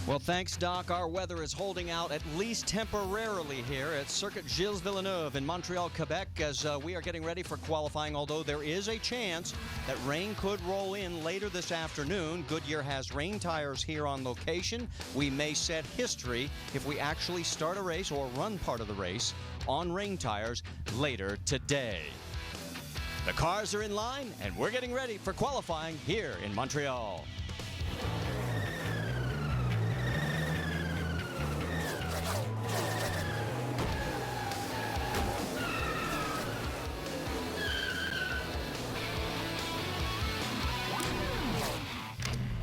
Well, thanks, Doc. Our weather is holding out at least temporarily here at Circuit Gilles Villeneuve in Montreal, Quebec, as we are getting ready for qualifying, although there is a chance that rain could roll in later this afternoon. Goodyear has rain tires here on location. We may set history if we actually start a race or run part of the race on rain tires later today. The cars are in line, and we're getting ready for qualifying here in Montreal.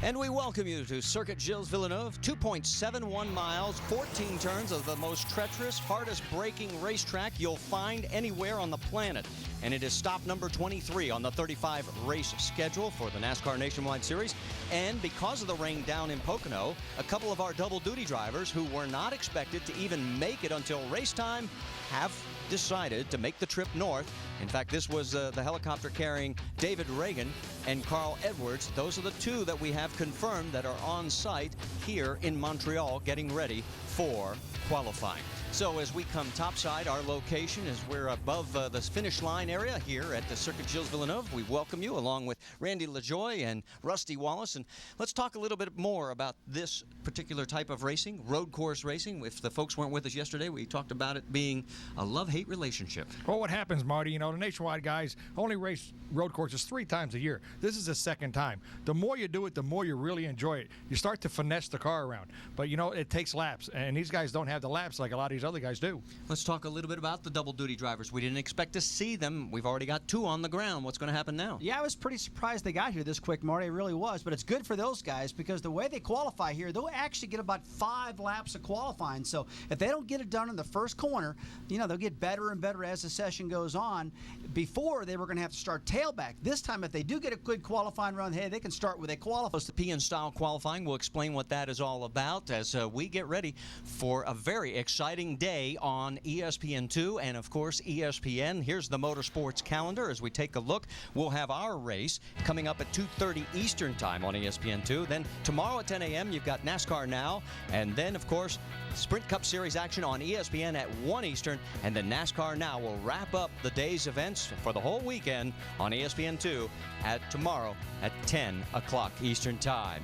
And we welcome you to Circuit Gilles Villeneuve, 2.71 miles, 14 turns of the most treacherous, hardest braking racetrack you'll find anywhere on the planet. And it is stop number 23 on the 35 race schedule for the NASCAR Nationwide Series. And because of the rain down in Pocono, a couple of our double duty drivers who were not expected to even make it until race time have decided to make the trip north. In fact, this was the helicopter carrying David Reagan and Carl Edwards. Those are the two that we have confirmed that are on site here in Montreal getting ready for qualifying. So as we come topside, our location is we're above the finish line area here at the Circuit Gilles Villeneuve. We welcome you along with Randy LaJoie and Rusty Wallace. And let's talk a little bit more about this particular type of racing, road course racing. If the folks weren't with us yesterday, we talked about it being a love-hate relationship. Well, what happens, Marty, you know, the Nationwide guys only race road courses 3 times a year. This is the second time. The more you do it, the more you really enjoy it. You start to finesse the car around. But, you know, it takes laps. And these guys don't have the laps like a lot of these other guys do. Let's talk a little bit about the double-duty drivers. We didn't expect to see them. We've already got 2 on the ground. What's going to happen now? Yeah, I was pretty surprised they got here this quick, Marty. It really was. But it's good for those guys because the way they qualify here, they'll actually get about 5 laps of qualifying. So if they don't get it done in the first corner, you know, they'll get better and better as the session goes on. Before, they were going to have to start tailback. This time, if they do get a good qualifying run, hey, they can start where they qualify. The P&style qualifying. We'll explain what that is all about as we get ready for a very exciting day on ESPN2 and, of course, ESPN. Here's the motorsports calendar as we take a look. We'll have our race coming up at 2:30 Eastern Time on ESPN2. Then tomorrow at 10 a.m., you've got NASCAR Now. And then, of course, Sprint Cup Series action on ESPN at 1 Eastern. And then NASCAR Now will wrap up the day's events for the whole weekend on ESPN2 at tomorrow at 10 o'clock Eastern Time.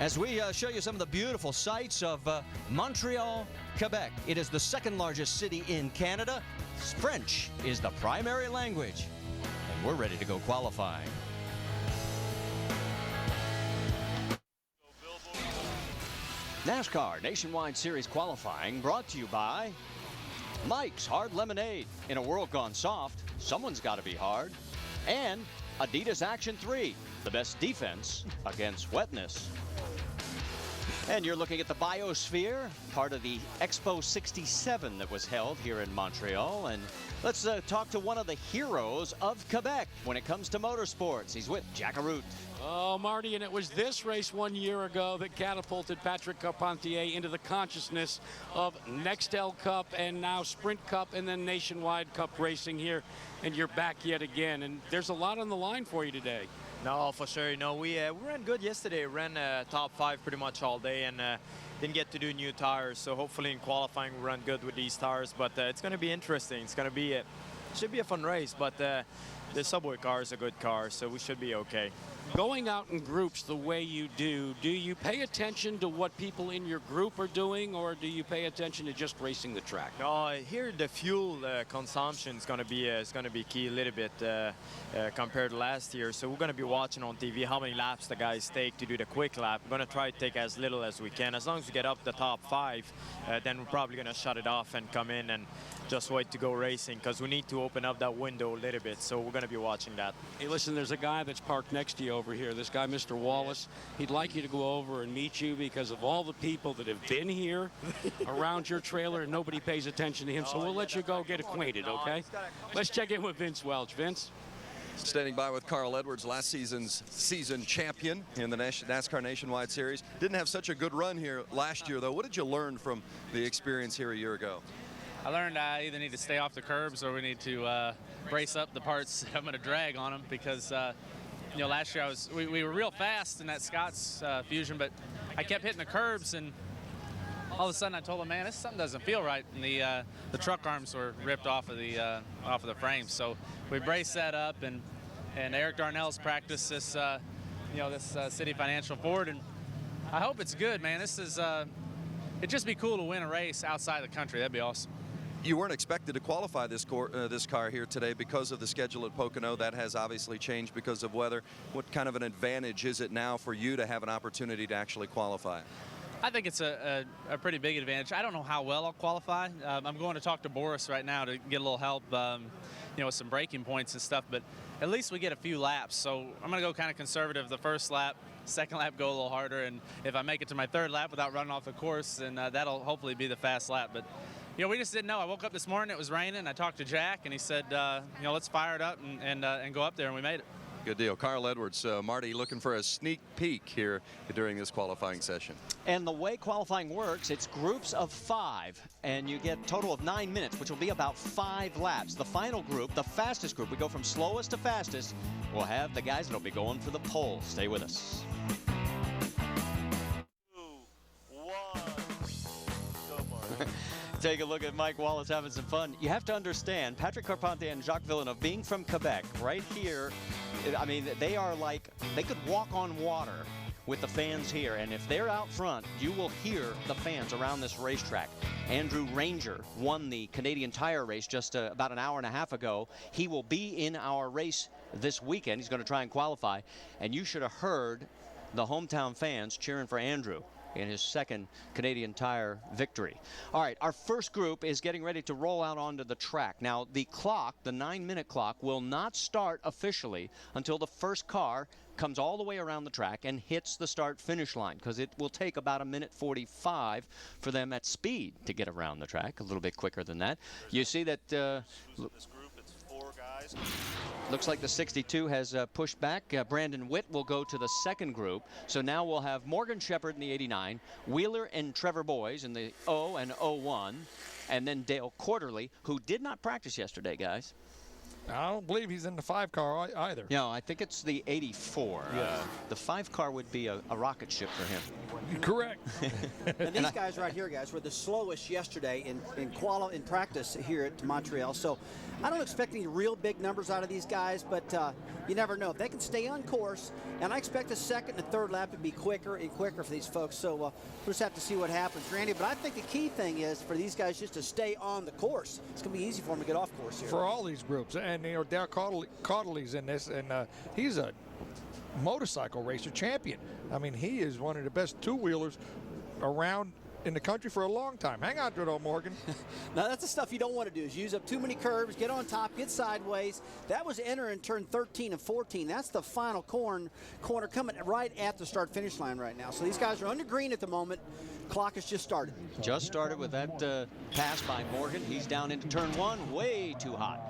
As we show you some of the beautiful sights of Montreal, Quebec. It is the second largest city in Canada. French is the primary language. And we're ready to go qualifying. NASCAR Nationwide Series qualifying brought to you by Mike's Hard Lemonade. In a world gone soft, someone's got to be hard. And Adidas Action 3, the best defense against wetness. And you're looking at the Biosphere, part of the Expo 67 that was held here in Montreal. And let's talk to one of the heroes of Quebec when it comes to motorsports. He's with Jackaroot. Oh, Marty, and it was this race 1 year ago that catapulted Patrick Carpentier into the consciousness of Nextel Cup and now Sprint Cup and then Nationwide Cup racing here. And you're back yet again. And there's a lot on the line for you today. No, for sure. No, we ran good yesterday. Ran top 5 pretty much all day and didn't get to do new tires. So hopefully in qualifying we run good with these tires. But it's going to be interesting. It's going to be should be a fun race. But the Subway car is a good car, so we should be okay. Going out in groups the way you do you pay attention to what people in your group are doing, or do you pay attention to just racing the track? No, here the fuel consumption is going to be key a little bit compared to last year. So we're going to be watching on TV how many laps the guys take to do the quick lap. We're going to try to take as little as we can. As long as we get up the top 5, then we're probably going to shut it off and come in and just wait to go racing because we need to open up that window a little bit. So we're going to be watching that. Hey, listen, there's a guy that's parked next to you over here. This guy, Mr. Wallace, he'd like you to go over and meet you because of all the people that have been here around your trailer and nobody pays attention to him. So we'll let you go get acquainted, okay? Let's check in with Vince Welch. Vince? Standing by with Carl Edwards, last season's season champion in the NASCAR Nationwide Series. Didn't have such a good run here last year, though. What did you learn from the experience here a year ago? I learned I either need to stay off the curbs or we need to brace up the parts I'm going to drag on them because, you know, last year we were real fast in that Scott's Fusion, but I kept hitting the curbs and all of a sudden I told him, man, this something doesn't feel right, and the truck arms were ripped off of the frame. So we braced that up, and Eric Darnell's practiced this this City Financial Ford, and I hope it's good, man. This is it'd just be cool to win a race outside the country. That'd be awesome. You weren't expected to qualify this car here today because of the schedule at Pocono. That has obviously changed because of weather. What kind of an advantage is it now for you to have an opportunity to actually qualify? I think it's a pretty big advantage. I don't know how well I'll qualify. I'm going to talk to Boris right now to get a little help, with some braking points and stuff, but at least we get a few laps. So I'm going to go kind of conservative the first lap, second lap go a little harder, and if I make it to my third lap without running off the course, then that'll hopefully be the fast lap. But we just didn't know. I woke up this morning, it was raining. I talked to Jack, and he said, let's fire it up and go up there, and we made it. Good deal. Carl Edwards, Marty looking for a sneak peek here during this qualifying session. And the way qualifying works, it's groups of 5, and you get a total of 9 minutes, which will be about 5 laps. The final group, the fastest group, we go from slowest to fastest, we'll have the guys that'll be going for the pole. Stay with us. 2, 1, go Mark. Take a look at Mike Wallace having some fun. You have to understand, Patrick Carpentier and Jacques Villeneuve being from Quebec, right here, I mean, they are like, they could walk on water with the fans here. And if they're out front, you will hear the fans around this racetrack. Andrew Ranger won the Canadian Tire race just about an hour and a half ago. He will be in our race this weekend. He's going to try and qualify. And you should have heard the hometown fans cheering for Andrew in his second Canadian Tire victory. All right, our first group is getting ready to roll out onto the track. Now, the clock, the 9-minute clock, will not start officially until the first car comes all the way around the track and hits the start-finish line, because it will take about 1:45 for them at speed to get around the track, a little bit quicker than that. You see that This group, it's 4 guys. looks like the 62 has pushed back. Brandon Witt will go to the second group. So now we'll have Morgan Shepherd in the 89, Wheeler and Trevor Boys in the 0 and 01, and then Dale Quarterly, who did not practice yesterday, guys. I don't believe he's in the 5 car either. No, I think it's the 84. Yeah. The 5 car would be a rocket ship for him. Correct. And these guys right here, guys, were the slowest yesterday in practice here at Montreal. So I don't expect any real big numbers out of these guys, but you never know. They can stay on course, and I expect the second and third lap to be quicker and quicker for these folks. So we'll just have to see what happens, Randy. But I think the key thing is for these guys just to stay on the course. It's going to be easy for them to get off course here. For all these groups, and Dale Cautley's in this, and he's a motorcycle racer champion. I mean, he is one of the best two-wheelers around in the country for a long time. Hang on to it, old Morgan. Now, that's the stuff you don't want to do, is use up too many curves, get on top, get sideways. That was entering turn 13 and 14. That's the final corner coming right at the start-finish line right now. So these guys are under green at the moment. Clock has just started. Just started with that pass by Morgan. He's down into turn 1, way too hot.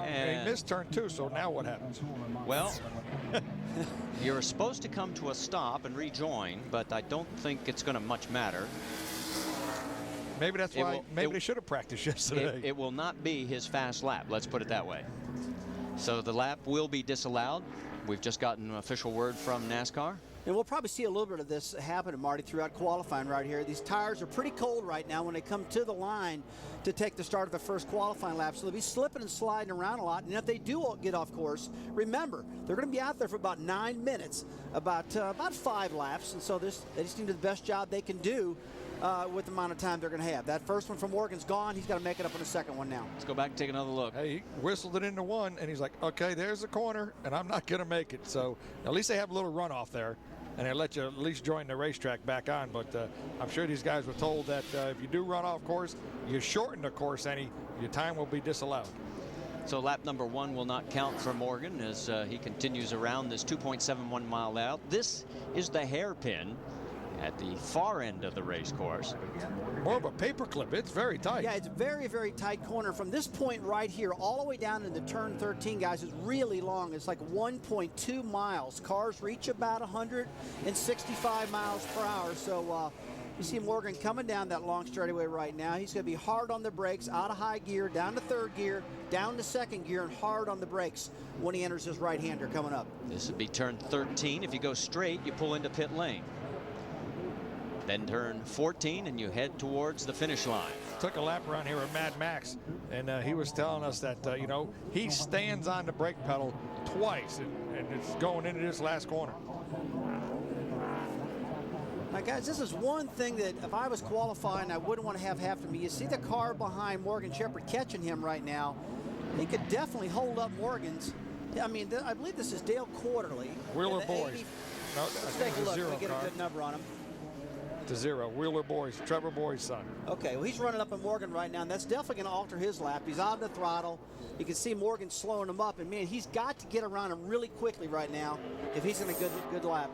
And he missed turn 2, so now what happens? Well, you're supposed to come to a stop and rejoin, but I don't think it's going to much matter. Maybe that's why they should have practiced yesterday. It will not be his fast lap, let's put it that way. So the lap will be disallowed. We've just gotten official word from NASCAR. And we'll probably see a little bit of this happen, Marty, throughout qualifying right here. These tires are pretty cold right now when they come to the line to take the start of the first qualifying lap. So they'll be slipping and sliding around a lot. And if they do get off course, remember, they're going to be out there for about 9 minutes, about 5 laps. And so they just need to do the best job they can do with the amount of time they're going to have. That first one from Morgan's gone. He's got to make it up in the second one now. Let's go back and take another look. Hey, he whistled it into 1, and he's like, okay, there's the corner, and I'm not going to make it. So at least they have a little runoff there, and they let you at least join the racetrack back on. But I'm sure these guys were told that if you do run off course, you shorten the course, your time will be disallowed. So lap number 1 will not count for Morgan as he continues around this 2.71 mile out. This is the hairpin at the far end of the race course. More of a paper clip. It's very tight. Yeah, it's very, very tight corner. From this point right here all the way down into turn 13, guys, is really long. It's like 1.2 miles. Cars reach about 165 miles per hour. So you see Morgan coming down that long straightaway right now. He's going to be hard on the brakes, out of high gear, down to third gear, down to second gear, and hard on the brakes when he enters his right-hander coming up. This would be turn 13. If you go straight, you pull into pit lane. Then turn 14 and you head towards the finish line. Took a lap around here with Mad Max, and he was telling us that, you know, he stands on the brake pedal twice, and it's going into this last corner. Now, guys, this is one thing that if I was qualifying, I wouldn't want to have happen to me. You see the car behind Morgan Shepherd catching him right now. He could definitely hold up Morgan's. I mean, I believe this is Dale Quarterly. Wheeler Boys. No, Let's take a look. We get a good number on him. To 0. Wheeler Boys, Trevor Boy's son. Okay, well, he's running up on Morgan right now, and that's definitely going to alter his lap. He's on the throttle. You can see Morgan slowing him up, and man, he's got to get around him really quickly right now if he's in a good lap.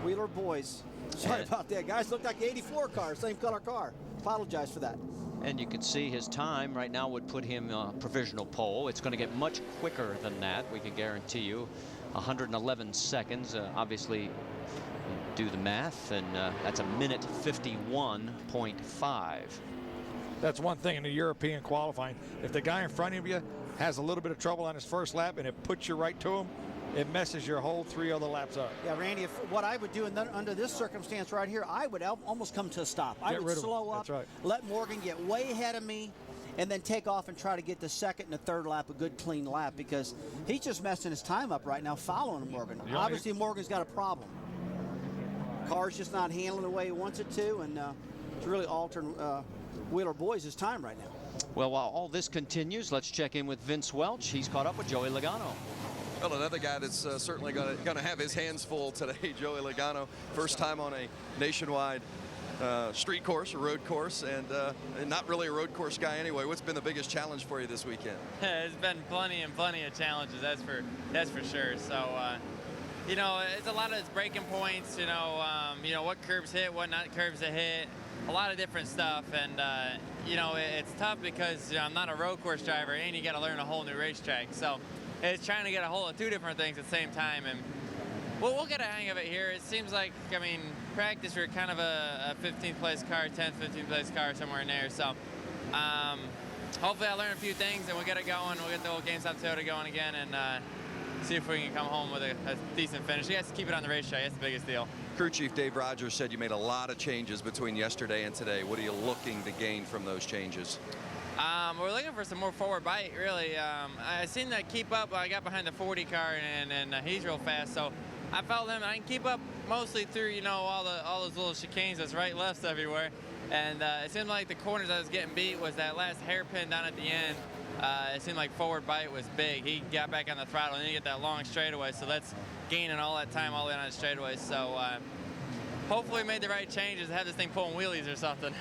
Wheeler Boys. Sorry about that, guys. Looked like the 84 car, same color car. Apologize for that. And you can see his time right now would put him provisional pole. It's going to get much quicker than that, we can guarantee you. 111 seconds. Obviously, do the math, and that's a minute 51.5. That's one thing in the European qualifying. If the guy in front of you has a little bit of trouble on his first lap and it puts you right to him, it messes your whole 3 other laps up. Yeah, Randy, what I would do under this circumstance right here, I would almost come to a stop. I would slow up, let Morgan get way ahead of me, and then take off and try to get the second and the third lap, a good clean lap, because he's just messing his time up right now following Morgan. Yeah, obviously, Morgan's got a problem. Car's just not handling the way he wants it to, and it's really altering Wheeler Boys' time right now. Well, while all this continues, let's check in with Vince Welch. He's caught up with Joey Logano. Well, another guy that's certainly going to have his hands full today, Joey Logano. First time on a nationwide street course, or road course, and not really a road course guy anyway. What's been the biggest challenge for you this weekend? It's been plenty of challenges, that's for sure. So, you know, it's a lot of it's breaking points. You know, what curves hit, what not curves to hit, a lot of different stuff, and you know, it's tough because I'm not a road course driver, and you got to learn a whole new racetrack. So. It's trying to get a hold of 2 different things at the same time, and we'll get a hang of it here. It seems like, I mean, practice we're kind of a 15th place car, 10th, 15th place car, somewhere in there. So hopefully I learn a few things and we'll get it going. We'll get the old GameStop Toyota going again and see if we can come home with a decent finish. You guys keep it on the racetrack. That's the biggest deal. Crew Chief Dave Rogers said you made a lot of changes between yesterday and today. What are you looking to gain from those changes? We're looking for some more forward bite, really. I seen that keep up. I got behind the 40 car, and he's real fast, so I followed him. I can keep up mostly through, you know, all those little chicanes, that's right, lefts everywhere. And it seemed like the corners I was getting beat was that last hairpin down at the end. It seemed like forward bite was big. He got back on the throttle, and then you get that long straightaway, so that's gaining all that time all the way on the straightaway. So hopefully we made the right changes to have this thing pulling wheelies or something.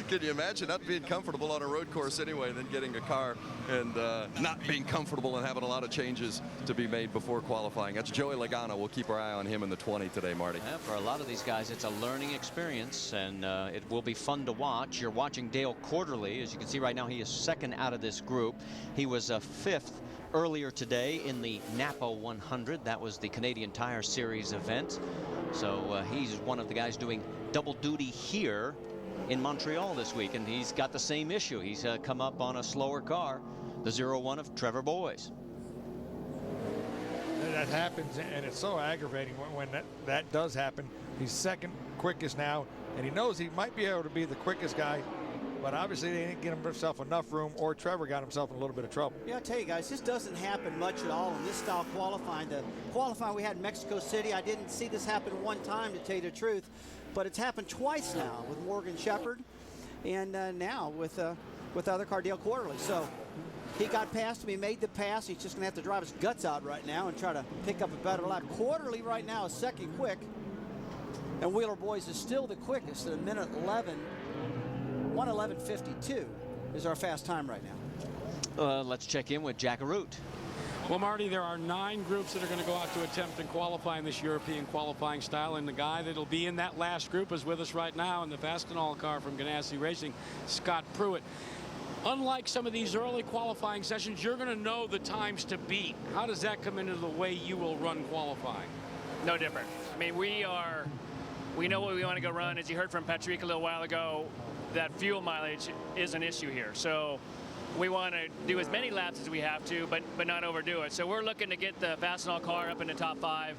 Can you imagine not being comfortable on a road course anyway, then getting a car and not being comfortable and having a lot of changes to be made before qualifying? That's Joey Logano. We'll keep our eye on him in the 20 today, Marty. Yeah, for a lot of these guys, it's a learning experience, and it will be fun to watch. You're watching Dale Quarterly. As you can see right now, he is second out of this group. He was 5th earlier today in the NAPA 100. That was the Canadian Tire Series event. So he's one of the guys doing double duty here in Montreal this week, and he's got the same issue. He's come up on a slower car, the 01 of Trevor Boys. That happens, and it's so aggravating when that does happen. He's second quickest now, and he knows he might be able to be the quickest guy, but obviously they didn't get himself enough room, or Trevor got himself in a little bit of trouble. Yeah, I tell you guys, this doesn't happen much at all in this style qualifying. The qualifying we had in Mexico City, I didn't see this happen one time, to tell you the truth, but it's happened twice now with Morgan Shepherd, and now with other car, Dale Quarterly. So he got past him, he made the pass. He's just gonna have to drive his guts out right now and try to pick up a better lap. Quarterly right now is second quick, and Wheeler Boys is still the quickest at a minute 1:11.52 is our fast time right now. Let's check in with Jack Arute. Well, Marty, there are 9 groups that are going to go out to attempt and qualify in this European qualifying style, and the guy that'll be in that last group is with us right now in the Fastenal car from Ganassi Racing, Scott Pruitt. Unlike some of these early qualifying sessions, you're going to know the times to beat. How does that come into the way you will run qualifying? No different. I mean, we know what we want to go run. As you heard from Patrick a little while ago, that fuel mileage is an issue here. So we want to do as many laps as we have to, but not overdo it. So we're looking to get the Fastenal car up in the top 5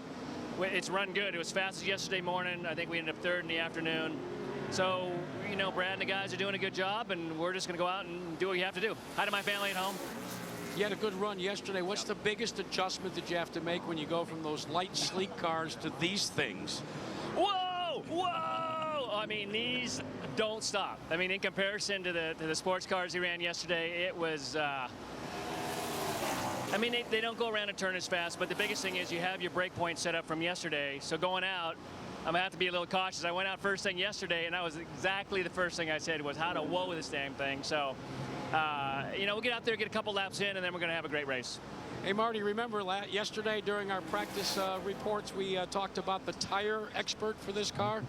it's run good. It was fastest yesterday morning. I think we ended up third in the afternoon. So, you know, Brad and the guys are doing a good job, and we're just going to go out and do what you have to do. Hi to my family at home. You had a good run yesterday. What's the biggest adjustment that you have to make when you go from those light, sleek cars to these things? Whoa! Whoa! I mean, these don't stop. I mean, in comparison to the sports cars he ran yesterday, it was... I mean, they don't go around and turn as fast, but the biggest thing is you have your brake point set up from yesterday. So going out, I'm going to have to be a little cautious. I went out first thing yesterday, and that was exactly the first thing I said was how to whoa with this damn thing. So... you know, we'll get out there, get a couple laps in, and then we're going to have a great race. Hey, Marty, remember yesterday during our practice reports, we talked about the tire expert for this car?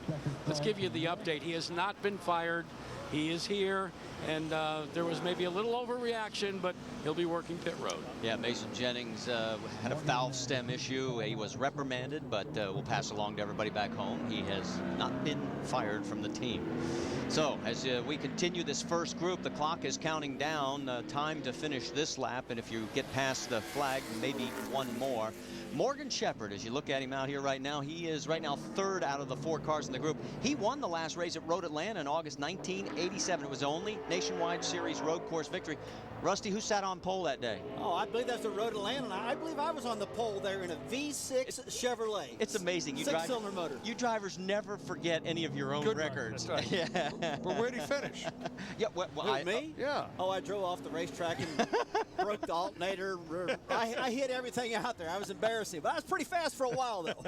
Let's give you the update. He has not been fired. He is here, and there was maybe a little overreaction, but he'll be working pit road. Yeah, Mason Jennings had a valve stem issue. He was reprimanded, but we'll pass along to everybody back home. He has not been fired from the team. So as we continue this first group, the clock is counting down. Time to finish this lap, and if you get past the flag, maybe one more. Morgan Shepherd, as you look at him out here right now, he is right now third out of the 4 cars in the group. He won the last race at Road Atlanta in August 1987. It was the only Nationwide Series road course victory. Rusty, who sat on pole that day? Oh, I believe that's the Road Atlanta. And I believe I was on the pole there in a V6 Chevrolet. It's amazing. Six-cylinder motor. You drivers never forget any of your own Good records. That's right. Yeah. But where'd he finish? Yeah, Me? Yeah. Oh, I drove off the racetrack and broke the alternator. I hit everything out there. I was embarrassing, but I was pretty fast for a while, though.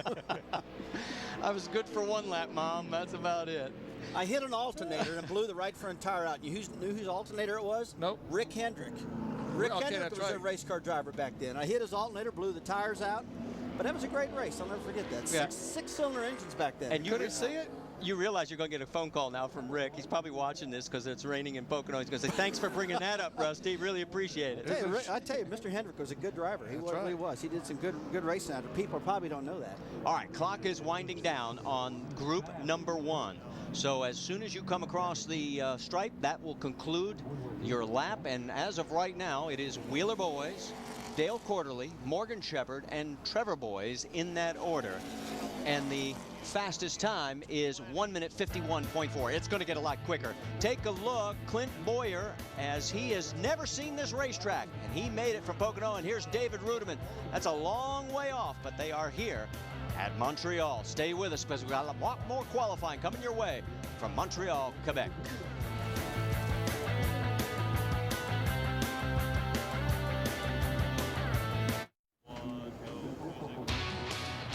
I was good for 1 lap, Mom. That's about it. I hit an alternator and blew the right front tire out. You knew whose alternator it was? Nope. Rick Hendrick. Rick Okay, Hendrick that's was a right. race car driver back then. I hit his alternator, blew the tires out. But that was a great race. I'll never forget that. Yeah. Six-cylinder engines back then. And you Couldn't see it? You realize you're going to get a phone call now from Rick. He's probably watching this because it's raining in Pocono. He's going to say, thanks for bringing that up, Rusty. Really appreciate it. I tell you, Mr. Hendrick was a good driver. He really was. He did some good racing out there. People probably don't know that. All right, clock is winding down on group number 1. So as soon as you come across the stripe, that will conclude your lap. And as of right now, it is Wheeler Boys, Dale Quarterly, Morgan Shepherd, and Trevor Boys in that order. And the fastest time is 1 minute 51.4. It's going to get a lot quicker. Take a look, Clint Boyer, as he has never seen this racetrack, and he made it from Pocono. And here's David Rudiman. That's a long way off, but they are here at Montreal. Stay with us because we've got a lot more qualifying coming your way from Montreal, Quebec.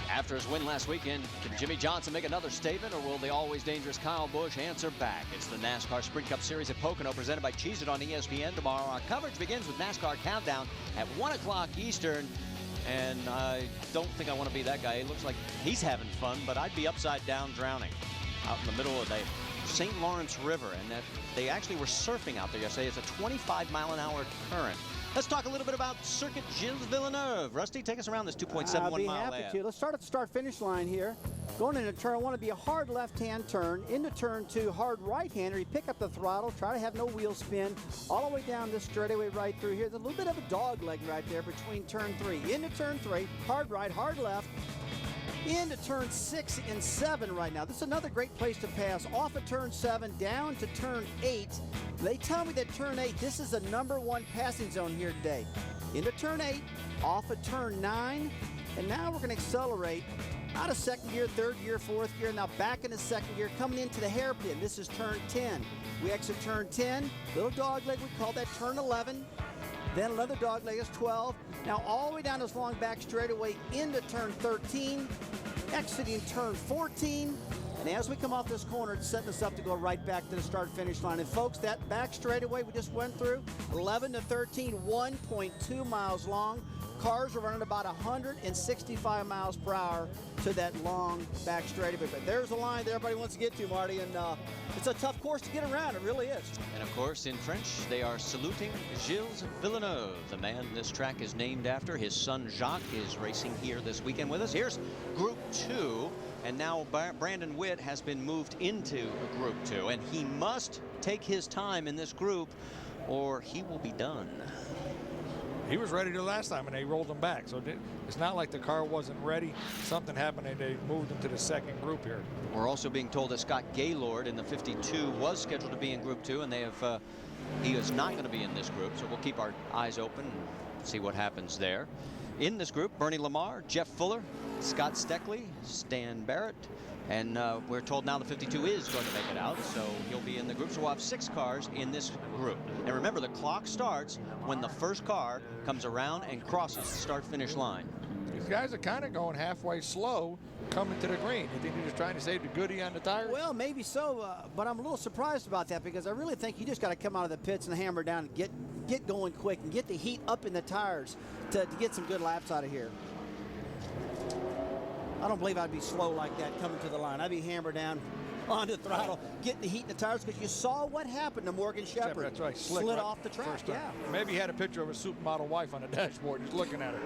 After his win last weekend, can Jimmy Johnson make another statement, or will the always dangerous Kyle Busch answer back? It's the NASCAR Sprint Cup Series at Pocono, presented by Cheez-It on ESPN tomorrow. Our coverage begins with NASCAR Countdown at 1 o'clock Eastern. And I don't think I want to be that guy. It looks like he's having fun, but I'd be upside down drowning out in the middle of the St. Lawrence River. And that they actually were surfing out there yesterday. It's a 25-mile-an-hour current. Let's talk a little bit about Circuit Gilles Villeneuve. Rusty, take us around this 2.71 I'll be mile happy lap. to. Let's start at the start-finish line here. Going into turn 1 to be a hard left-hand turn. Into turn 2, hard right-hander. You pick up the throttle, try to have no wheel spin. All the way down this straightaway right through here. There's a little bit of a dog leg right there between turn 3. Into turn 3, hard right, hard left. Into turn 6 and 7 right now. This is another great place to pass. Off of turn 7, down to turn 8. They tell me that turn 8, this is the #1 passing zone here today. Into turn 8, off of turn 9, and now we're going to accelerate out of second gear, third gear, fourth gear, now back into second gear, coming into the hairpin. This is turn 10. We exit turn 10, little dog leg, we call that turn 11. Then another dog leg is 12. Now all the way down this long back straightaway into turn 13, exiting turn 14. And as we come off this corner, it's setting us up to go right back to the start-finish line. And folks, that back straightaway we just went through, 11 to 13, 1.2 miles long. Cars are running about 165 miles per hour to that long back straightaway. But there's a line that everybody wants to get to, Marty, and it's a tough course to get around. It really is. And of course, in French, they are saluting Gilles Villeneuve, the man this track is named after. His son Jacques is racing here this weekend with us. Here's Group 2. And now Brandon Witt has been moved into Group 2, and he must take his time in this group or he will be done. he was ready the last time, and they rolled him back. So it's not like the car wasn't ready. Something happened, and they moved him to the second group here. We're also being told that Scott Gaylord in the 52 was scheduled to be in Group 2, and they have he is not going to be in this group. So we'll keep our eyes open and see what happens there. In this group, Bernie Lamar, Jeff Fuller, Scott Steckley, Stan Barrett, and we're told now the 52 is going to make it out, so he'll be in the group. So we'll have 6 cars in this group. And remember, the clock starts when the first car comes around and crosses the start-finish line. These guys are kind of going halfway slow coming to the green. You think they're just trying to save the goodie on the tires? Well, maybe so, but I'm a little surprised about that because I really think you just got to come out of the pits and hammer down and get going quick and get the heat up in the tires to get some good laps out of here. I don't believe I'd be slow like that coming to the line. I'd be hammered down on the throttle, getting the heat in the tires, because you saw what happened to Morgan Shepherd. That's right. Slid right off the track, yeah. Maybe he had a picture of his supermodel wife on the dashboard just looking at her.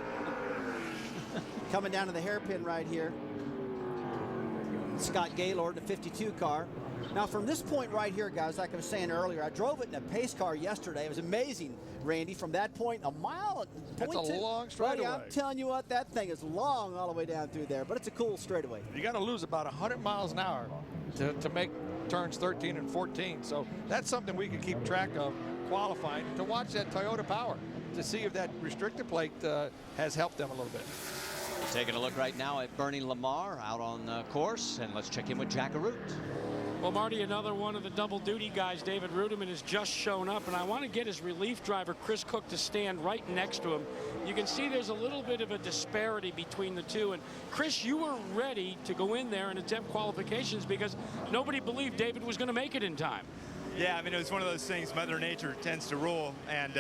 Coming down to the hairpin right here. Scott Gaylord, the 52 car. Now, from this point right here, guys, like I was saying earlier, I drove it in a pace car yesterday. It was amazing, Randy. From that point, a mile. That's a long straightaway. Buddy, I'm telling you what, that thing is long all the way down through there, but it's a cool straightaway. You got to lose about 100 miles an hour to make turns 13 and 14. So that's something we can keep track of qualifying, to watch that Toyota power, to see if that restrictor plate has helped them a little bit. Taking a look right now at Bernie Lamar out on the course, and let's check in with Jack Arute. Well, Marty, another one of the double duty guys, David Rudiman, has just shown up, and I want to get his relief driver, Chris Cook, to stand right next to him. You can see there's a little bit of a disparity between the two, and Chris, you were ready to go in there and attempt qualifications because nobody believed David was going to make it in time. Yeah, I mean, it was one of those things Mother Nature tends to rule, and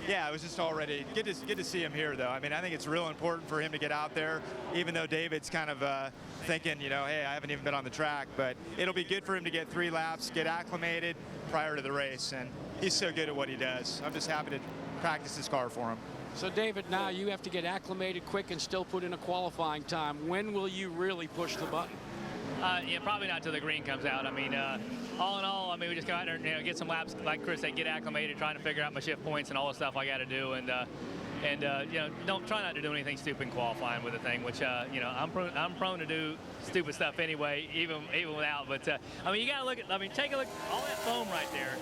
yeah, it was just already good to see him here, though. I mean, I think it's real important for him to get out there, even though David's kind of thinking, you know, hey, I haven't even been on the track, but it'll be good for him to get 3 laps, get acclimated prior to the race, and he's so good at what he does. I'm just happy to practice his car for him. So, David, now you have to get acclimated quick and still put in a qualifying time. When will you really push the button? Yeah, probably not till the green comes out. I mean, all in all, I mean, we just go out there and, you know, get some laps, like Chris said, get acclimated, trying to figure out my shift points and all the stuff I got to do, and you know, don't try not to do anything stupid in qualifying with the thing, which you know, I'm prone to do stupid stuff anyway, even without. But I mean, you got to look at, I mean, take a look, all that foam right there.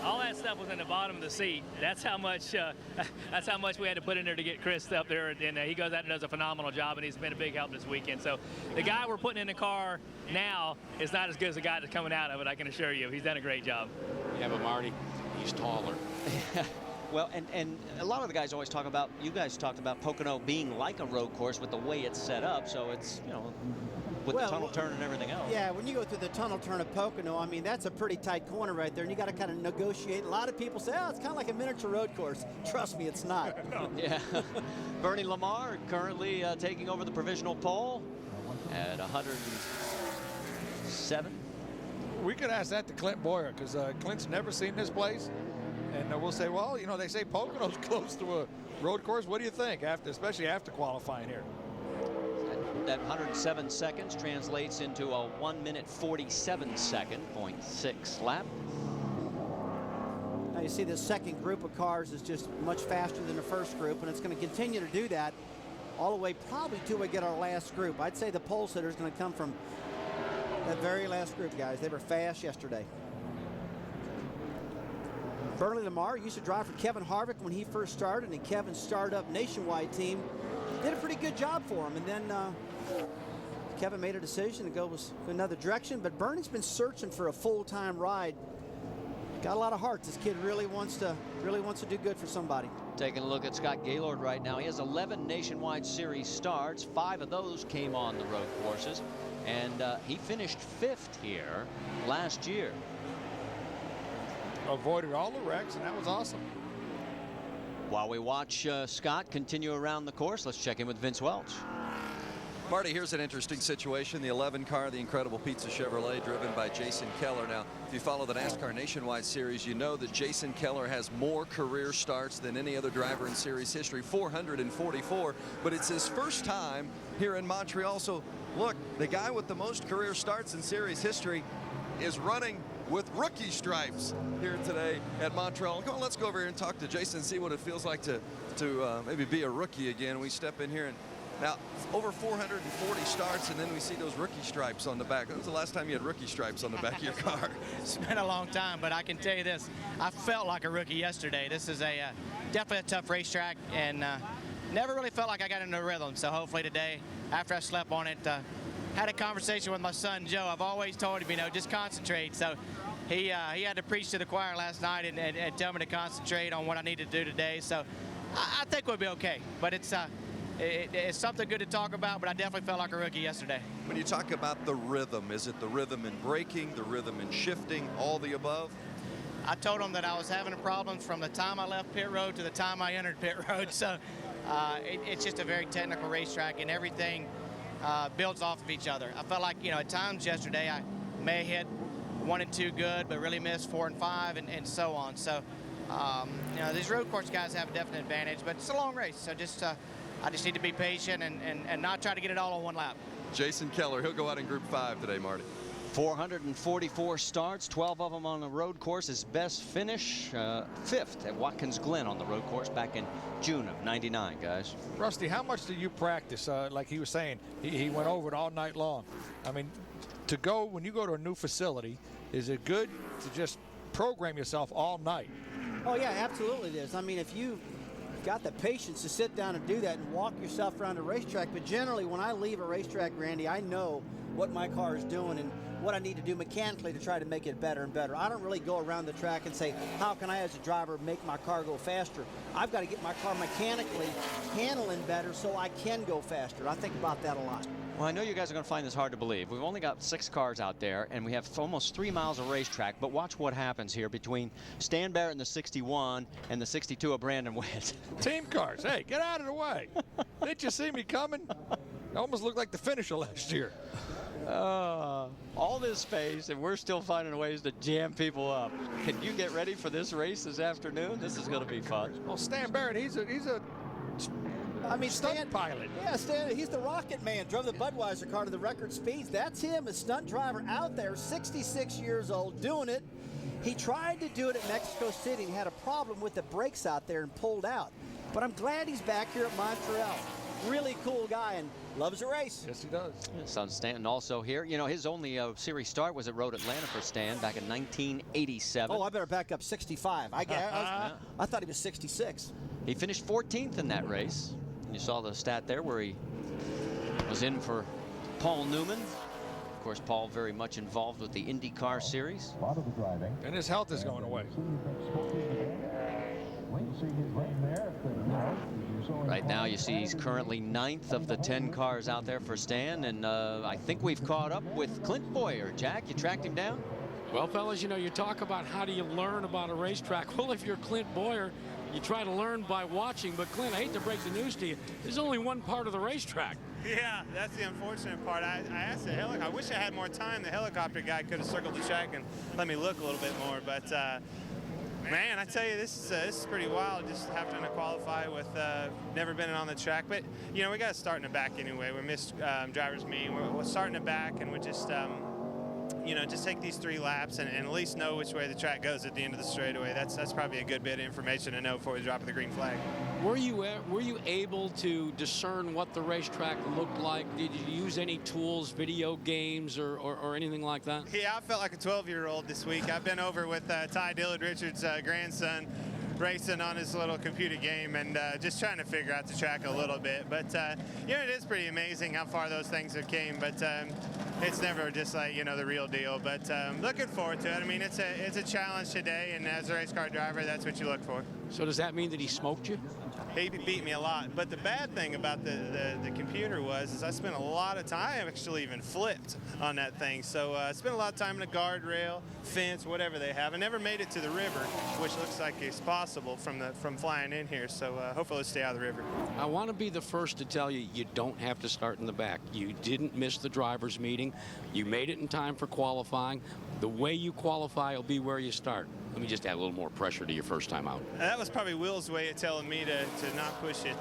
All that stuff was in the bottom of the seat. That's how much we had to put in there to get Chris up there, and he goes out and does a phenomenal job, and he's been a big help this weekend. So the guy we're putting in the car now is not as good as the guy that's coming out of it, I can assure you. He's done a great job. Yeah, but Marty, he's taller. Well, and a lot of the guys always talk about, you guys talked about Pocono being like a road course with the way it's set up, so it's, you know, with the tunnel turn and everything else. Yeah, when you go through the tunnel turn of Pocono, I mean, that's a pretty tight corner right there, and you got to kind of negotiate. A lot of people say, oh, it's kind of like a miniature road course. Trust me, it's not. Yeah. Bernie Lamar currently taking over the provisional pole at 107. We could ask that to Clint Boyer, because Clint's never seen this place. And we'll say, well, you know, they say Pocono's close to a road course. What do you think, especially after qualifying here? That 107 seconds translates into a 1 minute 47 second, 0.6 lap. Now you see this second group of cars is just much faster than the first group, and it's going to continue to do that all the way probably till we get our last group. I'd say the pole sitter is going to come from that very last group, guys. They were fast yesterday. Bernie Lamar used to drive for Kevin Harvick when he first started, and Kevin's startup nationwide team did a pretty good job for him. And then Kevin made a decision to go another direction, but Bernie's been searching for a full-time ride. Got a lot of heart. This kid really wants to do good for somebody. Taking a look at Scott Gaylord right now. He has 11 Nationwide Series starts. 5 of those came on the road courses, and he finished 5th here last year. Avoided all the wrecks, and that was awesome. While we watch Scott continue around the course, let's check in with Vince Welch. Marty, here's an interesting situation. The 11 car, the incredible Pizza Chevrolet, driven by Jason Keller. Now, if you follow the NASCAR Nationwide Series, you know that Jason Keller has more career starts than any other driver in series history, 444. But it's his first time here in Montreal. So, look, the guy with the most career starts in series history is running with rookie stripes here today at Montreal. Come on, let's go over here and talk to Jason and see what it feels like to to maybe be a rookie again. We step in here and now over 440 starts, and then we see those rookie stripes on the back. When was the last time you had rookie stripes on the back of your car? It's been a long time, but I can tell you this: I felt like a rookie yesterday. This is a definitely a tough racetrack, and never really felt like I got into a rhythm. So hopefully today, after I slept on it, had a conversation with my son Joe. I've always told him, just concentrate. So he had to preach to the choir last night and tell me to concentrate on what I need to do today. So I think we'll be okay. But it's something good to talk about, but I definitely felt like a rookie yesterday. When you talk about the rhythm, is it the rhythm in braking, the rhythm in shifting, all the above? I told him that I was having problems from the time I left pit road to the time I entered pit road. So it's just a very technical racetrack, and everything builds off of each other. I felt like, at times yesterday I may have hit 1 and 2 good, but really missed 4 and 5 and so on. So, these road course guys have a definite advantage, but it's a long race. So I just need to be patient and not try to get it all on one lap. Jason Keller, he'll go out in Group 5 today, Marty. 444 starts, 12 of them on the road course. His best finish, 5th at Watkins Glen on the road course back in June of '99, guys. Rusty, how much do you practice? Like he was saying, he went over it all night long. I mean, when you go to a new facility, is it good to just program yourself all night? Oh, yeah, absolutely it is. I mean, if you got the patience to sit down and do that and walk yourself around a racetrack, but generally when I leave a racetrack, Randy, I know what my car is doing and what I need to do mechanically to try to make it better and better. I don't really go around the track and say, how can I as a driver make my car go faster? I've got to get my car mechanically handling better so I can go faster. I think about that a lot. Well, I know you guys are going to find this hard to believe. We've only got 6 cars out there, and we have almost 3 miles of racetrack. But watch what happens here between Stan Barrett in the 61 and the 62 of Brandon Witt. Team cars. Hey, get out of the way. Didn't you see me coming? It almost looked like the finisher last year. All this space, and we're still finding ways to jam people up. Can you get ready for this race this afternoon? This is going to be fun. Well, Stan Barrett, he's a stunt pilot. Yeah, Stan, he's the rocket man. Drove the Budweiser car to the record speeds. That's him, a stunt driver out there, 66 years old, doing it. He tried to do it at Mexico City and had a problem with the brakes out there and pulled out. But I'm glad he's back here at Montreal. Really cool guy and loves a race. Yes, he does. Son Stanton also here. His only series start was at Road Atlanta for Stan back in 1987. Oh, I better back up 65. I thought he was 66. He finished 14th in that race. You saw the stat there where he was in for Paul Newman. Of course, Paul very much involved with the IndyCar series. And his health is going away. Right now, you see he's currently 9th of the 10 cars out there for Stan, and I think we've caught up with Clint Boyer. Jack, you tracked him down? Well, fellas, you talk about how do you learn about a racetrack. Well, if you're Clint Boyer, you try to learn by watching. But, Clint, I hate to break the news to you. There's only one part of the racetrack. Yeah, that's the unfortunate part. I asked the helicopter. I wish I had more time. The helicopter guy could have circled the track and let me look a little bit more. But, man, I tell you, this is pretty wild, just having to qualify with never been on the track. But, we got to start in the back anyway. We missed driver's meeting. We're starting the back, and we just, just take these 3 laps and at least know which way the track goes at the end of the straightaway. That's probably a good bit of information to know before we drop the green flag. Were you able to discern what the racetrack looked like? Did you use any tools, video games, or anything like that? Yeah, I felt like a 12-year-old this week. I've been over with Ty Dillard Richards' grandson, racing on his little computer game and just trying to figure out the track a little bit. But, it is pretty amazing how far those things have came. But it's never just like, the real deal. But looking forward to it. I mean, it's a challenge today, and as a race car driver, that's what you look for. So does that mean that he smoked you? He beat me a lot. But the bad thing about the computer is I spent a lot of time. I actually even flipped on that thing. So I spent a lot of time in a guardrail, fence, whatever they have. I never made it to the river, which looks like it's possible from flying in here. So hopefully it'll stay out of the river. I want to be the first to tell you, you don't have to start in the back. You didn't miss the driver's meeting. You made it in time for qualifying. The way you qualify will be where you start. let me just add a little more pressure to your first time out. That was probably Will's way of telling me to not push it.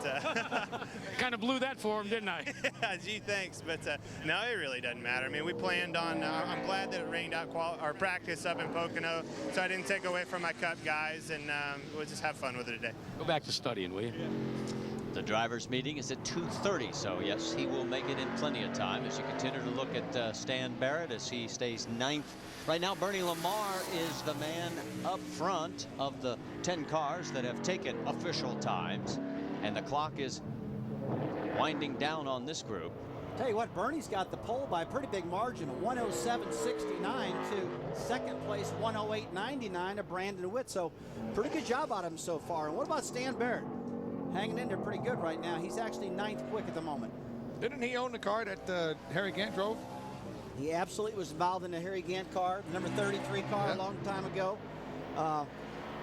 Kind of blew that for him, didn't I? Yeah, gee, thanks. But no, it really doesn't matter. I mean, we planned on, I'm glad that it rained out our practice up in Pocono, so I didn't take away from my Cup guys, and we'll just have fun with it today. Go back to studying, will you? The drivers' meeting is at 2:30, so yes, he will make it in plenty of time as you continue to look at Stan Barrett as he stays 9th. Right now, Bernie Lamar is the man up front of the 10 cars that have taken official times, and the clock is winding down on this group. Tell you what, Bernie's got the pole by a pretty big margin, 107.69 to second place 108.99 of Brandon Witt. So pretty good job out of him so far. And what about Stan Barrett? Hanging in there pretty good right now. He's actually 9th quick at the moment. Didn't he own the car that Harry Gant drove? He absolutely was involved in the Harry Gant car, number 33 car, a long time ago.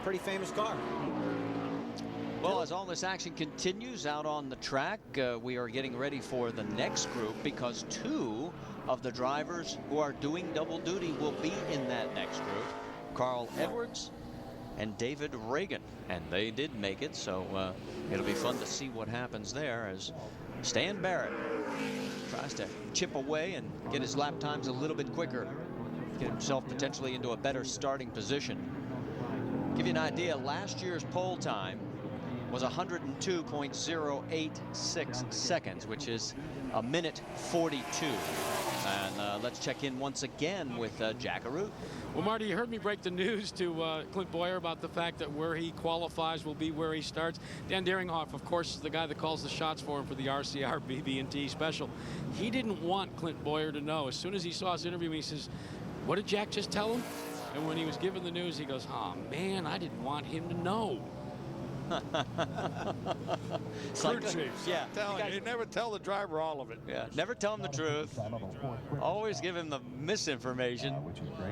Pretty famous car. Well, as all this action continues out on the track, we are getting ready for the next group because 2 of the drivers who are doing double duty will be in that next group. Carl Edwards and David Reagan, and they did make it, so it'll be fun to see what happens there as Stan Barrett tries to chip away and get his lap times a little bit quicker, get himself potentially into a better starting position. Give you an idea, last year's pole time was 102.086 seconds, which is a minute 42. And let's check in once again with Jack Arute. Well, Marty, you heard me break the news to Clint Boyer about the fact that where he qualifies will be where he starts. Dan Deringhoff, of course, is the guy that calls the shots for him for the RCR BB&T special. He didn't want Clint Boyer to know. As soon as he saw his interview, he says, "What did Jack just tell him?" And when he was given the news, he goes, "Oh, man, I didn't want him to know." Crew chiefs. Yeah, you never tell the driver all of it. Yeah, never tell him the truth. Always give him the misinformation.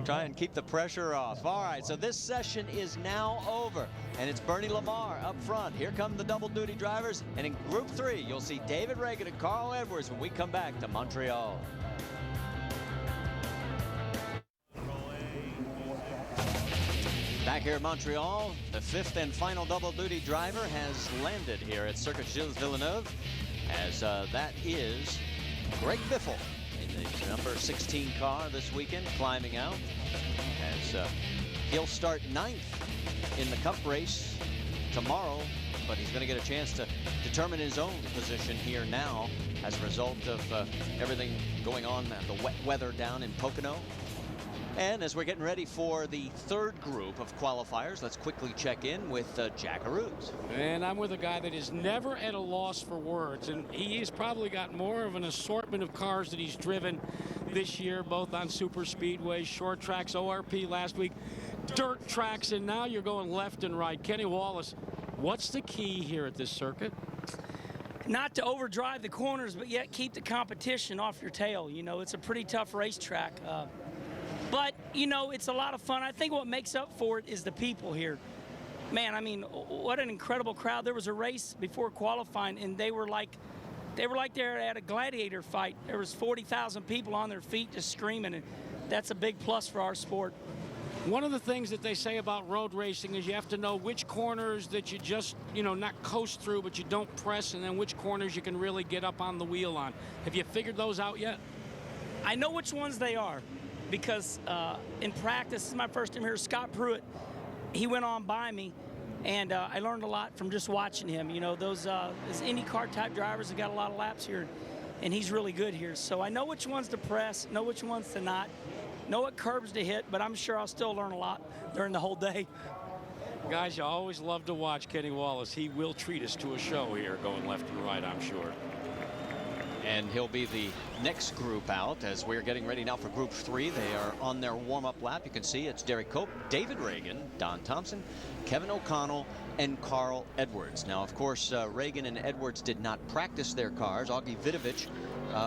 Try and keep the pressure off. All right, so this session is now over, and it's Bernie Lamar up front. Here come the double duty drivers, and in Group 3, you'll see David Reagan and Carl Edwards when we come back to Montreal. Back here in Montreal, the 5th and final double duty driver has landed here at Circuit Gilles Villeneuve, as that is Greg Biffle in the number 16 car this weekend, climbing out, as he'll start 9th in the Cup race tomorrow, but he's going to get a chance to determine his own position here now as a result of everything going on, the wet weather down in Pocono. And as we're getting ready for the 3rd group of qualifiers, let's quickly check in with Jack Arute. And I'm with a guy that is never at a loss for words, and he has probably got more of an assortment of cars that he's driven this year, both on super speedways, short tracks, ORP last week, dirt tracks, and now you're going left and right. Kenny Wallace, what's the key here at this circuit? Not to overdrive the corners, but yet keep the competition off your tail. You know, it's a pretty tough racetrack. But, you know, it's a lot of fun. I think what makes up for it is the people here. Man, I mean, what an incredible crowd. There was a race before qualifying, and they were like they're at a gladiator fight. There was 40,000 people on their feet just screaming, and that's a big plus for our sport. One of the things that they say about road racing is you have to know which corners that you just, you know, not coast through, but you don't press, and then which corners you can really get up on the wheel on. Have you figured those out yet? I know which ones they are. Because in practice, this is my first time here, Scott Pruitt, he went on by me, and I learned a lot from just watching him. You know, those IndyCar type drivers have got a lot of laps here, and he's really good here. So I know which ones to press, know which ones to not, know what curbs to hit, but I'm sure I'll still learn a lot during the whole day. Guys, you always love to watch Kenny Wallace. He will treat us to a show here going left and right, I'm sure. And he'll be the next group out as we're getting ready now for Group 3. They are on their warm-up lap. You can see it's Derek Cope, David Reagan, Don Thompson, Kevin O'Connell, and Carl Edwards. Now, of course, Reagan and Edwards did not practice their cars. Augie Vidovich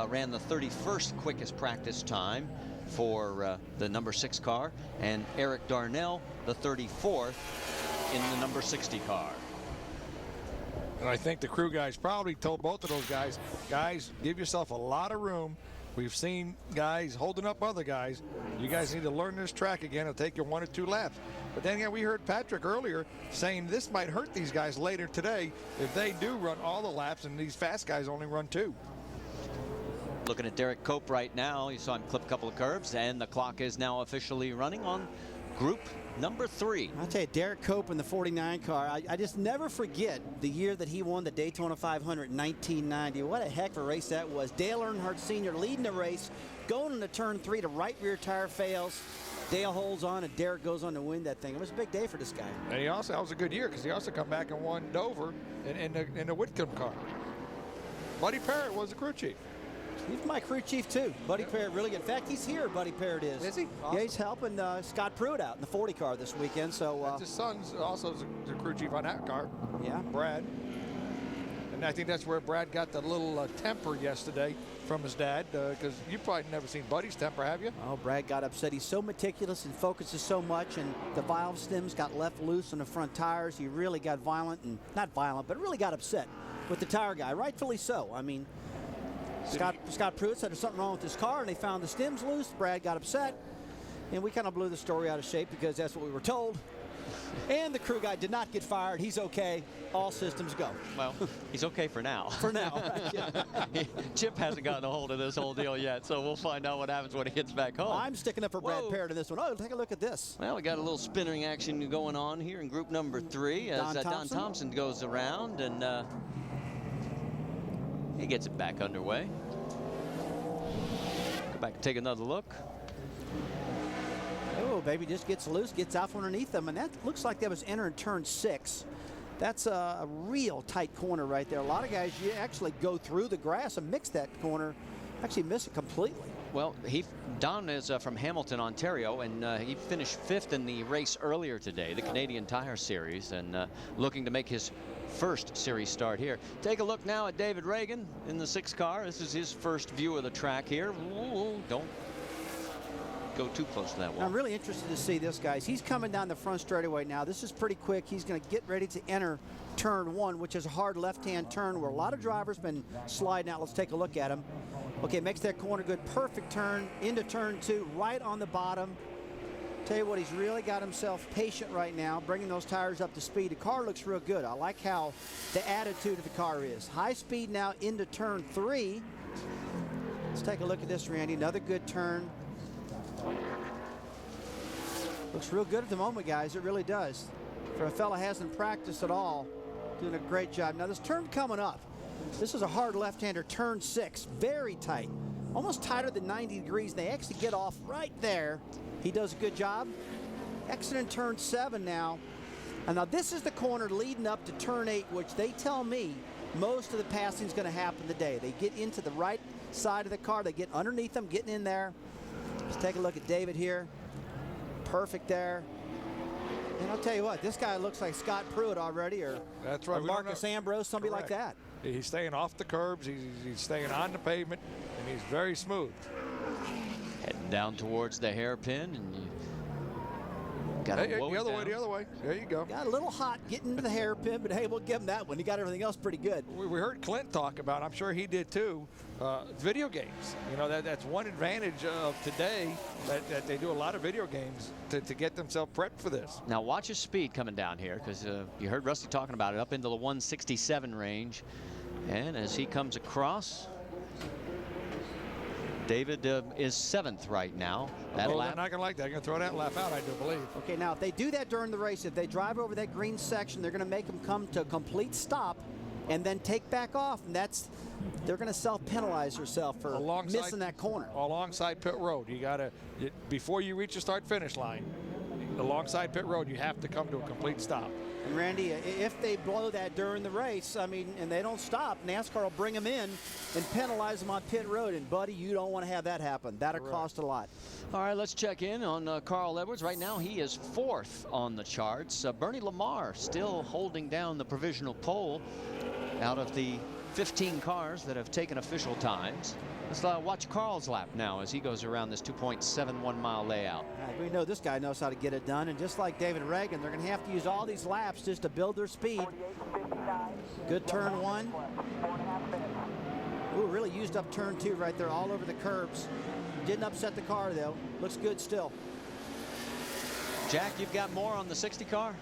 ran the 31st quickest practice time for the number 6 car, and Eric Darnell the 34th in the number 60 car. And I think the crew guys probably told both of those guys, give yourself a lot of room We've seen guys holding up other guys. You guys need to learn this track again. It'll take you 1 or 2 laps. But then again, we heard Patrick earlier saying this might hurt these guys later today if they do run all the laps and these fast guys only run 2. Looking at Derek Cope right now, you saw him clip a couple of curbs, and the clock is now officially running on group number 3. I'll tell you, Derek Cope in the 49 car, I just never forget the year that he won the Daytona 500 in 1990. What a heck of a race that was. Dale Earnhardt Sr. leading the race, going into turn 3, the right rear tire fails. Dale holds on, and Derek goes on to win that thing. It was a big day for this guy. And he also, that was a good year because he also come back and won Dover in the Whitcomb car. Buddy Parrott was the crew chief. He's my crew chief, too. Buddy Parrott, really good. In fact, he's here, Buddy Parrott is. Is he? Awesome. Yeah, he's helping Scott Pruitt out in the 40 car this weekend. So his son's also the crew chief on that car. Yeah. Brad. And I think that's where Brad got the little temper yesterday from his dad, because you probably never seen Buddy's temper, have you? Oh, Brad got upset. He's so meticulous and focuses so much, and the valve stems got left loose on the front tires. He really got violent, and not violent, but really got upset with the tire guy, rightfully so. I mean, Scott Pruitt said there's something wrong with his car, and they found the stems loose. Brad got upset, and we kind of blew the story out of shape because that's what we were told. And the crew guy did not get fired. He's okay. All systems go. Well, he's okay for now. For now. Yeah. Chip hasn't gotten a hold of this whole deal yet, so we'll find out what happens when he gets back home. I'm sticking up for Brad Parrott in this one. Oh, take a look at this. Well, we got a little spinning action going on here in group number 3 as Don Thompson goes around, and he gets it back underway. Go back and take another look. Oh, baby, just gets loose, gets out from underneath them, and that looks like that was entering turn 6. That's a real tight corner right there. A lot of guys, you actually go through the grass and mix that corner, actually miss it completely. Well, Don is from Hamilton, Ontario, and he finished 5th in the race earlier today, the Canadian Tire Series, and looking to make his first series start here. Take a look now at David Reagan in the 6 car. This is his first view of the track here. Ooh, don't go too close to that wall. I'm really interested to see this, guys. He's coming down the front straightaway now. This is pretty quick. He's going to get ready to enter turn 1, which is a hard left-hand turn where a lot of drivers been sliding out. Let's take a look at him. Okay, makes that corner good. Perfect turn into turn 2, right on the bottom. Tell you what, he's really got himself patient right now, bringing those tires up to speed. The car looks real good. I like how the attitude of the car is. High speed now into turn 3. Let's take a look at this, Randy. Another good turn. Looks real good at the moment, guys. It really does. For a fella who hasn't practiced at all, doing a great job. Now, this turn coming up, this is a hard left-hander, turn 6. Very tight. Almost tighter than 90 degrees. They actually get off right there. He does a good job. Exiting turn 7 now. And now this is the corner leading up to turn 8, which they tell me most of the passing is going to happen today. They get into the right side of the car. They get underneath them, getting in there. Let's take a look at David here. Perfect there. And I'll tell you what, this guy looks like Scott Pruitt already, or, that's right. or Marcus Ambrose, somebody like that. He's staying off the curbs. He's staying on the pavement, and he's very smooth. Heading down towards the hairpin, and you got to the other way. There you go. Got a little hot getting into the hairpin, but hey, we'll give him that one. He got everything else pretty good. We heard Clint talk about, I'm sure he did too, video games. You know, that's one advantage of today, that they do a lot of video games to get themselves prepped for this. Now watch his speed coming down here, because you heard Rusty talking about it, up into the 167 range. And as he comes across, David is 7th right now. That they're lap. not going to like that. They're going to throw that lap out, I do believe. Okay, now if they do that during the race, if they drive over that green section, they're going to make them come to a complete stop and then take back off. And they're going to self-penalize yourself for missing that corner. Alongside pit road, you got to, before you reach the start-finish line, alongside pit road, you have to come to a complete stop. And Randy, if they blow that during the race, I mean, and they don't stop, NASCAR will bring them in and penalize them on pit road. And, buddy, you don't want to have that happen. That'll cost a lot. All right, let's check in on Carl Edwards. Right now, he is 4th on the charts. Bernie Lamar still holding down the provisional pole out of the 15 cars that have taken official times. Let's watch Carl's lap now as he goes around this 2.71 mile layout. We know this guy knows how to get it done, and just like David Reagan, they're going to have to use all these laps just to build their speed. Good turn 1. Hey, the other way, the other way. There you go. Got a little hot getting into the hairpin, and he's very smooth. Got a little hot getting into the right side of the car. They get underneath them, getting in there. Let's take a look at this, Randy. Another good turn. Ooh, really used up turn 2 right there, all over the curbs. Didn't upset the car, though. Looks good still. Jack, you've got more on the 60 car?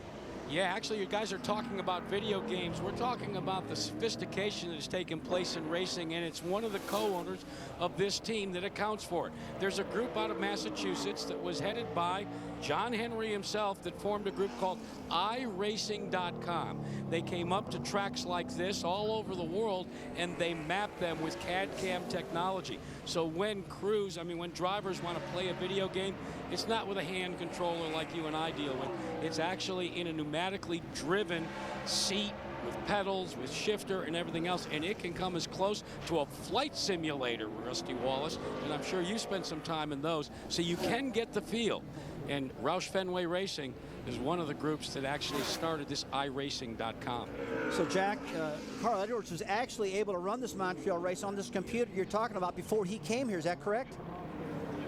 Yeah, actually, you guys are talking about video games. We're talking about the sophistication that has taken place in racing, and it's one of the co-owners of this team that accounts for it. There's a group out of Massachusetts that was headed by John Henry himself that formed a group called iRacing.com. They came up to tracks like this all over the world, and they mapped them with CAD/CAM technology. So when when drivers want to play a video game, it's not with a hand controller like you and I deal with. It's actually in a pneumatically driven seat with pedals, with shifter and everything else, and it can come as close to a flight simulator, Rusty Wallace, and I'm sure you spent some time in those, so you can get the feel. And Roush Fenway Racing is one of the groups that actually started this iRacing.com. So Jack, Carl Edwards was actually able to run this Montreal race on this computer you're talking about before he came here. Is that correct?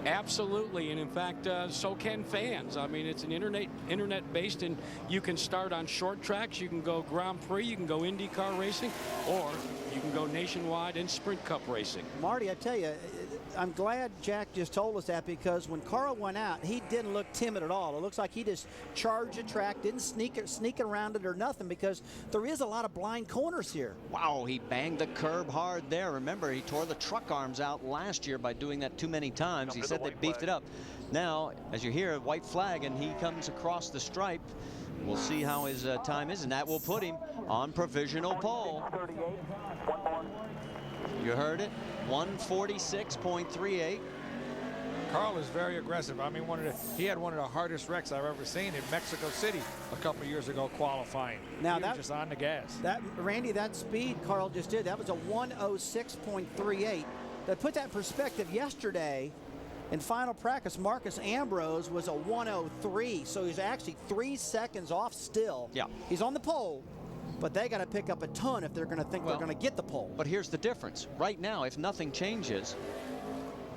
Absolutely, and in fact, so can fans. I mean, it's an internet-based, and you can start on short tracks, you can go Grand Prix, you can go IndyCar racing, or you can go nationwide and Sprint Cup racing. Marty, I tell you, I'm glad Jack just told us that, because when Carl went out, he didn't look timid at all. It looks like he just charged the track, didn't sneak around it or nothing, because there is a lot of blind corners here. Wow, he banged the curb hard there. Remember, he tore the truck arms out last year by doing that too many times. He said they beefed it up. Now, as you hear, a white flag, and he comes across the stripe. We'll see how his time is, and that will put him on provisional pole. You heard it, 146.38. Carl is very aggressive. I mean, he had one of the hardest wrecks I've ever seen in Mexico City a couple of years ago qualifying. Now he was just on the gas. Randy, that speed Carl just did, that was a 106.38. To put that in perspective, yesterday in final practice, Marcus Ambrose was a 103, so he's actually 3 seconds off still. Yeah. He's on the pole, but they got to pick up a ton if they're going to think they're going to get the pole. But here's the difference. Right now, if nothing changes,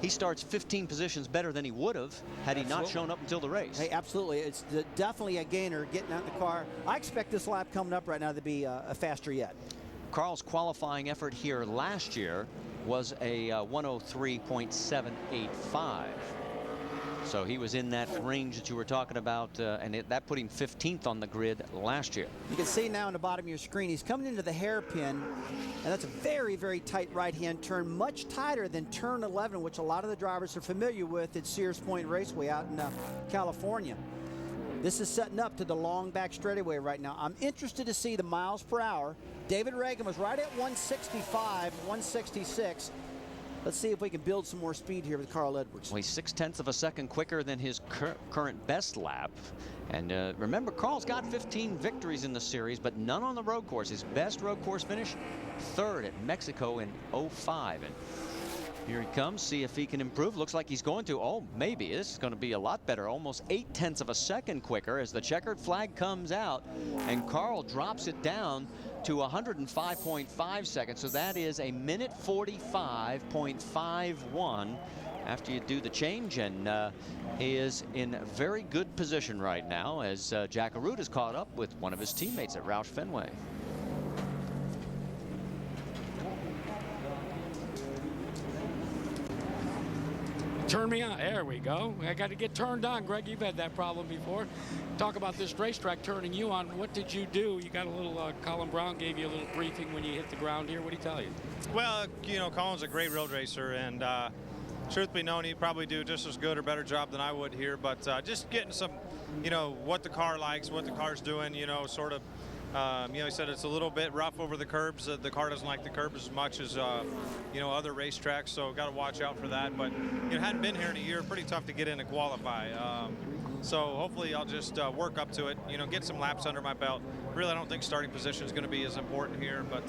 he starts 15 positions better than he would have had he not shown up until the race. Hey, absolutely. It's definitely a gainer getting out in the car. I expect this lap coming up right now to be faster yet. Carl's qualifying effort here last year was a 103.785. So he was in that range that you were talking about, and that put him 15th on the grid last year. You can see now on the bottom of your screen, he's coming into the hairpin, and that's a very, very tight right-hand turn, much tighter than turn 11, which a lot of the drivers are familiar with at Sears Point Raceway out in California. This is setting up to the long back straightaway right now. I'm interested to see the miles per hour. David Reagan was right at 165, 166. Let's see if we can build some more speed here with Carl Edwards. Well, he's 0.6 of a second quicker than his current best lap. And remember, Carl's got 15 victories in the series, but none on the road course. His best road course finish, 3rd at Mexico in 05. And here he comes, see if he can improve. Looks like he's going to. Oh, maybe. This is going to be a lot better. Almost 0.8 of a second quicker as the checkered flag comes out, and Carl drops it down to 105.5 seconds. So that is a minute 45.51 after you do the change, and he is in very good position right now as Jack Arute is caught up with one of his teammates at Roush Fenway. Turn me on. There we go. I got to get turned on, Greg. You've had that problem before. Talk about this racetrack turning you on. What did you do? You got a little, Colin Brown gave you a little briefing when you hit the ground here. What did he tell you? Well, you know, Colin's a great road racer, and truth be known, he'd probably do just as good or better job than I would here. But just getting some, you know, what the car likes, what the car's doing, you know, sort of. You know, he said it's a little bit rough over the curbs. The car doesn't like the curbs as much as, you know, other racetracks, so got to watch out for that. But, you know, hadn't been here in a year, pretty tough to get in and qualify. So hopefully I'll just work up to it, you know, get some laps under my belt. Really, I don't think starting position is going to be as important here, but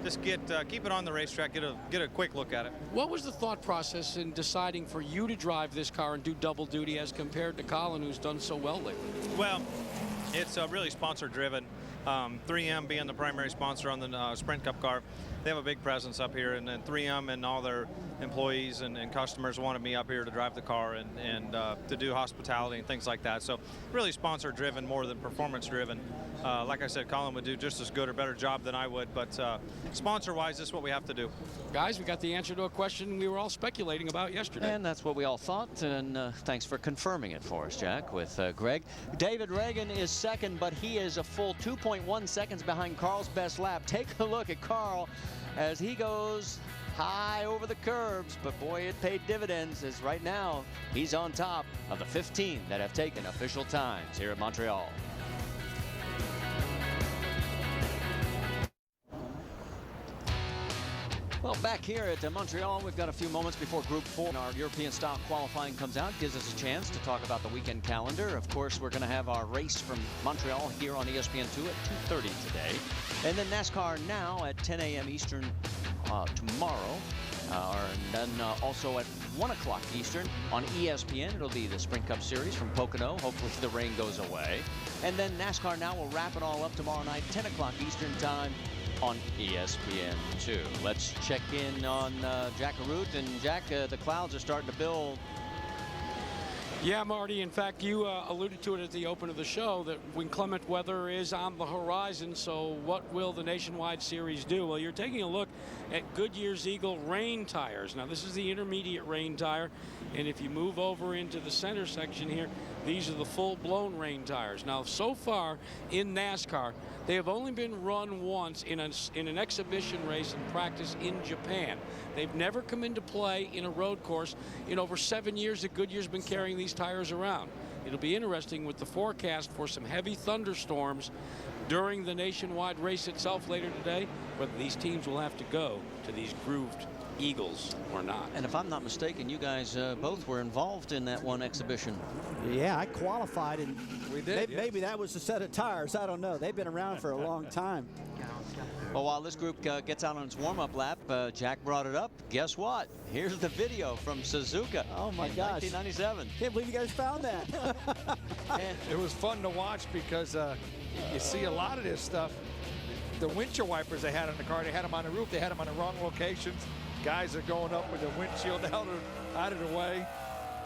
just keep it on the racetrack, get a quick look at it. What was the thought process in deciding for you to drive this car and do double duty as compared to Colin, who's done so well lately? Well, it's really sponsor driven. 3M being the primary sponsor on the Sprint Cup car. they have a big presence up here, and then 3M and all their employees and customers wanted me up here to drive the car and to do hospitality and things like that. So really sponsor driven more than performance driven. Like I said, Colin would do just as good or better job than I would, but sponsor-wise, this is what we have to do. Guys, we got the answer to a question we were all speculating about yesterday. And that's what we all thought, and thanks for confirming it for us, Jack, with Greg. David Reagan is second, but he is a full 2.1 seconds behind Carl's best lap. Take a look at Carl as he goes high over the curbs, but boy, it paid dividends, as right now he's on top of the 15 that have taken official times here at Montreal. Well, back here at Montreal, we've got a few moments before Group 4. Our European-style qualifying comes out, gives us a chance to talk about the weekend calendar. Of course, we're going to have our race from Montreal here on ESPN2 at 2:30 today. And then NASCAR Now at 10 a.m. Eastern tomorrow. And then also at 1 o'clock Eastern on ESPN. It'll be the Sprint Cup Series from Pocono. Hopefully the rain goes away. And then NASCAR Now will wrap it all up tomorrow night, 10 o'clock Eastern time on ESPN2. Let's check in on Jack Arute. And Jack, the clouds are starting to build. Yeah, Marty, in fact, you alluded to it at the open of the show that inclement weather is on the horizon. So what will the Nationwide Series do? Well, you're taking a look at Goodyear's Eagle rain tires. Now, this is the intermediate rain tire. And if you move over into the center section here, these are the full-blown rain tires. Now, so far in NASCAR, they have only been run once in an exhibition race in practice in Japan. They've never come into play in a road course in over 7 years that Goodyear's been carrying these tires around. It'll be interesting with the forecast for some heavy thunderstorms during the Nationwide race itself later today, whether these teams will have to go to these grooved Eagles or not. And if I'm not mistaken, you guys both were involved in that one exhibition. Yeah, I qualified, and we did. Maybe that was a set of tires. I don't know. They've been around for a long time. Well, while this group gets out on its warm-up lap, Jack brought it up. Guess what? Here's the video from Suzuka. Oh my gosh! 1997. Can't believe you guys found that. It was fun to watch because you see a lot of this stuff. The windshield wipers they had on the car, they had them on the roof. They had them on the wrong locations. Guys are going up with the windshield out of the way.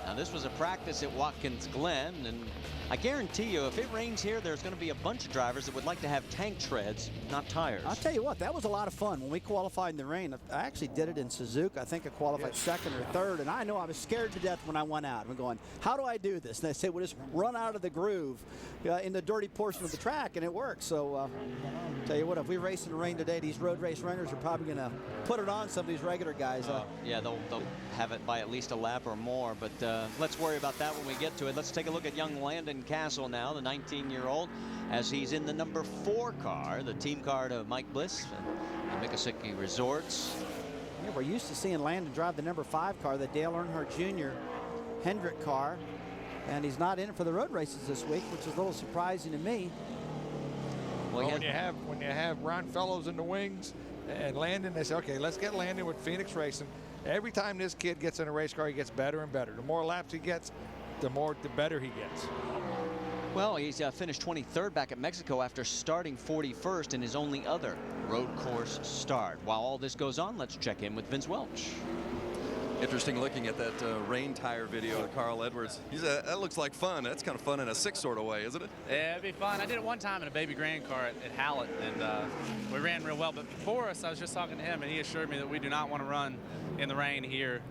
Now, this was a practice at Watkins Glen, and I guarantee you, if it rains here, there's going to be a bunch of drivers that would like to have tank treads, not tires. I'll tell you what, that was a lot of fun. When we qualified in the rain, I actually did it in Suzuka. I think I qualified second or third, and I know I was scared to death when I went out. I'm going, how do I do this? And they said, well, just run out of the groove in the dirty portion of the track, and it worked. So, tell you what, if we race in the rain today, these road race runners are probably going to put it on some of these regular guys. Yeah, they'll have it by at least a lap or more, but let's worry about that when we get to it. Let's take a look at young Landon Castle now, the 19-year-old, as he's in the number 4 car, the team car to Mike Bliss and Miccosukee Resorts. Yeah, we're used to seeing Landon drive the number 5 car, the Dale Earnhardt Jr. Hendrick car, and he's not in it for the road races this week, which is a little surprising to me. Well, when you have Ron Fellows in the wings and Landon, they say, okay, let's get Landon with Phoenix Racing. Every time this kid gets in a race car, he gets better and better. The more laps he gets, the better he gets. Well, he's finished 23rd back at Mexico after starting 41st in his only other road course start. While all this goes on, let's check in with Vince Welch. Interesting looking at that rain tire video of Carl Edwards. That looks like fun. That's kind of fun in a sick sort of way, isn't it? Yeah, it'd be fun. I did it one time in a baby grand car at Hallett, and we ran real well. But before us, I was just talking to him, and he assured me that we do not want to run in the rain here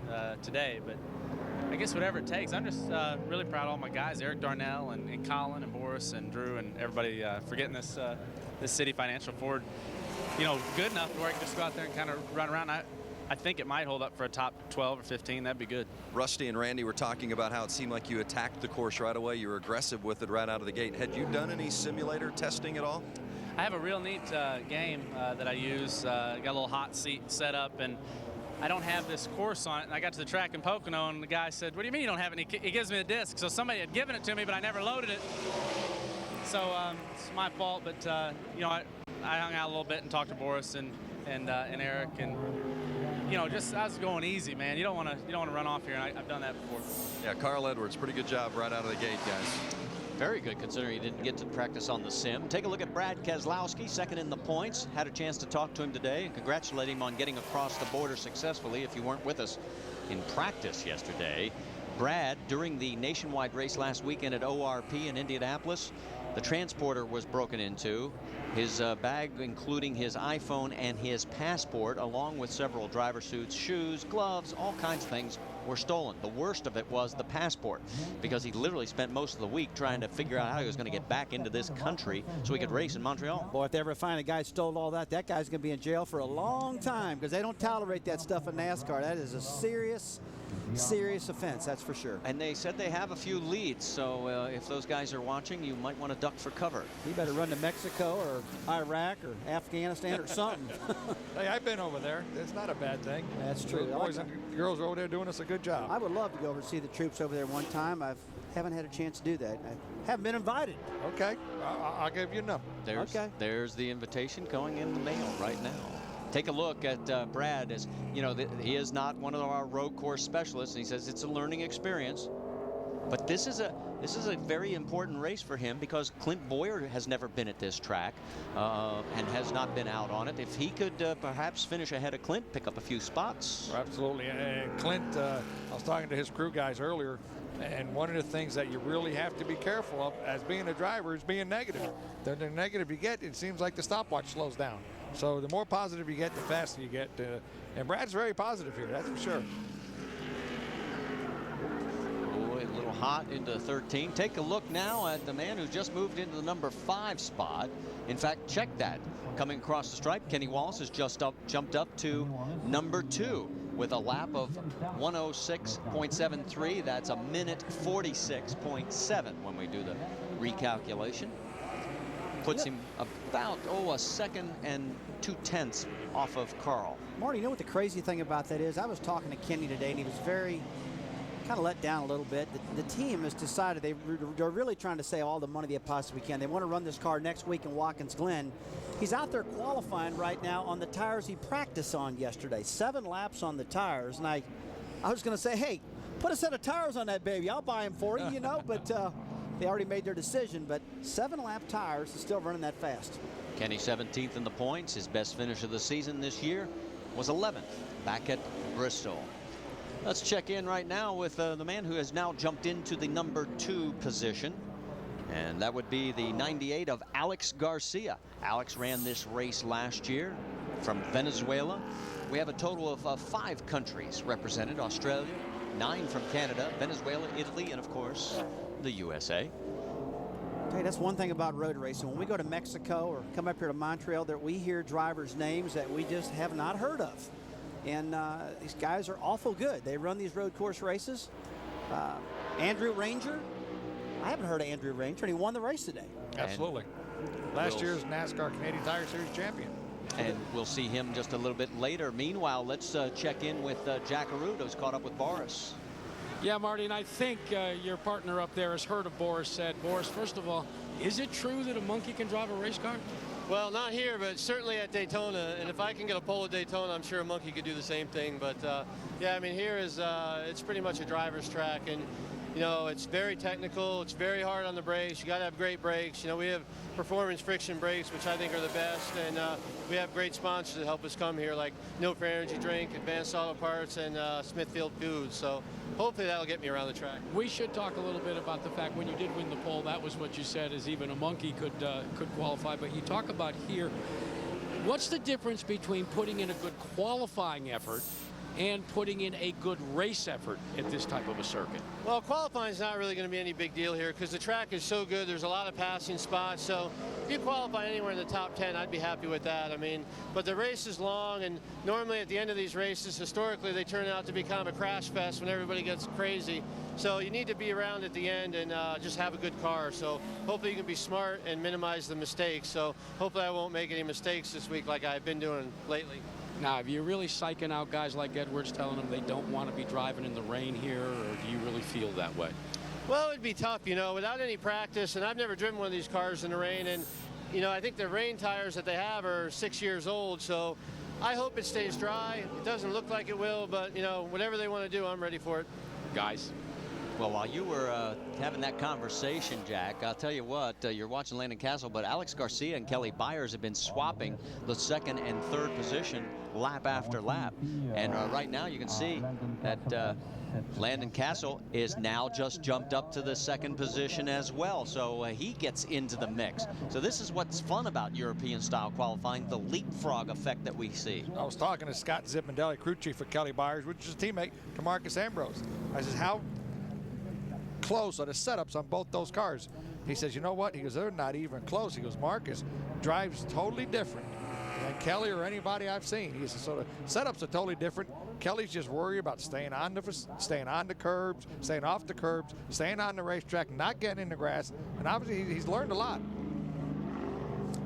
today. But I guess whatever it takes. I'm just really proud of all my guys, Eric Darnell and Colin and Boris and Drew and everybody for getting this City Financial Ford, good enough to where I can just go out there and kind of run around. I think it might hold up for a top 12 or 15. That'd be good. Rusty and Randy were talking about how it seemed like you attacked the course right away. You were aggressive with it right out of the gate. Had you done any simulator testing at all? I have a real neat game that I use. Got a little hot seat set up, and I don't have this course on it. And I got to the track in Pocono, and the guy said, what do you mean you don't have it? He gives me a disc. So somebody had given it to me, but I never loaded it. So it's my fault, but I hung out a little bit and talked to Boris and Eric, and just I was going easy, man. You don't want to run off here, and I've done that before. Yeah, Carl Edwards, pretty good job right out of the gate, guys. Very good, considering he didn't get to practice on the sim. Take a look at Brad Keselowski, second in the points. Had a chance to talk to him today and congratulate him on getting across the border successfully. If you weren't with us in practice yesterday, Brad, during the nationwide race last weekend at ORP in Indianapolis, the transporter was broken into. His bag, including his iPhone and his passport, along with several driver suits, shoes, gloves, all kinds of things, were stolen. The worst of it was the passport, because he literally spent most of the week trying to figure out how he was going to get back into this country so he could race in Montreal. Boy, if they ever find a guy who stole all that, that guy's going to be in jail for a long time, because they don't tolerate that stuff in NASCAR. That is a serious offense, that's for sure. And they said they have a few leads, so if those guys are watching, you might want to duck for cover. You better run to Mexico or Iraq or Afghanistan or something. Hey, I've been over there. It's not a bad thing. That's true. The boys and girls are over there doing us a good job. I would love to go over and see the troops over there one time. I haven't had a chance to do that. I haven't been invited. Okay, I'll give you a number. There's the invitation going in the mail right now. Take a look at Brad. As you know, he is not one of our road course specialists, and he says it's a learning experience. But this is a very important race for him, because Clint Boyer has never been at this track and has not been out on it. If he could perhaps finish ahead of Clint, pick up a few spots. Absolutely. And Clint, I was talking to his crew guys earlier, and one of the things that you really have to be careful of as being a driver is being negative. The negative you get, it seems like the stopwatch slows down. So the more positive you get, the faster you get. And Brad's very positive here, that's for sure. A little hot into 13. Take a look now at the man who just moved into the number 5 spot. In fact, check that. Coming across the stripe, Kenny Wallace has just jumped up to number 2 with a lap of 106.73. That's a minute 46.7 when we do the recalculation. Puts him about, a second and 2/10 off of Carl. Marty, you know what the crazy thing about that is? I was talking to Kenny today, and he was very kind of let down a little bit. The team has decided they're really trying to save all the money they possibly can. They want to run this car next week in Watkins Glen. He's out there qualifying right now on the tires he practiced on yesterday. 7 laps on the tires, and I was going to say, hey, put a set of tires on that baby. I'll buy them for you, you know, but they already made their decision. But 7-lap tires is still running that fast. Kenny 17th in the points. His best finish of the season this year was 11th back at Bristol. Let's check in right now with the man who has now jumped into the number 2 position, and that would be the 98 of Alex Garcia. Alex ran this race last year from Venezuela. We have a total of 5 countries represented: Australia, 9 from Canada, Venezuela, Italy, and of course the USA. Hey, that's one thing about road racing. When we go to Mexico or come up here to Montreal, that we hear drivers' names that we just have not heard of. And these guys are awful good. They run these road course races. Andrew Ranger. I haven't heard of Andrew Ranger, and he won the race today. Absolutely. Last year's NASCAR Canadian Tire Series champion. And we'll see him just a little bit later. Meanwhile, let's check in with Jack Arute, who's caught up with Boris. Yeah, Marty, and I think your partner up there has heard of Boris said. Boris, first of all, is it true that a monkey can drive a race car? Well, not here, but certainly at Daytona. And if I can get a pole at Daytona, I'm sure a monkey could do the same thing. But yeah, I mean, here is it's pretty much a driver's track, and you know, it's very technical. It's very hard on the brakes. You got to have great brakes. You know, we have performance friction brakes, which I think are the best, and we have great sponsors that help us come here, like No For Energy Drink, Advanced Auto Parts, and Smithfield Foods. So hopefully that'll get me around the track. We should talk a little bit about the fact when you did win the pole, that was what you said, is even a monkey could qualify. But you talk about here, what's the difference between putting in a good qualifying effort and putting in a good race effort at this type of a circuit? Well, qualifying is not really going to be any big deal here because the track is so good. There's a lot of passing spots. So if you qualify anywhere in the top 10, I'd be happy with that. I mean, but the race is long, and normally at the end of these races, historically, they turn out to be kind of a crash fest when everybody gets crazy. So you need to be around at the end and just have a good car. So hopefully you can be smart and minimize the mistakes. So hopefully I won't make any mistakes this week like I've been doing lately. Now, are you really psyching out guys like Edwards, telling them they don't want to be driving in the rain here, or do you really feel that way? Well, it'd be tough, you know, without any practice, and I've never driven one of these cars in the rain, and, you know, I think the rain tires that they have are 6 years old, so I hope it stays dry. It doesn't look like it will, but, you know, whatever they want to do, I'm ready for it. Guys? Well, while you were having that conversation, Jack, I'll tell you what, you're watching Landon Castle, but Alex Garcia and Kelly Byers have been swapping the second and third position lap after lap. And right now you can see that Landon Castle is now just jumped up to the second position as well. So he gets into the mix. So this is what's fun about European style qualifying, the leapfrog effect that we see. I was talking to Scott Zipandelli, crew chief for Kelly Byers, which is a teammate to Marcus Ambrose. I says, how close are the setups on both those cars? He says, you know what? He goes, they're not even close. He goes, Marcus drives totally different than Kelly or anybody I've seen. He says, so the setups are totally different. Kelly's just worried about staying on the curbs, staying off the curbs, staying on the racetrack, not getting in the grass, and obviously he's learned a lot.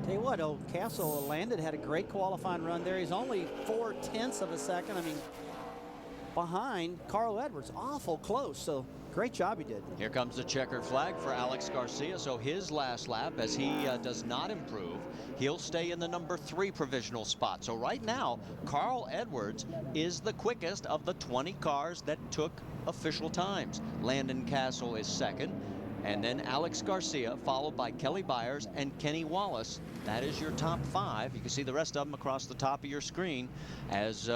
Tell you what, old Castle landed, had a great qualifying run there. He's only 0.4 of a second. I mean, behind Carl Edwards, awful close. So great job he did. Here comes the checkered flag for Alex Garcia. So his last lap, as he does not improve, he'll stay in the number 3 provisional spot. So right now, Carl Edwards is the quickest of the 20 cars that took official times. Landon Castle is second, and then Alex Garcia, followed by Kelly Byers and Kenny Wallace. That is your top 5. You can see the rest of them across the top of your screen, as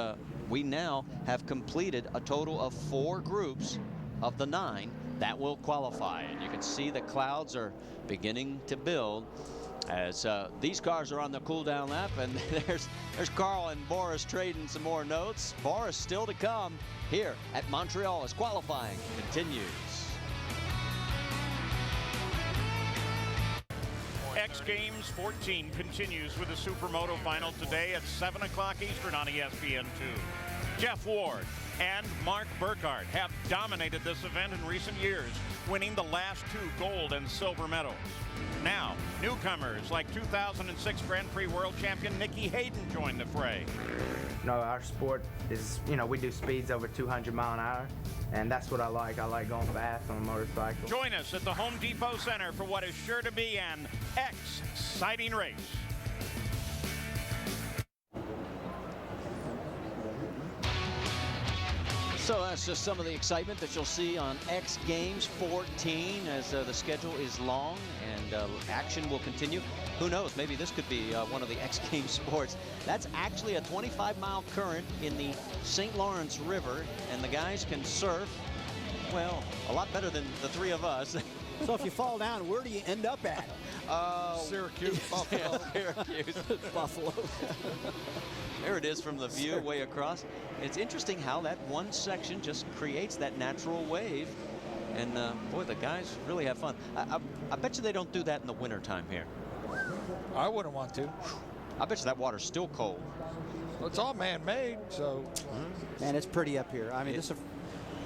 we now have completed a total of 4 groups of the 9 that will qualify. And you can see the clouds are beginning to build as these cars are on the cool down lap, and there's Carl and Boris trading some more notes. Boris still to come here at Montreal as qualifying continues. X Games 14 continues with the Supermoto final today at 7 o'clock Eastern on ESPN2. Jeff Ward and Mark Burkhardt have dominated this event in recent years, winning the last 2 gold and silver medals. Now, newcomers like 2006 Grand Prix World Champion Nikki Hayden join the fray. You know, our sport is, we do speeds over 200 mile an hour, and that's what I like. I like going fast on a motorcycle. Join us at the Home Depot Center for what is sure to be an exciting race. So that's just some of the excitement that you'll see on X Games 14 as the schedule is long and action will continue. Who knows, maybe this could be one of the X Games sports. That's actually a 25-mile current in the St. Lawrence River, and the guys can surf, well, a lot better than the 3 of us. So if you fall down, where do you end up at? Syracuse, Buffalo. Syracuse. Buffalo. There it is from the view way across. It's interesting how that one section just creates that natural wave. And boy, the guys really have fun. I bet you they don't do that in the wintertime here. I wouldn't want to. I bet you that water's still cold. Well, it's all man-made, so. Man, it's pretty up here. I mean,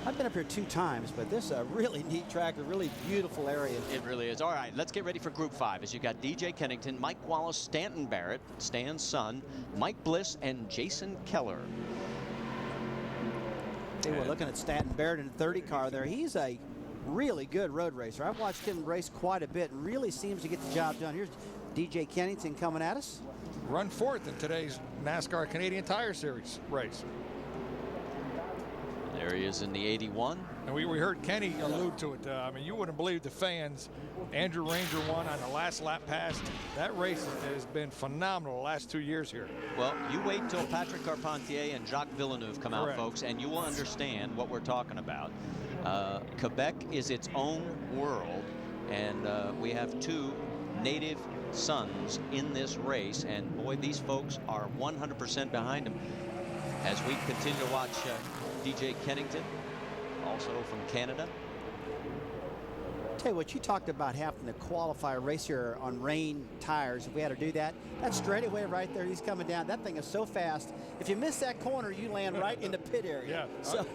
I've been up here 2 times, but this is a really neat track, a really beautiful area. It really is. All right, let's get ready for Group 5. As you got DJ Kennington, Mike Wallace, Stanton Barrett, Stan's son, Mike Bliss, and Jason Keller. Hey, we're looking at Stanton Barrett in the 30 car there. He's a really good road racer. I've watched him race quite a bit and really seems to get the job done. Here's DJ Kennington coming at us. Run 4th in today's NASCAR Canadian Tire Series race. There he is in the 81. And we heard Kenny allude to it. I mean, you wouldn't believe the fans. Andrew Ranger won on the last lap pass. That race has been phenomenal the last 2 years here. Well, you wait till Patrick Carpentier and Jacques Villeneuve come out, Correct. folks, and you will understand what we're talking about. Quebec is its own world, and we have 2 native sons in this race, and boy, these folks are 100% behind them. As we continue to watch DJ Kennington, also from Canada. Tell you what, you talked about having to qualify a race here on rain tires. If we had to do that, that straightaway right there, he's coming down. That thing is so fast. If you miss that corner, you land right in the pit area. Yeah. So,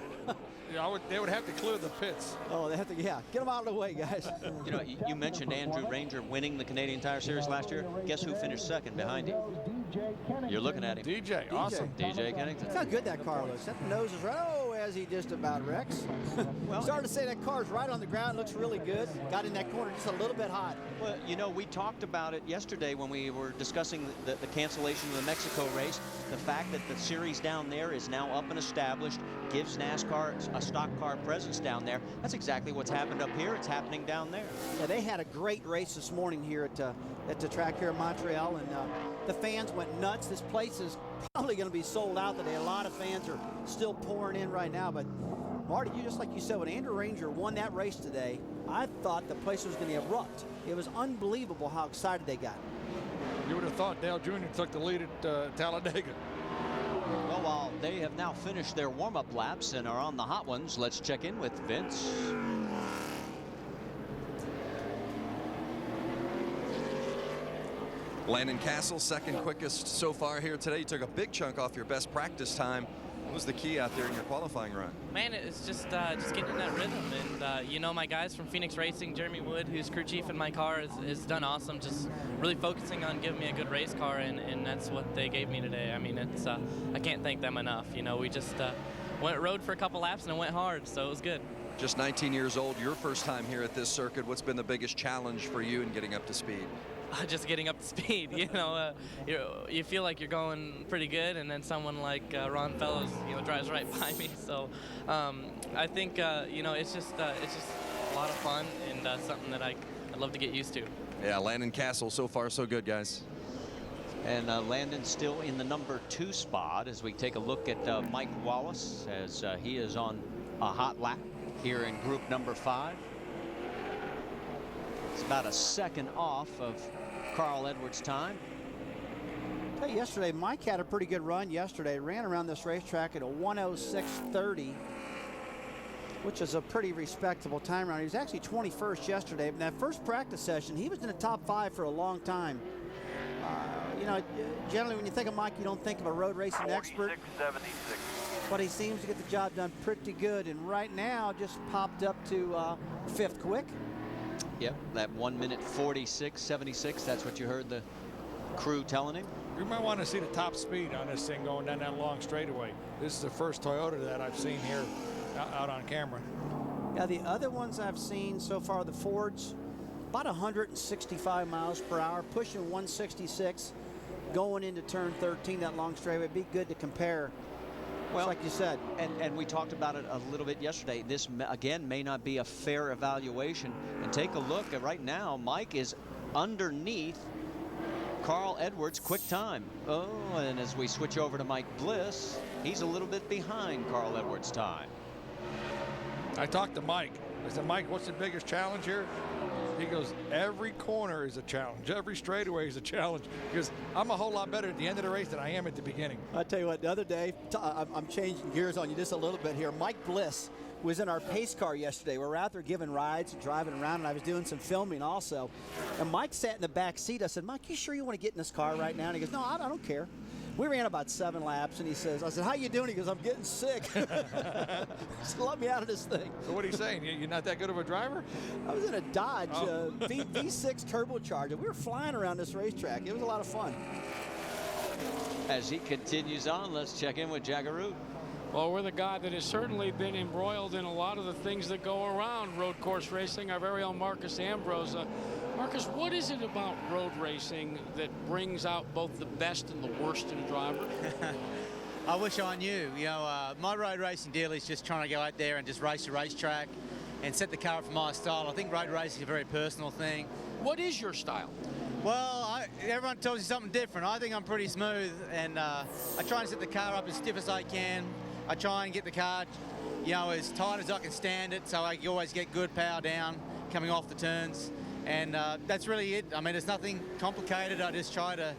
they would have to clear the pits. Oh, they have to, yeah. Get them out of the way, guys. You know, you mentioned Andrew Ranger winning the Canadian Tire Series last year. Guess who finished second behind him? You're looking at him. DJ, awesome. DJ Kennington. Look how good that car looks. That nose is right. Oh, as he just about wrecks. Well, started to say that car's right on the ground, looks really good. Got in that corner just a little bit hot. Well, you know, we talked about it yesterday when we were discussing the cancellation of the Mexico race. The fact that the series down there is now up and established gives NASCAR a stock car presence down there. That's exactly what's happened up here. It's happening down there. Yeah, they had a great race this morning here at the track here in Montreal, and the fans went nuts. This place is probably going to be sold out today. A lot of fans are still pouring in right now, but Marty, just like you said, when Andrew Ranger won that race today, I thought the place was going to erupt. It was unbelievable how excited they got. You would have thought Dale Jr. took the lead at Talladega. Well, while they have now finished their warm-up laps and are on the hot ones, let's check in with Vince. Landon Cassill, second quickest so far here today. You took a big chunk off your best practice time. What was the key out there in your qualifying run? Man, it's just getting in that rhythm. And, you know, my guys from Phoenix Racing, Jeremy Wood, who's crew chief in my car, has done awesome. Just really focusing on giving me a good race car, and that's what they gave me today. I mean, it's I can't thank them enough. You know, we just rode for a couple laps and it went hard, so it was good. Just 19 years old, your first time here at this circuit. What's been the biggest challenge for you in getting up to speed? Just getting up to speed, you know, you feel like you're going pretty good, and then someone like Ron Fellows, you know, drives right by me. So I think you know, it's just a lot of fun and something that I'd love to get used to. Yeah, Landon Cassill, so far so good, guys. And Landon still in the number 2 spot as we take a look at Mike Wallace as he is on a hot lap here in group number 5. It's about a second off of Carl Edwards' time. Hey, yesterday, Mike had a pretty good run yesterday. Ran around this racetrack at a 1:06:30, which is a pretty respectable time around. He was actually 21st yesterday. In that first practice session, he was in the top 5 for a long time. You know, generally when you think of Mike, you don't think of a road racing expert. 46.76. But he seems to get the job done pretty good. And right now, just popped up to 5th quick. Yep, that 1:46.76. That's what you heard the crew telling him. You might want to see the top speed on this thing going down that long straightaway. This is the first Toyota that I've seen here out on camera. Yeah, the other ones I've seen so far, the Fords, about 165 miles per hour, pushing 166, going into turn 13, that long straightaway. It'd be good to compare. Well, like you said. And we talked about it a little bit yesterday. This, again, may not be a fair evaluation. And take a look at right now, Mike is underneath Carl Edwards' quick time. Oh, and as we switch over to Mike Bliss, he's a little bit behind Carl Edwards' time. I talked to Mike. I said, Mike, what's the biggest challenge here? He goes, every corner is a challenge. Every straightaway is a challenge. Because I'm a whole lot better at the end of the race than I am at the beginning. I tell you what, the other day, I'm changing gears on you just a little bit here. Mike Bliss was in our pace car yesterday. We were out there giving rides and driving around, and I was doing some filming also. And Mike sat in the back seat. I said, Mike, you sure you want to get in this car right now? And he goes, no, I don't care. We ran about 7 laps, and he says, I said, how you doing? He goes, I'm getting sick. Just let me out of this thing. So what are you saying? You're not that good of a driver? I was in a Dodge V6 turbocharger. We were flying around this racetrack. It was a lot of fun. As he continues on, let's check in with Jaggeroo. Well, we're the guy that has certainly been embroiled in a lot of the things that go around road course racing, our very own Marcus Ambrose. Marcus, what is it about road racing that brings out both the best and the worst in a driver? I wish I knew. You know, my road racing deal is just trying to go out there and just race the racetrack and set the car up for my style. I think road racing is a very personal thing. What is your style? Well, everyone tells you something different. I think I'm pretty smooth, and I try and set the car up as stiff as I can. I try and get the car, you know, as tight as I can stand it, so I always get good power down coming off the turns. And that's really it. I mean, it's nothing complicated. I just try to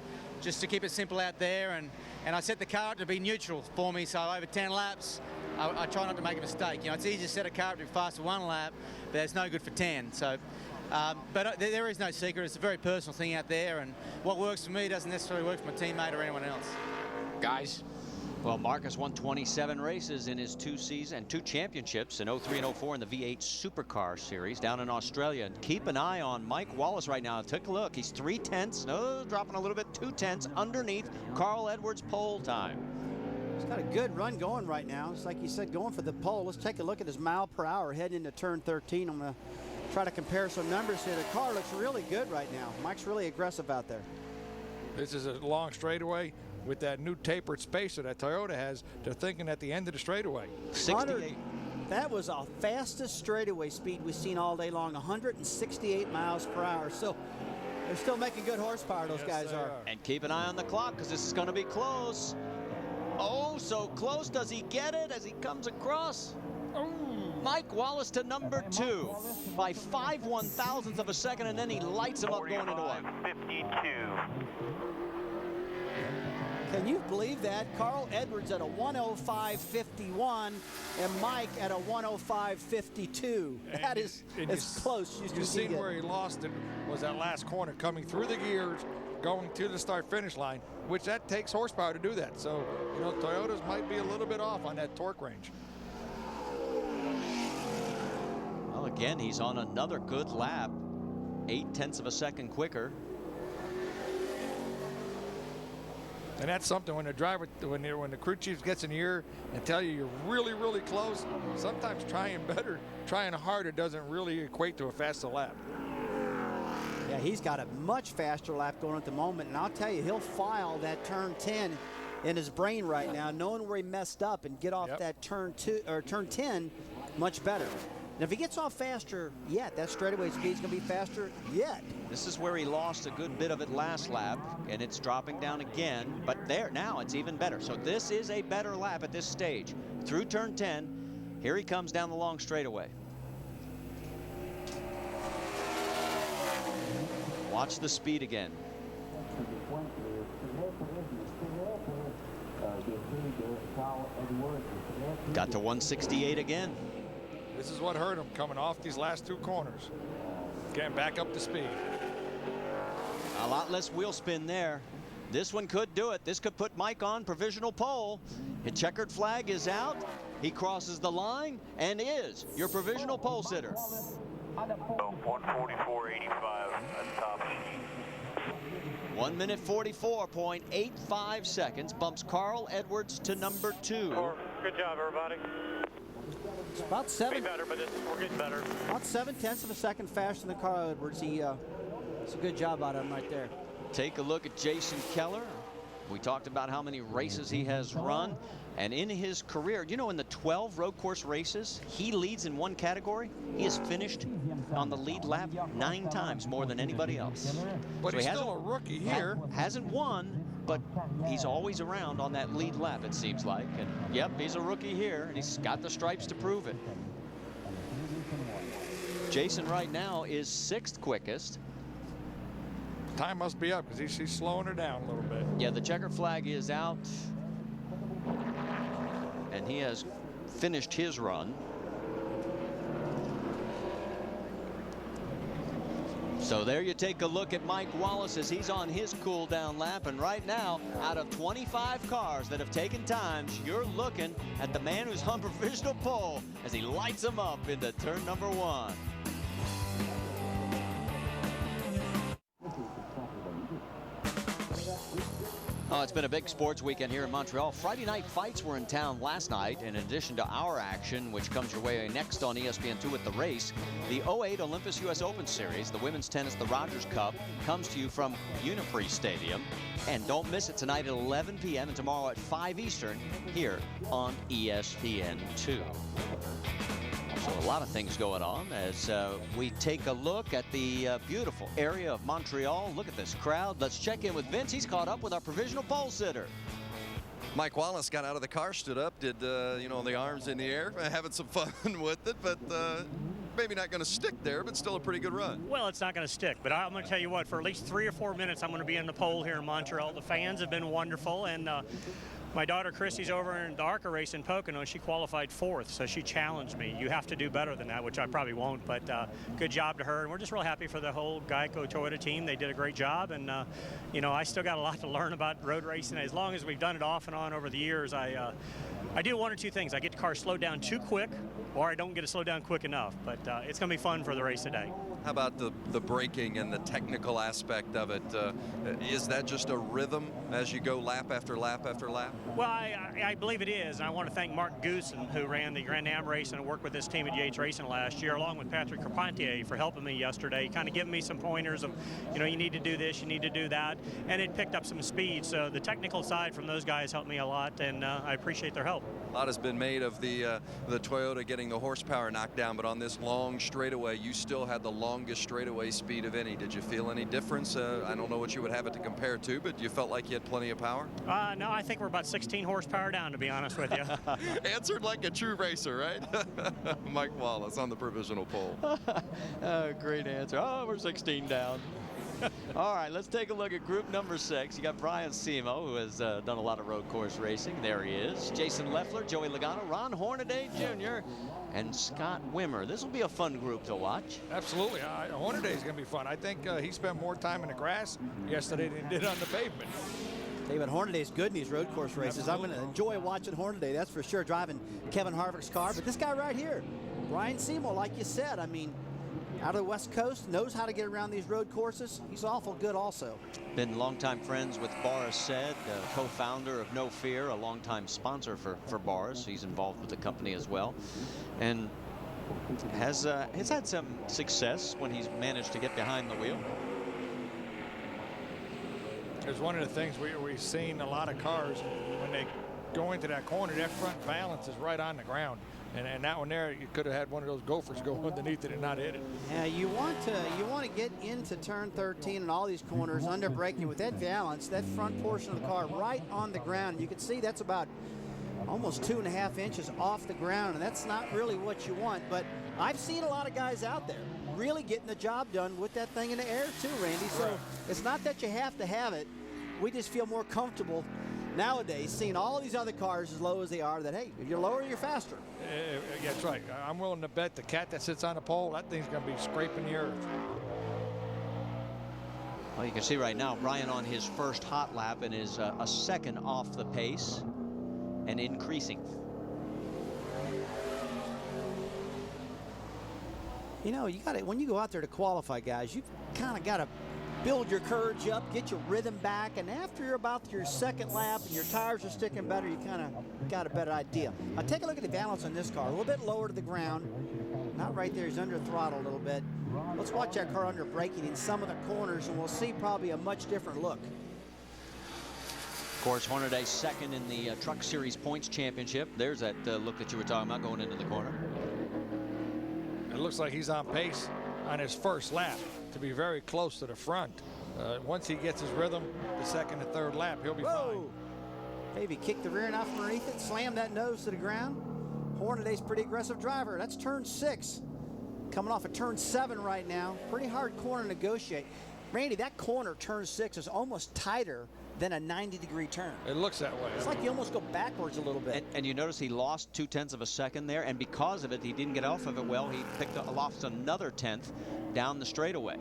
keep it simple out there, and I set the car up to be neutral for me. So over 10 laps, I try not to make a mistake. You know, it's easy to set a car up to be fast for 1 lap, but it's no good for 10. So, but there is no secret. It's a very personal thing out there, and what works for me doesn't necessarily work for my teammate or anyone else. Guys. Well, Marcus won 27 races in his 2 seasons and 2 championships in 03 and 04 in the V8 Supercar Series down in Australia. And keep an eye on Mike Wallace right now. Take a look. He's 3/10, dropping a little bit, 2/10 underneath Carl Edwards' pole time. He's got a good run going right now. It's like you said, going for the pole. Let's take a look at his mile per hour heading into turn 13. I'm going to try to compare some numbers here. The car looks really good right now. Mike's really aggressive out there. This is a long straightaway with that new tapered spacer that Toyota has. They're thinking at the end of the straightaway. 68. That was the fastest straightaway speed we've seen all day long, 168 miles per hour. So they're still making good horsepower, those guys are. And keep an eye on the clock because this is going to be close. Oh, so close. Does he get it as he comes across? Mike Wallace to number 2 by 5 1/1000ths of a second, and then he lights him up going into one. 52. Can you believe that? Carl Edwards at a 105.51 and Mike at a 105.52. That is as close as you see where he lost it was that last corner, coming through the gears, going to the start-finish line, which that takes horsepower to do that. So, you know, Toyotas might be a little bit off on that torque range. Well, again, he's on another good lap, 0.8 of a second quicker. And that's something when the driver, when the crew chief gets in the ear and tell you you're really, really close, sometimes trying better, trying harder doesn't really equate to a faster lap. Yeah, he's got a much faster lap going at the moment, and I'll tell you, he'll file that turn 10 in his brain right now, knowing where he messed up, and get off that turn 10 much better. And if he gets off faster yet, that straightaway speed's going to be faster yet. This is where he lost a good bit of it last lap, and it's dropping down again. But there, now it's even better. So this is a better lap at this stage. Through turn 10, here he comes down the long straightaway. Watch the speed again. Got to 168 again. This is what hurt him coming off these last 2 corners. Getting back up to speed. A lot less wheel spin there. This one could do it. This could put Mike on provisional pole. The checkered flag is out. He crosses the line and is your provisional pole sitter. 144.85 at top. 1 minute 44.85 seconds bumps Carl Edwards to number 2. Good job, everybody. It's about 7. Be better, but we're getting better. About 0.7 of a second faster than Carl Edwards. It's a good job out of him right there. Take a look at Jason Keller. We talked about how many races he has run. And in his career, you know, in the 12 road course races, he leads in one category. He has finished on the lead lap 9 times more than anybody else. But so he's still a rookie here. Hasn't won, but he's always around on that lead lap, it seems like. And yep, he's a rookie here, and he's got the stripes to prove it. Jason right now is 6th quickest. Time must be up because he's slowing her down a little bit. Yeah, the checker flag is out, and he has finished his run. So there you take a look at Mike Wallace as he's on his cool down lap, and right now, out of 25 cars that have taken times, you're looking at the man who's on provisional pole as he lights them up into turn number 1. Oh, it's been a big sports weekend here in Montreal. Friday night fights were in town last night. In addition to our action, which comes your way next on ESPN2 with The Race, the 08 Olympus U.S. Open Series, the women's tennis, the Rogers Cup, comes to you from Unipre Stadium. And don't miss it tonight at 11 p.m. and tomorrow at 5 Eastern here on ESPN2. So a lot of things going on as we take a look at the beautiful area of Montreal. Look at this crowd. Let's check in with Vince. He's caught up with our provisional pole sitter. Mike Wallace got out of the car, stood up, did, you know, the arms in the air, having some fun with it, but maybe not going to stick there, but still a pretty good run. Well, it's not going to stick, but I'm going to tell you what, for at least 3 or 4 minutes, I'm going to be in the pole here in Montreal. The fans have been wonderful, and my daughter Christy's over in the ARCA race in Pocono, and she qualified 4th, so she challenged me. You have to do better than that, which I probably won't, but good job to her. And we're just real happy for the whole Geico Toyota team. They did a great job, and you know, I still got a lot to learn about road racing. As long as we've done it off and on over the years, I do 1 or 2 things. I get the car slowed down too quick, or I don't get to slow down quick enough. But it's going to be fun for the race today. How about the braking and the technical aspect of it? Is that just a rhythm as you go lap after lap after lap? Well, I believe it is. And I want to thank Mark Goosen, who ran the Grand Am race and worked with this team at Yates Racing last year, along with Patrick Carpentier, for helping me yesterday, kind of giving me some pointers of, you know, you need to do this, you need to do that, and it picked up some speed. So the technical side from those guys helped me a lot, and I appreciate their help. A lot has been made of the Toyota getting the horsepower knocked down, but on this long straightaway, you still had the longest straightaway speed of any. Did you feel any difference? I don't know what you would have it to compare to, but you felt like you had plenty of power? No, I think we're about 16 horsepower down, to be honest with you. Answered like a true racer, right? Mike Wallace on the provisional pole. Great answer. Oh, we're 16 down. All right, let's take a look at group number 6. You got Brian Simo, who has done a lot of road course racing. There he is. Jason Leffler, Joey Logano, Ron Hornaday Jr., and Scott Wimmer. This will be a fun group to watch. Absolutely. Hornaday is going to be fun. I think he spent more time in the grass yesterday than he did on the pavement. David Hornaday's good in these road course races. Absolutely. I'm going to enjoy watching Hornaday, that's for sure, driving Kevin Harvick's car. But this guy right here, Brian Seymour, like you said, I mean, out of the West Coast, knows how to get around these road courses. He's awful good also. Been longtime friends with Boris Said, co-founder of No Fear, a longtime sponsor for Boris. He's involved with the company as well, and has had some success when he's managed to get behind the wheel. There's one of the things we've seen a lot of cars when they go into that corner, that front balance is right on the ground. And that one there, you could have had one of those gophers go underneath it and not hit it. Yeah, you want to get into turn 13 and all these corners under braking with that balance, that front portion of the car right on the ground. You can see that's about almost 2.5 inches off the ground, and that's not really what you want. But I've seen a lot of guys out there really getting the job done with that thing in the air too, Randy. So it's not that you have to have it. We just feel more comfortable nowadays seeing all these other cars as low as they are, that, hey, if you're lower, you're faster. Yeah, that's right. I'm willing to bet the cat that sits on the pole, that thing's going to be scraping the earth. Well, you can see right now Brian on his first hot lap and is a second off the pace and increasing. You know, you got to, when you go out there to qualify, guys, you kind of got to build your courage up, get your rhythm back, and after you're about your second lap and your tires are sticking better, you kind of got a better idea. Now take a look at the balance on this car, a little bit lower to the ground. Not right there, he's under throttle a little bit. Let's watch that car under braking in some of the corners, and we'll see probably a much different look. Of course, Hornaday second in the Truck Series Points Championship. There's that look that you were talking about going into the corner. It looks like he's on pace on his first lap to be very close to the front. Once he gets his rhythm, the second and third lap, he'll be fine. Maybe kick the rear end off underneath it, slam that nose to the ground. Hornaday's pretty aggressive driver. That's turn 6. Coming off of turn 7 right now. Pretty hard corner to negotiate. Randy, that corner, turn 6, is almost tighter than a 90-degree turn. It looks that way. It's like you almost go backwards a little bit. And you notice he lost 0.2 of a second there, and because of it, he didn't get off of it well. He lost another 10th down the straightaway.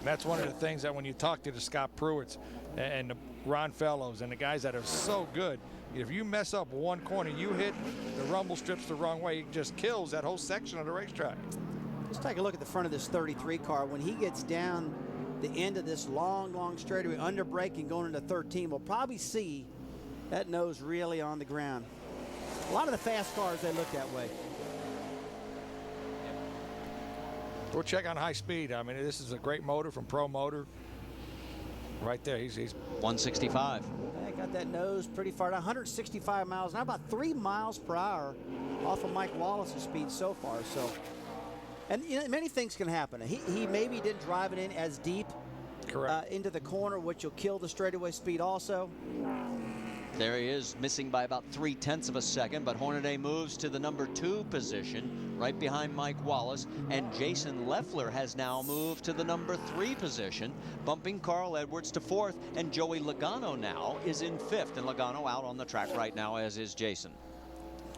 That's one of the things that when you talk to the Scott Pruitts and the Ron Fellows and the guys that are so good, if you mess up one corner, you hit the rumble strips the wrong way, it just kills that whole section of the racetrack. Let's take a look at the front of this 33 car. When he gets down the end of this long straightaway under braking going into 13, we'll probably see that nose really on the ground. A lot of the fast cars, they look that way. We'll check on high speed. I mean, this is a great motor from Pro Motor. Right there, he's 165. I got that nose pretty far down, 165 miles, now about 3 miles per hour off of Mike Wallace's speed so far. So, and you know, many things can happen. He maybe didn't drive it in as deep into the corner, which will kill the straightaway speed also. There he is, missing by about 0.3 of a second, but Hornaday moves to the number 2 position, right behind Mike Wallace, and Jason Leffler has now moved to the number 3 position, bumping Carl Edwards to 4th, and Joey Logano now is in 5th, and Logano out on the track right now, as is Jason.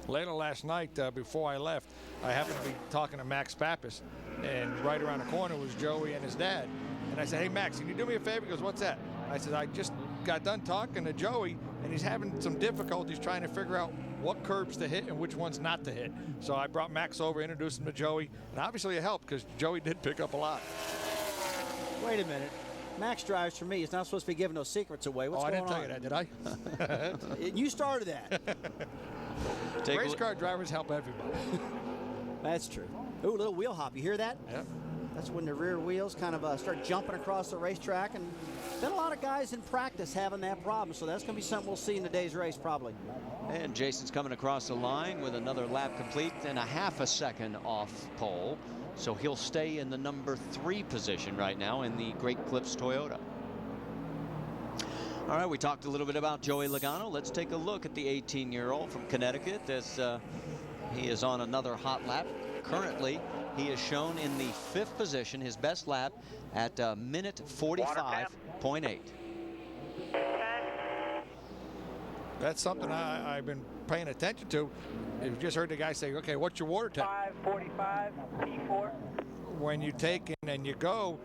Later last night, before I left, I happened to be talking to Max Pappas, and right around the corner was Joey and his dad. And I said, hey, Max, can you do me a favor? He goes, what's that? I said, I just got done talking to Joey, and he's having some difficulties trying to figure out what curbs to hit and which ones not to hit. So I brought Max over, introduced him to Joey, and obviously it helped because Joey did pick up a lot. Wait a minute. Max drives for me. He's not supposed to be giving no secrets away. What's going on? I didn't tell you that, did I? You started that. Race car drivers help everybody. That's true. Ooh, a little wheel hop. You hear that? Yep. That's when the rear wheels kind of start jumping across the racetrack. And been a lot of guys in practice having that problem. So that's going to be something we'll see in today's race probably. And Jason's coming across the line with another lap complete and a half a second off pole. So he'll stay in the number 3 position right now in the Great Clips Toyota. All right, we talked a little bit about Joey Logano. Let's take a look at the 18-year-old from Connecticut as he is on another hot lap. Currently, he is shown in the 5th position, his best lap at minute 45.8. That's something I've been paying attention to. You just heard the guy say, okay, what's your water temp? 545 P4. When you take and you go,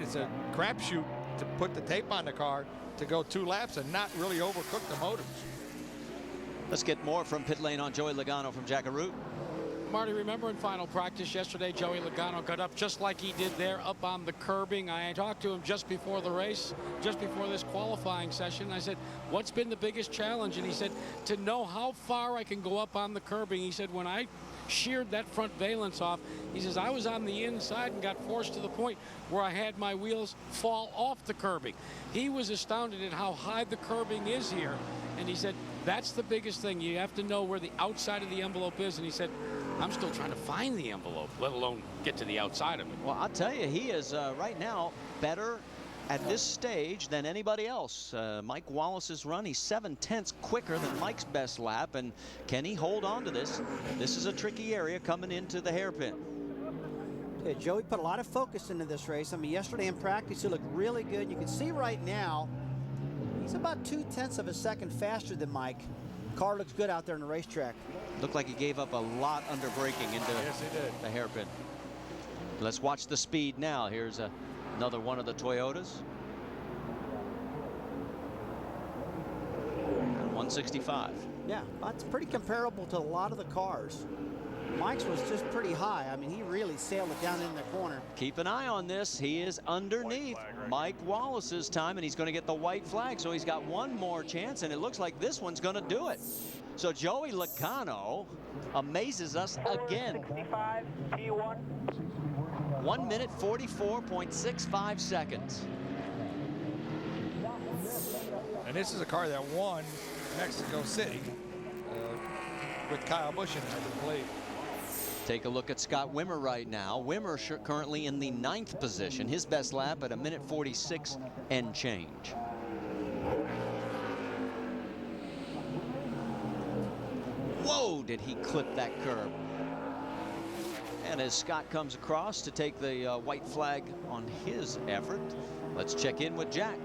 it's a crapshoot to put the tape on the car to go 2 laps and not really overcook the motors. Let's get more from pit lane on Joey Logano from Jackaroo. Marty, remember in final practice yesterday, Joey Logano got up just like he did there up on the curbing. I talked to him just before the race, just before this qualifying session. I said, what's been the biggest challenge? And he said, to know how far I can go up on the curbing. He said, when I sheared that front valence off, he says, I was on the inside and got forced to the point where I had my wheels fall off the curbing. He was astounded at how high the curbing is here. And he said, that's the biggest thing. You have to know where the outside of the envelope is. And he said, I'm still trying to find the envelope, let alone get to the outside of it. Well, I'll tell you, he is right now better at this stage than anybody else. Mike Wallace's run, he's 7/10 quicker than Mike's best lap. And can he hold on to this? This is a tricky area coming into the hairpin. Yeah, Joey put a lot of focus into this race. I mean, yesterday in practice, he looked really good. You can see right now, he's about 0.2 of a second faster than Mike. Car looks good out there on the racetrack. Looked like he gave up a lot under braking into the hairpin. Let's watch the speed now. Here's another one of the Toyotas. 165. Yeah, that's pretty comparable to a lot of the cars. Mike's was just pretty high. I mean, he really sailed it down in the corner. Keep an eye on this. He is underneath Mike Wallace's time, and he's going to get the white flag. So he's got one more chance, and it looks like this one's going to do it. So Joey Logano amazes us again. 65 P1. 1 minute 44.65 seconds. And this is a car that won Mexico City with Kyle Busch in it, I believe. Take a look at Scott Wimmer right now. Wimmer currently in the 9th position. His best lap at a minute 46 and change. Whoa, did he clip that curb. And as Scott comes across to take the white flag on his effort, let's check in with Jack.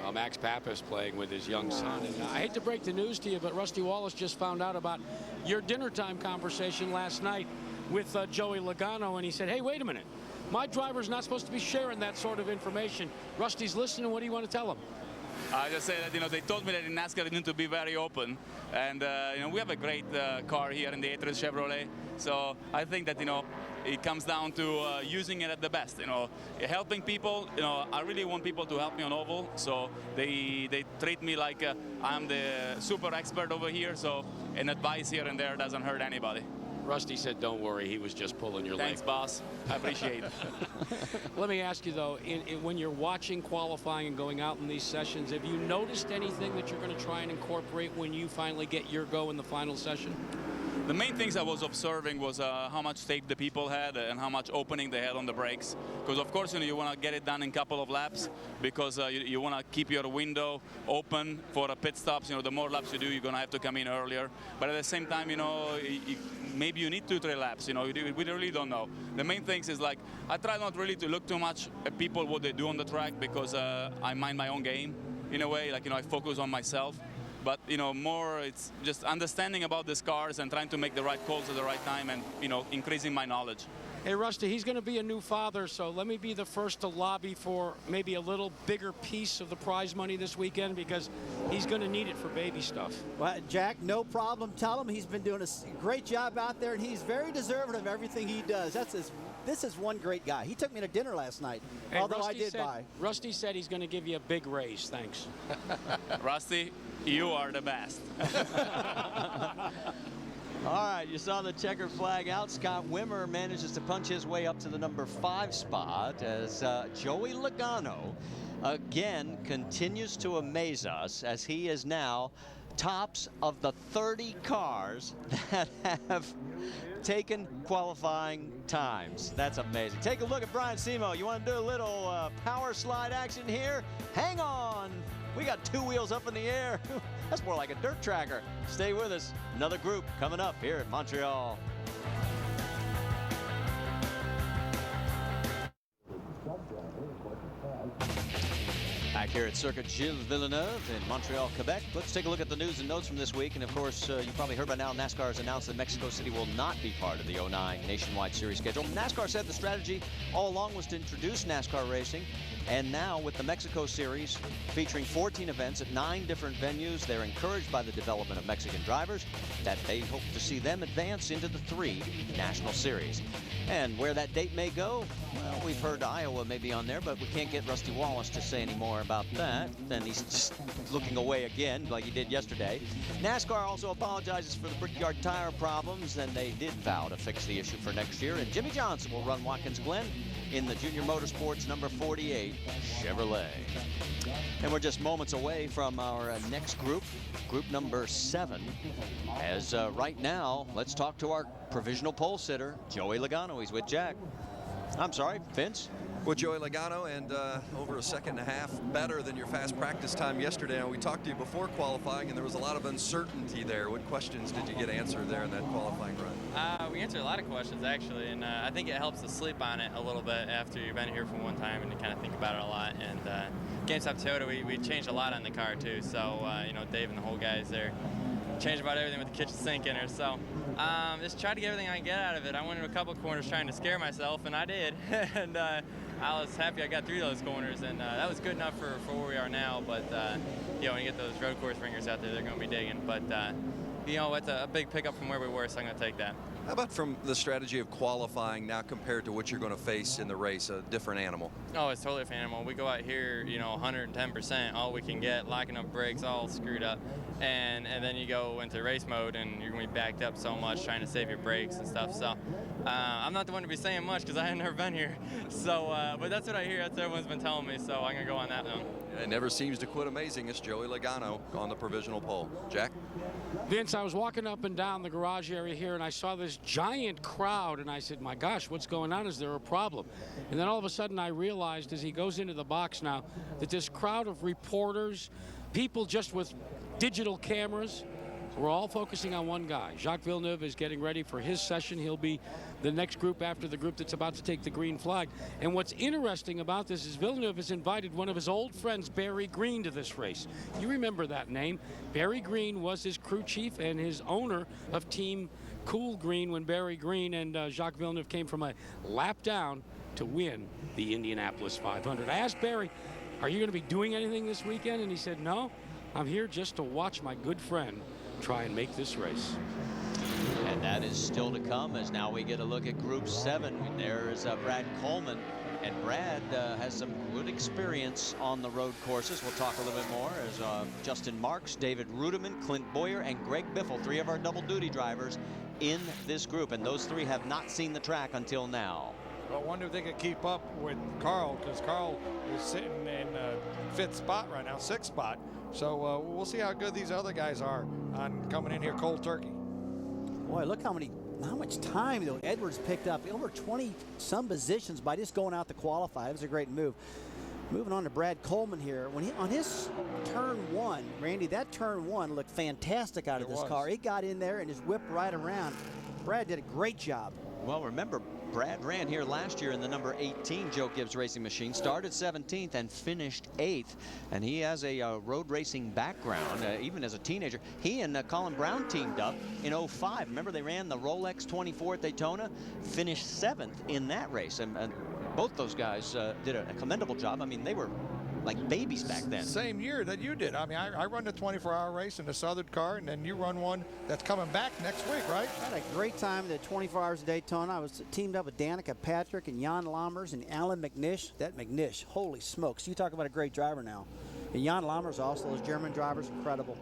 Well, Max Pappas playing with his young son. And I hate to break the news to you, but Rusty Wallace just found out about your dinner time conversation last night with Joey Logano, and he said, hey, wait a minute. My driver's not supposed to be sharing that sort of information. Rusty's listening. What do you want to tell him? I just say that, they told me that in NASCAR they need to be very open. And, we have a great car here in the Atris Chevrolet. So I think that, it comes down to using it at the best, helping people. I really want people to help me on oval. So they treat me like I'm the super expert over here. So an advice here and there doesn't hurt anybody. Rusty said, don't worry, he was just pulling your Thanks, leg. boss. I appreciate it. Let me ask you, though, when you're watching qualifying and going out in these sessions, have you noticed anything that you're going to try and incorporate when you finally get your go in the final session? The main things I was observing was how much tape the people had and how much opening they had on the brakes. Because of course, you want to get it done in a couple of laps because you want to keep your window open for a pit stops. The more laps you do, you're going to have to come in earlier. But at the same time, maybe you need 2-3 laps. We really don't know. The main things is like I try not really to look too much at people what they do on the track because I mind my own game in a way. Like I focus on myself. But more it's just understanding about these cars and trying to make the right calls at the right time, and increasing my knowledge. Hey, Rusty, he's going to be a new father, so let me be the first to lobby for maybe a little bigger piece of the prize money this weekend, because he's going to need it for baby stuff. Well, Jack, no problem. Tell him he's been doing a great job out there, and he's very deserving of everything he does. This is one great guy. He took me to dinner last night, hey, although Rusty I did buy. Rusty said he's going to give you a big raise. Thanks. Rusty, you are the best. All right, you saw the checkered flag out. Scott Wimmer manages to punch his way up to the number 5 spot as Joey Logano again continues to amaze us, as he is now tops of the 30 cars that have taken qualifying times. That's amazing. Take a look at Brian Simo. You want to do a little power slide action here? Hang on. We got 2 wheels up in the air. That's more like a dirt tracker. Stay with us. Another group coming up here at Montreal. Back here at Circuit Gilles Villeneuve in Montreal, Quebec. Let's take a look at the news and notes from this week. And of course, you probably heard by now, NASCAR has announced that Mexico City will not be part of the 09 Nationwide Series schedule. NASCAR said the strategy all along was to introduce NASCAR racing. And now with the Mexico Series featuring 14 events at 9 different venues, they're encouraged by the development of Mexican drivers that they hope to see them advance into the 3 National Series. And where that date may go, well, we've heard Iowa may be on there, but we can't get Rusty Wallace to say any more about that. Then he's just looking away again like he did yesterday. NASCAR also apologizes for the Brickyard tire problems, and they did vow to fix the issue for next year. And Jimmy Johnson will run Watkins Glen in the Junior Motorsports number 48 Chevrolet. And we're just moments away from our next group, group number 7. As right now, let's talk to our provisional pole sitter, Joey Logano. He's with Jack. I'm sorry, Vince. With Joey Logano, and over a second and a half better than your fast practice time yesterday. And we talked to you before qualifying, and there was a lot of uncertainty there. What questions did you get answered there in that qualifying run? We answered a lot of questions, actually, and I think it helps to sleep on it a little bit after you've been here for one time and you kind of think about it a lot. And GameStop Toyota, we changed a lot on the car, too. So, Dave and the whole guys there changed about everything with the kitchen sink in her. So just tried to get everything I can get out of it. I went into a couple corners trying to scare myself, and I did. And I was happy I got through those corners, and that was good enough for where we are now. But when you get those road course ringers out there, they're going to be digging. But it's a big pickup from where we were, so I'm going to take that. How about from the strategy of qualifying now compared to what you're going to face in the race, a different animal? Oh, it's totally a different animal. We go out here, 110%, all we can get, locking up brakes, all screwed up. And then you go into race mode, and you're going to be backed up so much trying to save your brakes and stuff. So I'm not the one to be saying much because I have never been here. So, but that's what I hear. That's what everyone's been telling me. So I'm going to go on that one. It never seems to quit amazing us, Joey Logano on the provisional pole. Jack? Vince, I was walking up and down the garage area here, and I saw this giant crowd, and I said, my gosh, what's going on? Is there a problem? And then all of a sudden I realized as he goes into the box now that this crowd of reporters, people just with digital cameras, we're all focusing on one guy. Jacques Villeneuve is getting ready for his session. He'll be the next group after the group that's about to take the green flag. And what's interesting about this is Villeneuve has invited one of his old friends, Barry Green, to this race. You remember that name. Barry Green was his crew chief and his owner of Team Cool Green when Barry Green and Jacques Villeneuve came from a lap down to win the Indianapolis 500. I asked Barry, are you going to be doing anything this weekend? And he said, no, I'm here just to watch my good friend try and make this race. And that is still to come, as now we get a look at Group 7. There is Brad Coleman, and Brad has some good experience on the road courses. We'll talk a little bit more as Justin Marks, David Rudiman, Clint Boyer, and Greg Biffle, 3 of our double-duty drivers in this group, and those 3 have not seen the track until now. Well, I wonder if they could keep up with Carl, because Carl is sitting in 5th spot right now, 6th spot. So we'll see how good these other guys are on coming in here cold turkey. Boy, look how much time though Edwards picked up, over 20 some positions by just going out to qualify. It was a great move. Moving on to Brad Coleman here. When he on his turn 1, Randy, that turn 1 looked fantastic out of this car. He got in there and just whipped right around. Brad did a great job. Well, remember, Brad ran here last year in the number 18 Joe Gibbs Racing Machine, started 17th and finished 8th. And he has a road racing background, even as a teenager. He and Colin Brown teamed up in '05. Remember, they ran the Rolex 24 at Daytona, finished 7th in that race. And both those guys did a commendable job. I mean, they were like babies back then. Same year that you did. I mean, I run the 24-hour race in the Southern car, and then you run one that's coming back next week, right? I had a great time at the 24 Hours of Daytona. I was teamed up with Danica Patrick and Jan Lammers and Alan McNish. That McNish, holy smokes. You talk about a great driver now. And Jan Lammers also, those German drivers, incredible.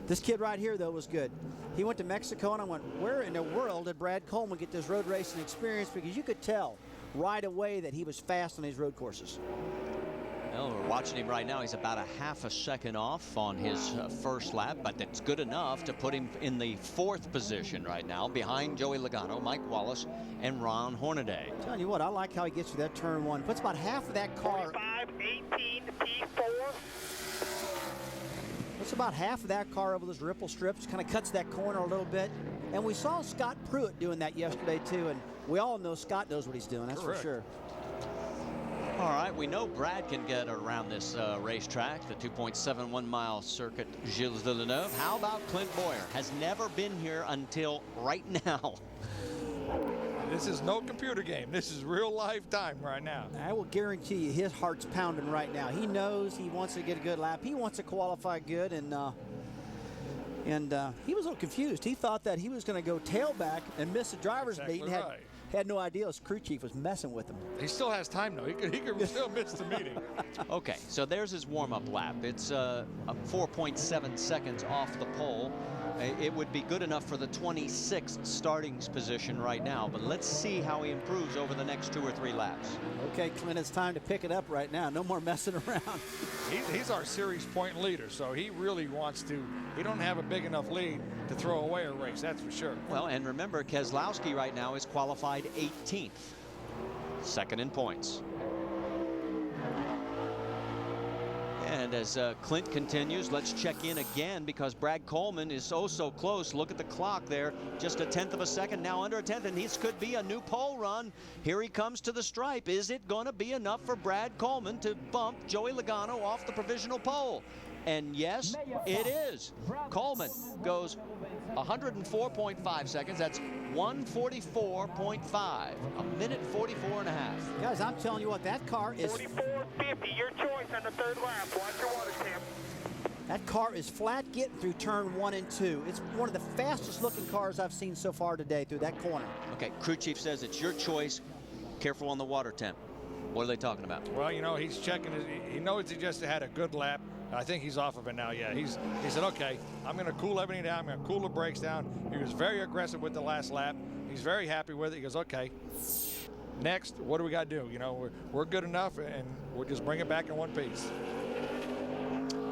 This kid right here, though, was good. He went to Mexico, and I went, where in the world did Brad Coleman get this road racing experience? Because you could tell right away that he was fast on these road courses. Well, we're watching him right now. He's about a half a second off on his first lap, but that's good enough to put him in the 4th position right now, behind Joey Logano, Mike Wallace, and Ron Hornaday. I'm telling you what, I like how he gets through that turn 1. Puts about half of that car. 45-18 P4. Puts about half of that car over those ripple strips, kind of cuts that corner a little bit. And we saw Scott Pruitt doing that yesterday, too. And we all know Scott knows what he's doing, that's Correct. for sure. All right, we know Brad can get around this racetrack, the 2.71-mile circuit Gilles Villeneuve. How about Clint Boyer? Has never been here until right now. This is no computer game. This is real life time right now. I will guarantee you his heart's pounding right now. He knows he wants to get a good lap. He wants to qualify good, and he was a little confused. He thought that he was going to go tailback and miss the driver's meet. Right. Had no idea his crew chief was messing with him. He still has time, though. He could still miss the meeting. Okay, so there's his warm-up lap. It's 4.7 seconds off the pole. It would be good enough for the 26th starting position right now, but let's see how he improves over the next 2 or 3 laps. Okay, Clint, it's time to pick it up right now. No more messing around. He's our series point leader, so he really wants to. He don't have a big enough lead to throw away a race, that's for sure. Well, and remember, Keselowski right now is qualified 18th, second in points. And as Clint continues, let's check in again because Brad Coleman is so close. Look at the clock there, just a 1/10 of a second, now under a 1/10, and this could be a new pole run. Here he comes to the stripe. Is it going to be enough for Brad Coleman to bump Joey Logano off the provisional pole? And yes, it is. Coleman goes 104.5 seconds. That's 144.5. A minute 44 and a half. Guys, I'm telling you what, that car is... 44.50, your choice on the 3rd lap. Watch your water temp. That car is flat getting through turn 1 and 2. It's one of the fastest looking cars I've seen so far today through that corner. Okay, crew chief says it's your choice. Careful on the water temp. What are they talking about? Well, you know, he's checking. He knows he just had a good lap. I think he's off of it now. Yeah, he said, okay, I'm going to cool everything down. I'm going to cool the brakes down. He was very aggressive with the last lap. He's very happy with it. He goes, okay, next, what do we got to do? You know, we're good enough, and we'll just bring it back in one piece.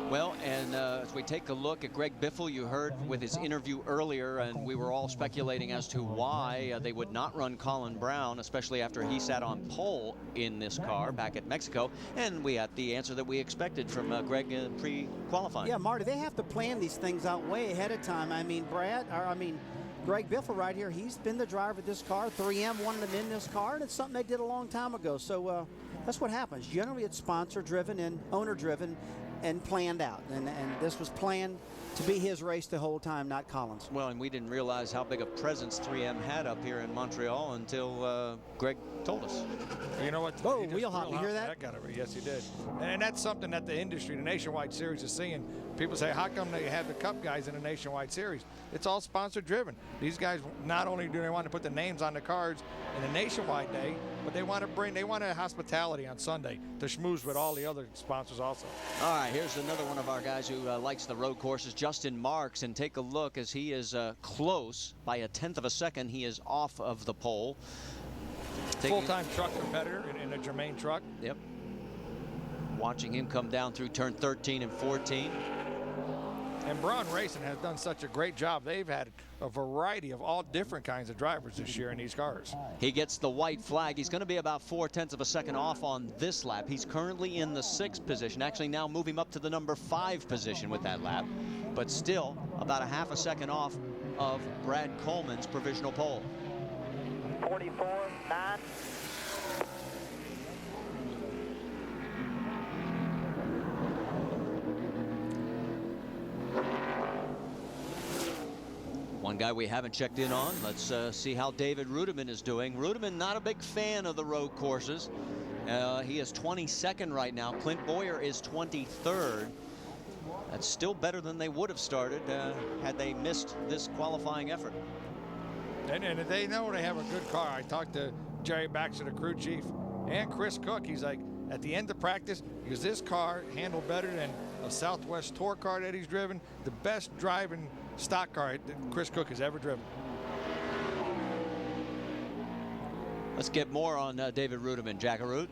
Well, and as we take a look at Greg Biffle, you heard with his interview earlier, and we were all speculating as to why they would not run Colin Brown, especially after he sat on pole in this car back at Mexico. And we had the answer that we expected from Greg pre-qualifying. Yeah, Marty, they have to plan these things out way ahead of time. I mean, Greg Biffle right here, he's been the driver of this car. 3M wanted him in this car, and it's something they did a long time ago. So that's what happens. Generally, it's sponsor-driven and owner-driven and planned out. And this was planned to be his race the whole time, not Colin's. Well, and we didn't realize how big a presence 3M had up here in Montreal until Greg told us. You know what? Whoa, wheel hop, you hear that? Yes, he did. And that's something that the industry, the Nationwide Series, is seeing. People say, how come they have the Cup guys in the Nationwide Series? It's all sponsor-driven. These guys, not only do they want to put the names on the cards in the Nationwide day, but they want a hospitality on Sunday to schmooze with all the other sponsors also. All right, here's another one of our guys who likes the road courses, Justin Marks, and take a look as he is close by a 1/10 of a second. He is off of the pole. Full-time truck competitor in a Germain truck. Yep. Watching him come down through turn 13 and 14. And Braun Racing has done such a great job. They've had a variety of all different kinds of drivers this year in these cars. He gets the white flag. He's going to be about 4/10 of a second off on this lap. He's currently in the 6th position. Actually, now moving up to the number 5 position with that lap. But still about a half a second off of Brad Coleman's provisional pole. 44.9. One guy we haven't checked in on. Let's see how David Rudiman is doing. Rudiman, not a big fan of the road courses. He is 22nd right now. Clint Boyer is 23rd. That's still better than they would have started had they missed this qualifying effort. And they know they have a good car. I talked to Jerry Baxter, the crew chief, and Chris Cook. He's like, at the end of practice, because this car handled better than a Southwest Tour car that he's driven, the best driving stock car that Chris Cook has ever driven. Let's get more on David Rudiman. Jackaroot.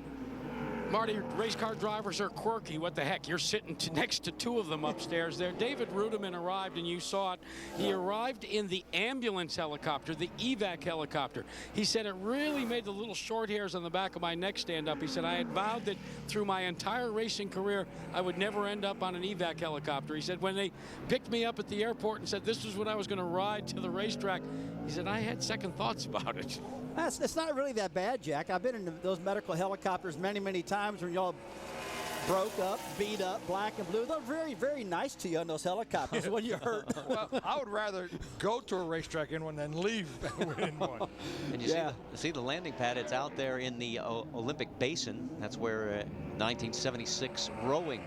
Marty, race car drivers are quirky. What the heck? You're sitting next to two of them upstairs there. David Rudiman arrived, and you saw it. He arrived in the ambulance helicopter, the evac helicopter. He said it really made the little short hairs on the back of my neck stand up. He said, I had vowed that through my entire racing career, I would never end up on an evac helicopter. He said, when they picked me up at the airport and said this was when I was going to ride to the racetrack, he said, I had second thoughts about it. It's not really that bad, Jack. I've been in those medical helicopters many, many times when y'all broke up, beat up, black and blue. They're very, very nice to you on those helicopters when you're hurt. Well, I would rather go to a racetrack in one than leave in one. And you see the landing pad. It's out there in the Olympic Basin. That's where 1976 rowing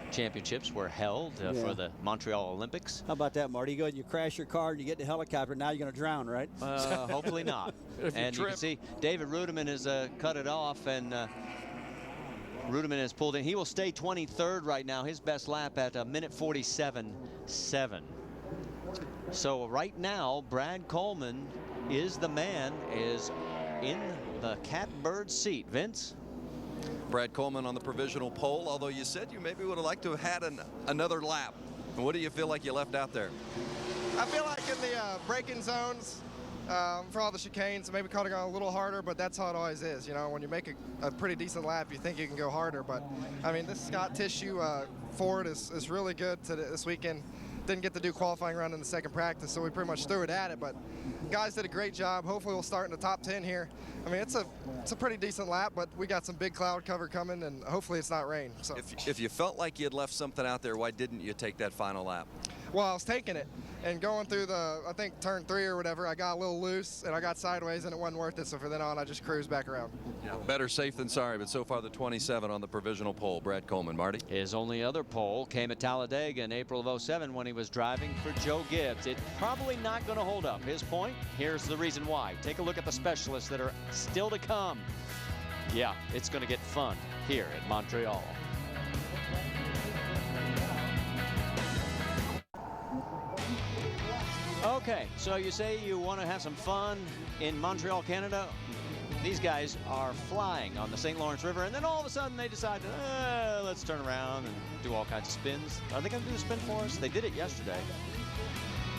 championships were held for the Montreal Olympics. How about that, Marty? You go and you crash your car and you get in a helicopter. Now you're going to drown, right? Hopefully not. And you can see David Rudiman has cut it off, and Rudiman has pulled in. He will stay 23rd right now. His best lap at a minute 47.7. So right now, Brad Coleman is the man, is in the catbird seat. Vince? Brad Coleman on the provisional pole, although you said you maybe would have liked to have had another lap. And what do you feel like you left out there? I feel like in the braking zones, for all the chicanes, maybe could have gone a little harder, but that's how it always is. You know, when you make a pretty decent lap, you think you can go harder. But, I mean, this Scott Tissue Ford is really good this weekend. Didn't get to do qualifying run in the second practice, so we pretty much threw it at it. But guys did a great job. Hopefully we'll start in the top 10 here. I mean, it's a pretty decent lap, but we got some big cloud cover coming, and hopefully it's not rain. So if you felt like you had left something out there, why didn't you take that final lap? Well, I was taking it and going through I think turn 3 or whatever, I got a little loose and I got sideways and it wasn't worth it. So from then on, I just cruised back around. Yeah, better safe than sorry, but so far the 27 on the provisional pole. Brad Coleman. Marty? His only other pole came at Talladega in April of '07 when he was driving for Joe Gibbs. It's probably not going to hold up. His point, here's the reason why. Take a look at the specialists that are still to come. Yeah, it's going to get fun here at Montreal. Okay, so you say you want to have some fun in Montreal, Canada. These guys are flying on the St. Lawrence River, and then all of a sudden they decide, let's turn around and do all kinds of spins. Are they going to do a spin for us? They did it yesterday.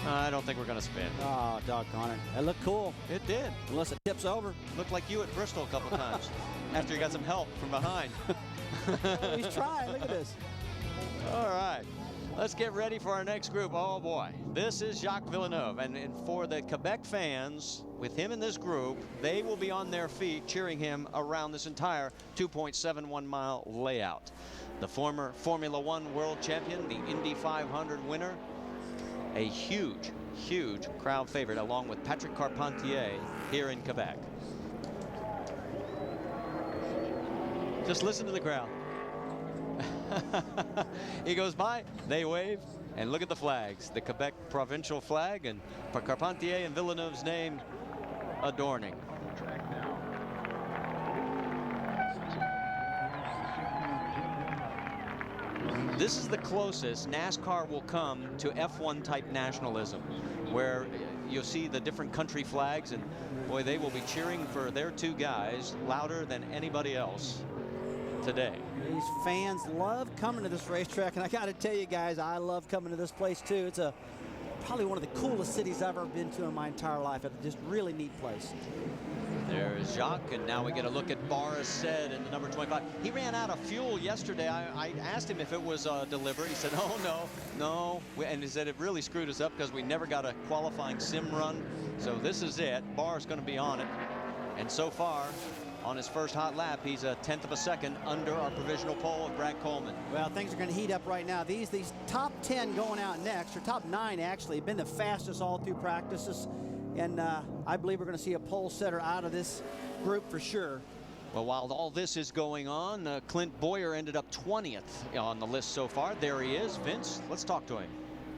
I don't think we're going to spin. Oh, doggone it. That looked cool. It did. Unless it tips over. Looked like you at Bristol a couple times after you got some help from behind. He's trying. Look at this. All right. Let's get ready for our next group. Oh, boy. This is Jacques Villeneuve. And for the Quebec fans, with him in this group, they will be on their feet cheering him around this entire 2.71-mile layout. The former Formula One world champion, the Indy 500 winner, a huge, huge crowd favorite, along with Patrick Carpentier here in Quebec. Just listen to the crowd. He goes by, they wave, and look at the flags. The Quebec provincial flag and Carpentier and Villeneuve's name adorning. This is the closest NASCAR will come to F1 type nationalism, where you'll see the different country flags, and boy, they will be cheering for their two guys louder than anybody else today. These fans love coming to this racetrack, and I got to tell you guys, I love coming to this place too. It's probably one of the coolest cities I've ever been to in my entire life. It's just really neat place. There's Jacques, and now we get a look at Boris Said in the number 25. He ran out of fuel yesterday. I asked him if it was delivered. He said, oh, no. And he said it really screwed us up because we never got a qualifying sim run. So this is it. Boris going to be on it. And so far, on his first hot lap, he's a 1/10 of a second under our provisional pole of Brad Coleman. Well, things are going to heat up right now. These top 10 going out next, or top 9 actually, have been the fastest all through practices. And I believe we're going to see a pole setter out of this group for sure. Well, while all this is going on, Clint Boyer ended up 20th on the list so far. There he is. Vince, let's talk to him.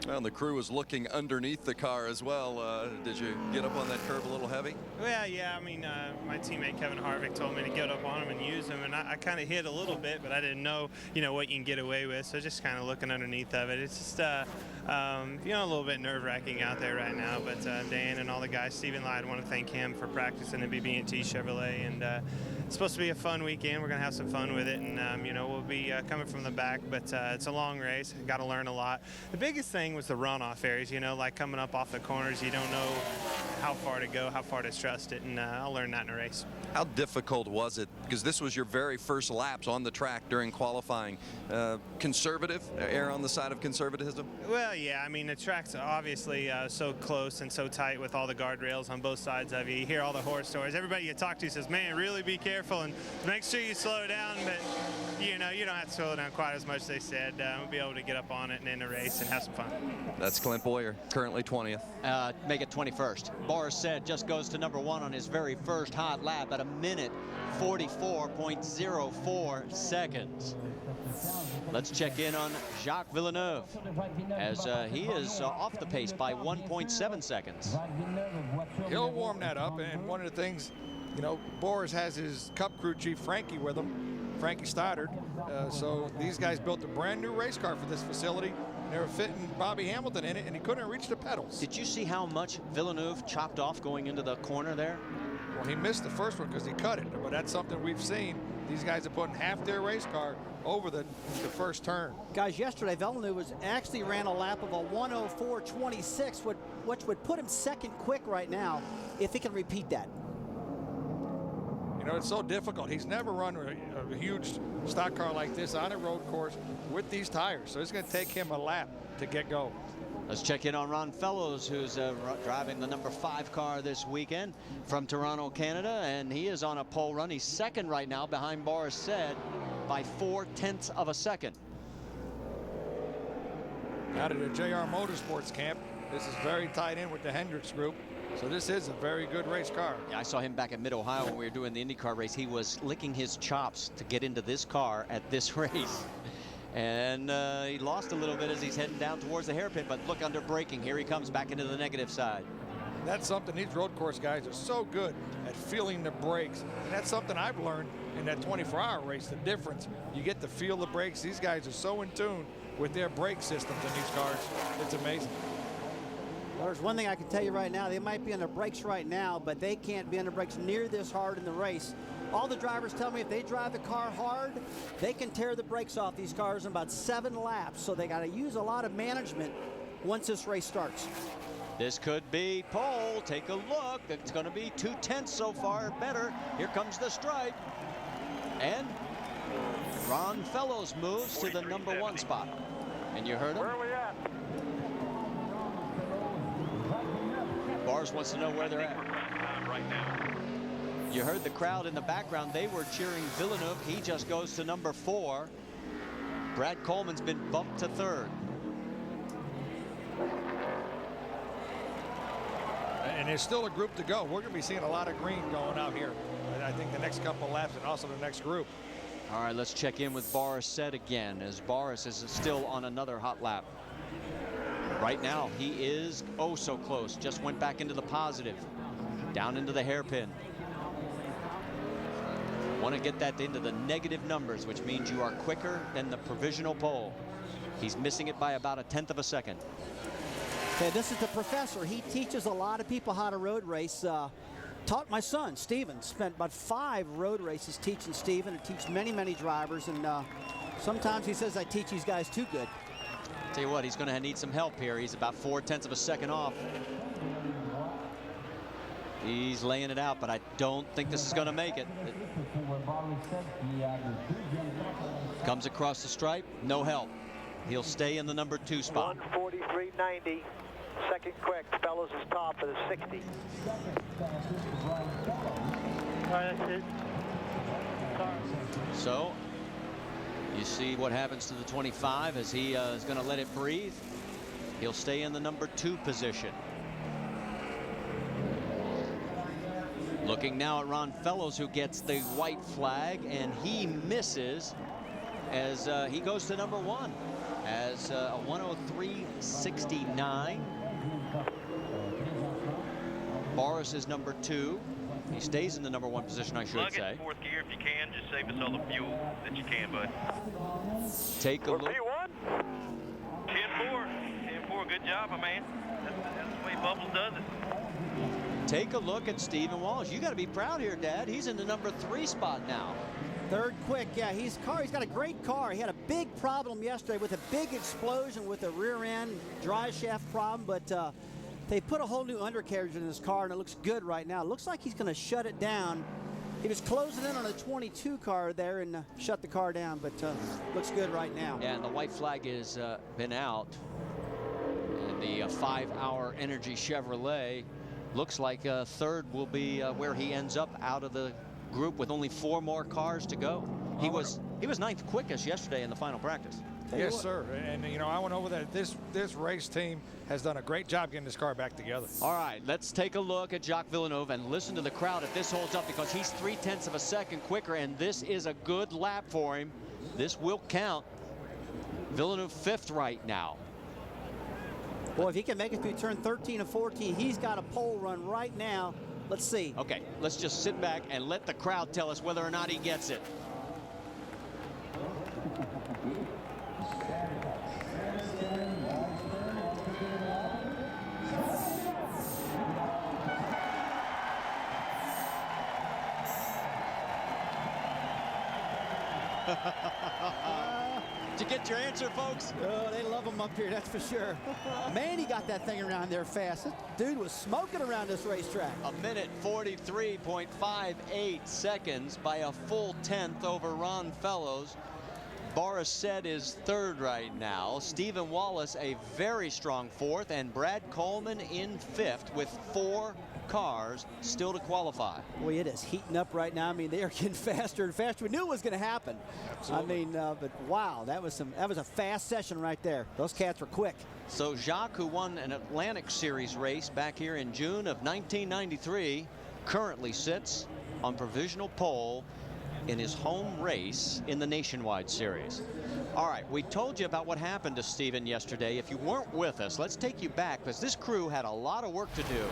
Well, the crew was looking underneath the car as well. Did you get up on that curb a little heavy? Well, yeah, I mean, my teammate Kevin Harvick told me to get up on him and use him, and I kind of hit a little bit, but I didn't know, what you can get away with, so just kind of looking underneath of it. It's just, a little bit nerve-wracking out there right now, but Dan and all the guys, Stephen Lai, I want to thank him for practicing at BB&T Chevrolet, and it's supposed to be a fun weekend. We're going to have some fun with it, and, we'll be coming from the back, but it's a long race. Got to learn a lot. The biggest thing was the runoff areas, like coming up off the corners. You don't know how far to go, how far to trust it, and I'll learn that in a race. How difficult was it? Because this was your very first laps on the track during qualifying. Conservative, err on the side of conservatism? Well, yeah, I mean, the track's obviously so close and so tight with all the guardrails on both sides of you. You hear all the horror stories. Everybody you talk to says, man, really be careful and make sure you slow down, but you don't have to slow down quite as much as they said. We'll be able to get up on it and end the race and have some fun. That's Clint Boyer, currently 20th. Make it 21st. Boris said just goes to number 1 on his very first hot lap at 1:44.04 seconds. Let's check in on Jacques Villeneuve, as he is off the pace by 1.7 seconds. He'll warm that up, and one of the things, Boris has his Cup crew chief Frankie with him, Frankie Stoddard. So these guys built a brand new race car for this facility. They were fitting Bobby Hamilton in it, and he couldn't reach the pedals. Did you see how much Villeneuve chopped off going into the corner there? Well, he missed the first one because he cut it, but that's something we've seen. These guys are putting half their race car over the first turn. Guys, yesterday Villeneuve actually ran a lap of a 1:04.26, which would put him second quick right now if he can repeat that. It's so difficult. He's never run a huge stock car like this on a road course with these tires, so it's going to take him a lap to get going. Let's check in on Ron Fellows, who's driving the number 5 car this weekend from Toronto, Canada, and he is on a pole run. He's second right now behind Boris Said by 0.4 of a second. Out of the JR Motorsports camp, this is very tied in with the Hendricks group. So this is a very good race car. Yeah, I saw him back at Mid-Ohio when we were doing the IndyCar race. He was licking his chops to get into this car at this race. And he lost a little bit as he's heading down towards the hairpin, but look, under braking. Here he comes back into the negative side. That's something these road course guys are so good at feeling the brakes. And that's something I've learned in that 24-hour race, the difference. You get to feel the brakes. These guys are so in tune with their brake systems in these cars. It's amazing. Well, there's one thing I can tell you right now. They might be on the brakes right now, but they can't be on the brakes near this hard in the race. All the drivers tell me if they drive the car hard, they can tear the brakes off these cars in about 7 laps. So they got to use a lot of management once this race starts. This could be pole. Take a look. It's going to be 2/10 so far. Better. Here comes the stripe. And Ron Fellows moves to the number 1 spot. And you heard him? Where are we at? Bars wants to know where they're at. Right now. You heard the crowd in the background. They were cheering Villeneuve. He just goes to number 4. Brad Coleman's been bumped to 3rd. And there's still a group to go. We're going to be seeing a lot of green going out here. I think the next couple of laps and also the next group. All right, let's check in with Boris Said again, as Boris is still on another hot lap. Right now, he is oh so close. Just went back into the positive. Down into the hairpin. Want to get that into the negative numbers, which means you are quicker than the provisional pole. He's missing it by about 1/10 of a second. Okay, this is the professor. He teaches a lot of people how to road race. Taught my son, Steven. Spent about 5 road races teaching Steven and teach many, many drivers. And sometimes he says I teach these guys too good. Tell you what, he's going to need some help here. He's about 0.4 of a second off. He's laying it out, but I don't think this is going to make it. Comes across the stripe, no help. He'll stay in the number 2 spot. 1:43.90, second quick. Fellows is top of the 60. All right, that's it. Sorry. So you see what happens to the 25 as he is going to let it breathe. He'll stay in the number 2 position. Looking now at Ron Fellows, who gets the white flag, and he misses as he goes to number 1 as a 103.69. Boris is number 2. He stays in the number 1 position, I should Plug it say. in 4th gear if you can. Just save us all the fuel that you can, bud. Take a look. P1? 10-4. 10-4. Good job, my man. That's the way Bubbles does it. Take a look at Stephen Wallace. You got to be proud here, Dad. He's in the number 3 spot now. Third quick, yeah, he's got a great car. He had a big problem yesterday with a big explosion with a rear end drive shaft problem, but they put a whole new undercarriage in his car, and it looks good right now. It looks like he's going to shut it down. He was closing in on a 22 car there and shut the car down, but looks good right now. Yeah, and the white flag has been out. And the 5-hour Energy Chevrolet looks like third will be where he ends up out of the group with only 4 more cars to go. He was 9th quickest yesterday in the final practice. Yes, sir. And you know, I went over that. This race team has done a great job getting this car back together. All right, let's take a look at Jacques Villeneuve and listen to the crowd if this holds up, because he's 0.3 of a second quicker, and this is a good lap for him. This will count. Villeneuve 5th right now. Boy, if he can make it through turn 13 and 14, he's got a pole run right now. Let's see. Okay, let's just sit back and let the crowd tell us whether or not he gets it. Did you get your answer, folks? Oh, they love him up here, that's for sure. Man, he got that thing around there fast. This dude was smoking around this racetrack. 1:43.58 seconds by a full 10th over Ron Fellows. Boris Said is 3rd right now. Stephen Wallace a very strong 4th, and Brad Coleman in 5th with 4 cars still to qualify. Boy, it is heating up right now. I mean, they are getting faster and faster. We knew it was going to happen. Absolutely. I mean, but wow, that was a fast session right there. Those cats were quick. So Jacques, who won an Atlantic Series race back here in June of 1993, currently sits on provisional pole in his home race in the Nationwide Series. All right, we told you about what happened to Stephen yesterday. If you weren't with us, let's take you back, because this crew had a lot of work to do.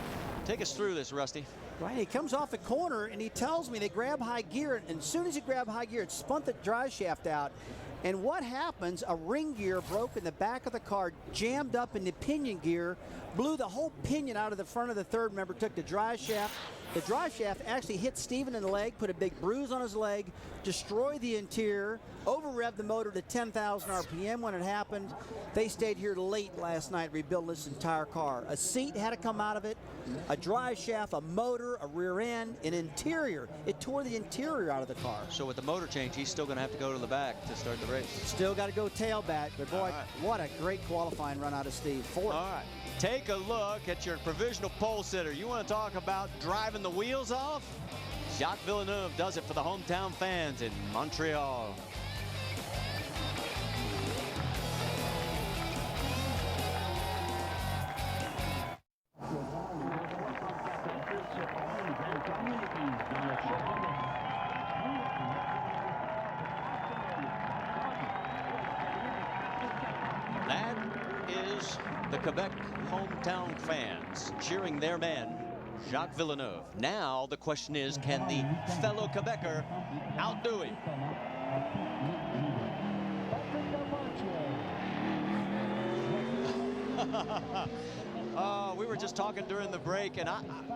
Take us through this, Rusty. Right, he comes off the corner and he tells me they grab high gear, and as soon as he grabbed high gear, it spun the drive shaft out. And what happens, a ring gear broke in the back of the car, jammed up in the pinion gear, blew the whole pinion out of the front of the third member, took the drive shaft. The drive shaft actually hit Stephen in the leg, put a big bruise on his leg, destroyed the interior, over-revved the motor to 10,000 RPM when it happened. They stayed here late last night rebuilding this entire car. A seat had to come out of it, a drive shaft, a motor, a rear end, an interior. It tore the interior out of the car. So with the motor change, he's still going to have to go to the back to start the race. Still got to go tailback, but boy, what a great qualifying run out of Steve. 4th. All right, take a look at your provisional pole sitter. You want to talk about driving the wheels off? Jacques Villeneuve does it for the hometown fans in Montreal. That is the Quebec hometown fans cheering their man, Jacques Villeneuve. Now the question is, can the fellow Quebecer outdo him? We were just talking during the break, and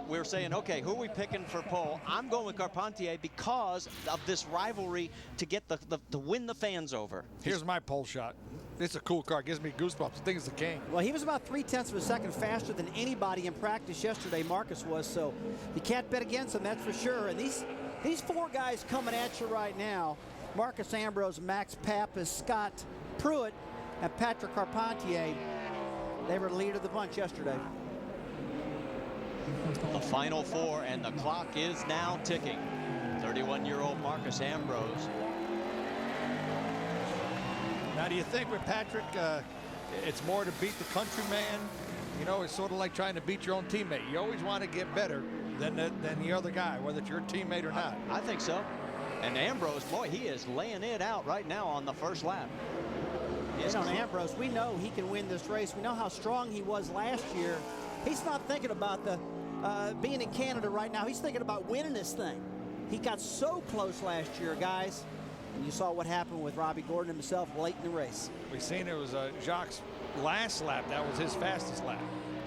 we were saying, okay, who are we picking for pole? I'm going with Carpentier because of this rivalry to get to win the fans over. Here's my pole shot. It's a cool car. It gives me goosebumps. The thing is the king. Well, he was about 0.3 of a second faster than anybody in practice yesterday, Marcus was, so you can't bet against him, that's for sure. And these 4 guys coming at you right now, Marcus Ambrose, Max Pappas, Scott Pruitt, and Patrick Carpentier, they were the leader of the bunch yesterday. A final 4, and the clock is now ticking. 31-year-old Marcus Ambrose. Now, do you think with Patrick, it's more to beat the countryman? You know, it's sort of like trying to beat your own teammate. You always want to get better than the other guy, whether it's your teammate or not. I think so. And Ambrose, boy, he is laying it out right now on the first lap. You know, Ambrose, we know he can win this race. We know how strong he was last year. He's not thinking about the being in Canada right now. He's thinking about winning this thing. He got so close last year, guys. And you saw what happened with Robbie Gordon himself late in the race. We've seen it was Jacques' last lap. That was his fastest lap.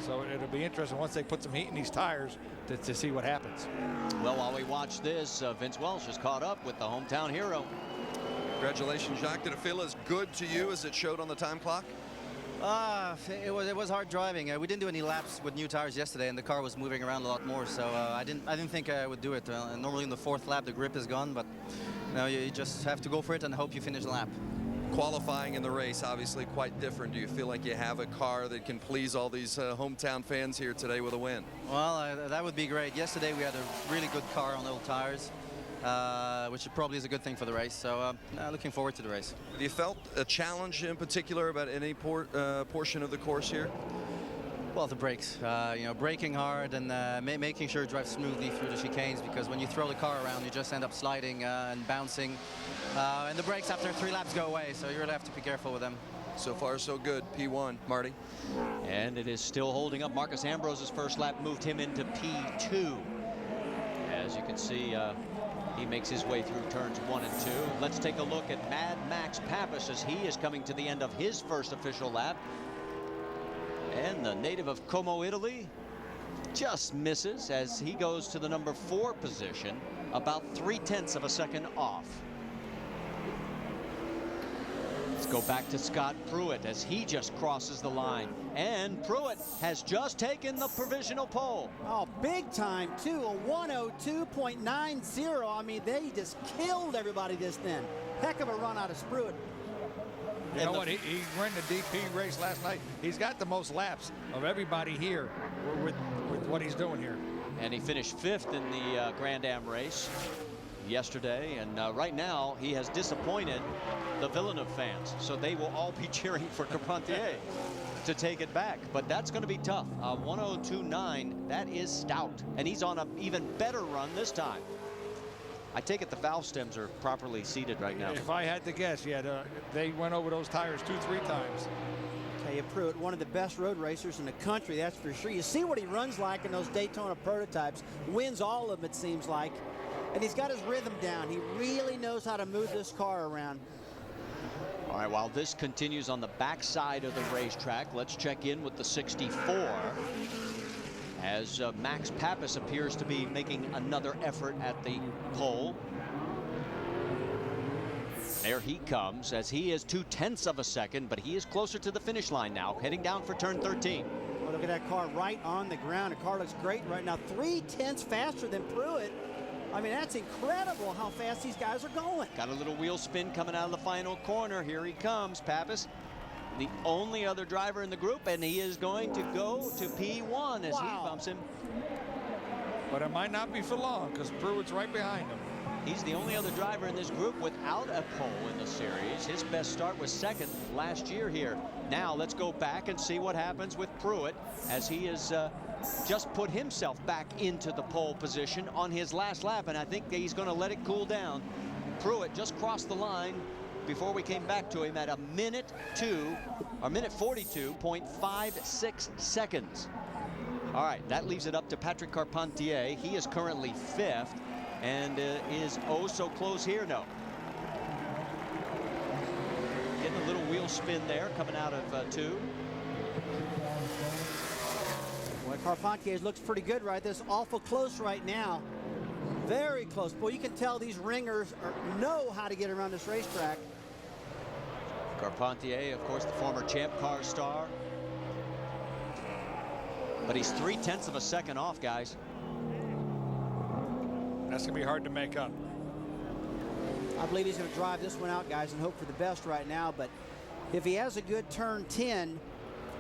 So it'll be interesting once they put some heat in these tires to see what happens. Well, while we watch this, Vince Welch is caught up with the hometown hero. Congratulations, Jacques. Did it feel as good to you as it showed on the time clock? It was hard driving. We didn't do any laps with new tires yesterday, and the car was moving around a lot more. So I didn't think I would do it. Normally in the fourth lap the grip is gone, but you just have to go for it and hope you finish the lap. Qualifying in the race, obviously quite different. Do you feel like you have a car that can please all these hometown fans here today with a win? Well, that would be great. Yesterday we had a really good car on old tires, which probably is a good thing for the race. So looking forward to the race. Have you felt a challenge in particular about any portion of the course here? Well, the brakes, braking hard and making sure it drives smoothly through the chicanes, because when you throw the car around, you just end up sliding and bouncing. And the brakes after 3 laps go away, so you really have to be careful with them. So far, so good. P1, Marty. And it is still holding up. Marcus Ambrose's first lap moved him into P2. As you can see, he makes his way through turns 1 and 2. Let's take a look at Mad Max Pappas as he is coming to the end of his first official lap. And the native of Como, Italy, just misses as he goes to the number 4 position, about 0.3 of a second off. Let's go back to Scott Pruitt as he just crosses the line. And Pruitt has just taken the provisional pole. Oh, big time, too. A 102.90. I mean, they just killed everybody just then. Heck of a run out of Pruitt. You know what? He ran the DP race last night. He's got the most laps of everybody here with what he's doing here. And he finished 5th in the Grand Am race yesterday. And right now, he has disappointed the Villeneuve fans. So they will all be cheering for Carpentier to take it back. But that's going to be tough. 102.9, that is stout. And he's on an even better run this time. I take it the valve stems are properly seated right now. If I had to guess, yeah, they went over those tires 2-3 times. Tell you, Pruitt, one of the best road racers in the country, that's for sure. You see what he runs like in those Daytona prototypes. Wins all of them, it seems like. And he's got his rhythm down. He really knows how to move this car around. All right, while this continues on the backside of the racetrack, let's check in with the 64. As Max Pappas appears to be making another effort at the pole. There he comes as he is 0.2 of a second, but he is closer to the finish line now, heading down for turn 13. Oh, look at that car right on the ground. The car looks great right now. 0.3 faster than Pruitt. I mean, that's incredible how fast these guys are going. Got a little wheel spin coming out of the final corner. Here he comes, Pappas. The only other driver in the group, and he is going to go to P1 as he bumps him. But it might not be for long because Pruitt's right behind him. He's the only other driver in this group without a pole in the series. His best start was 2nd last year here. Now let's go back and see what happens with Pruitt as he has just put himself back into the pole position on his last lap, and I think he's going to let it cool down. Pruitt just crossed the line before we came back to him at a minute 42.56 seconds. All right, that leaves it up to Patrick Carpentier. He is currently 5th and is oh so close here. No. Getting a little wheel spin there coming out of 2. Boy, Carpentier looks pretty good right. This awful close right now. Very close. Boy, you can tell these ringers know how to get around this racetrack. Carpentier, of course, the former Champ Car star. But he's 0.3 of a second off, guys. That's going to be hard to make up. I believe he's going to drive this one out, guys, and hope for the best right now. But if he has a good turn 10,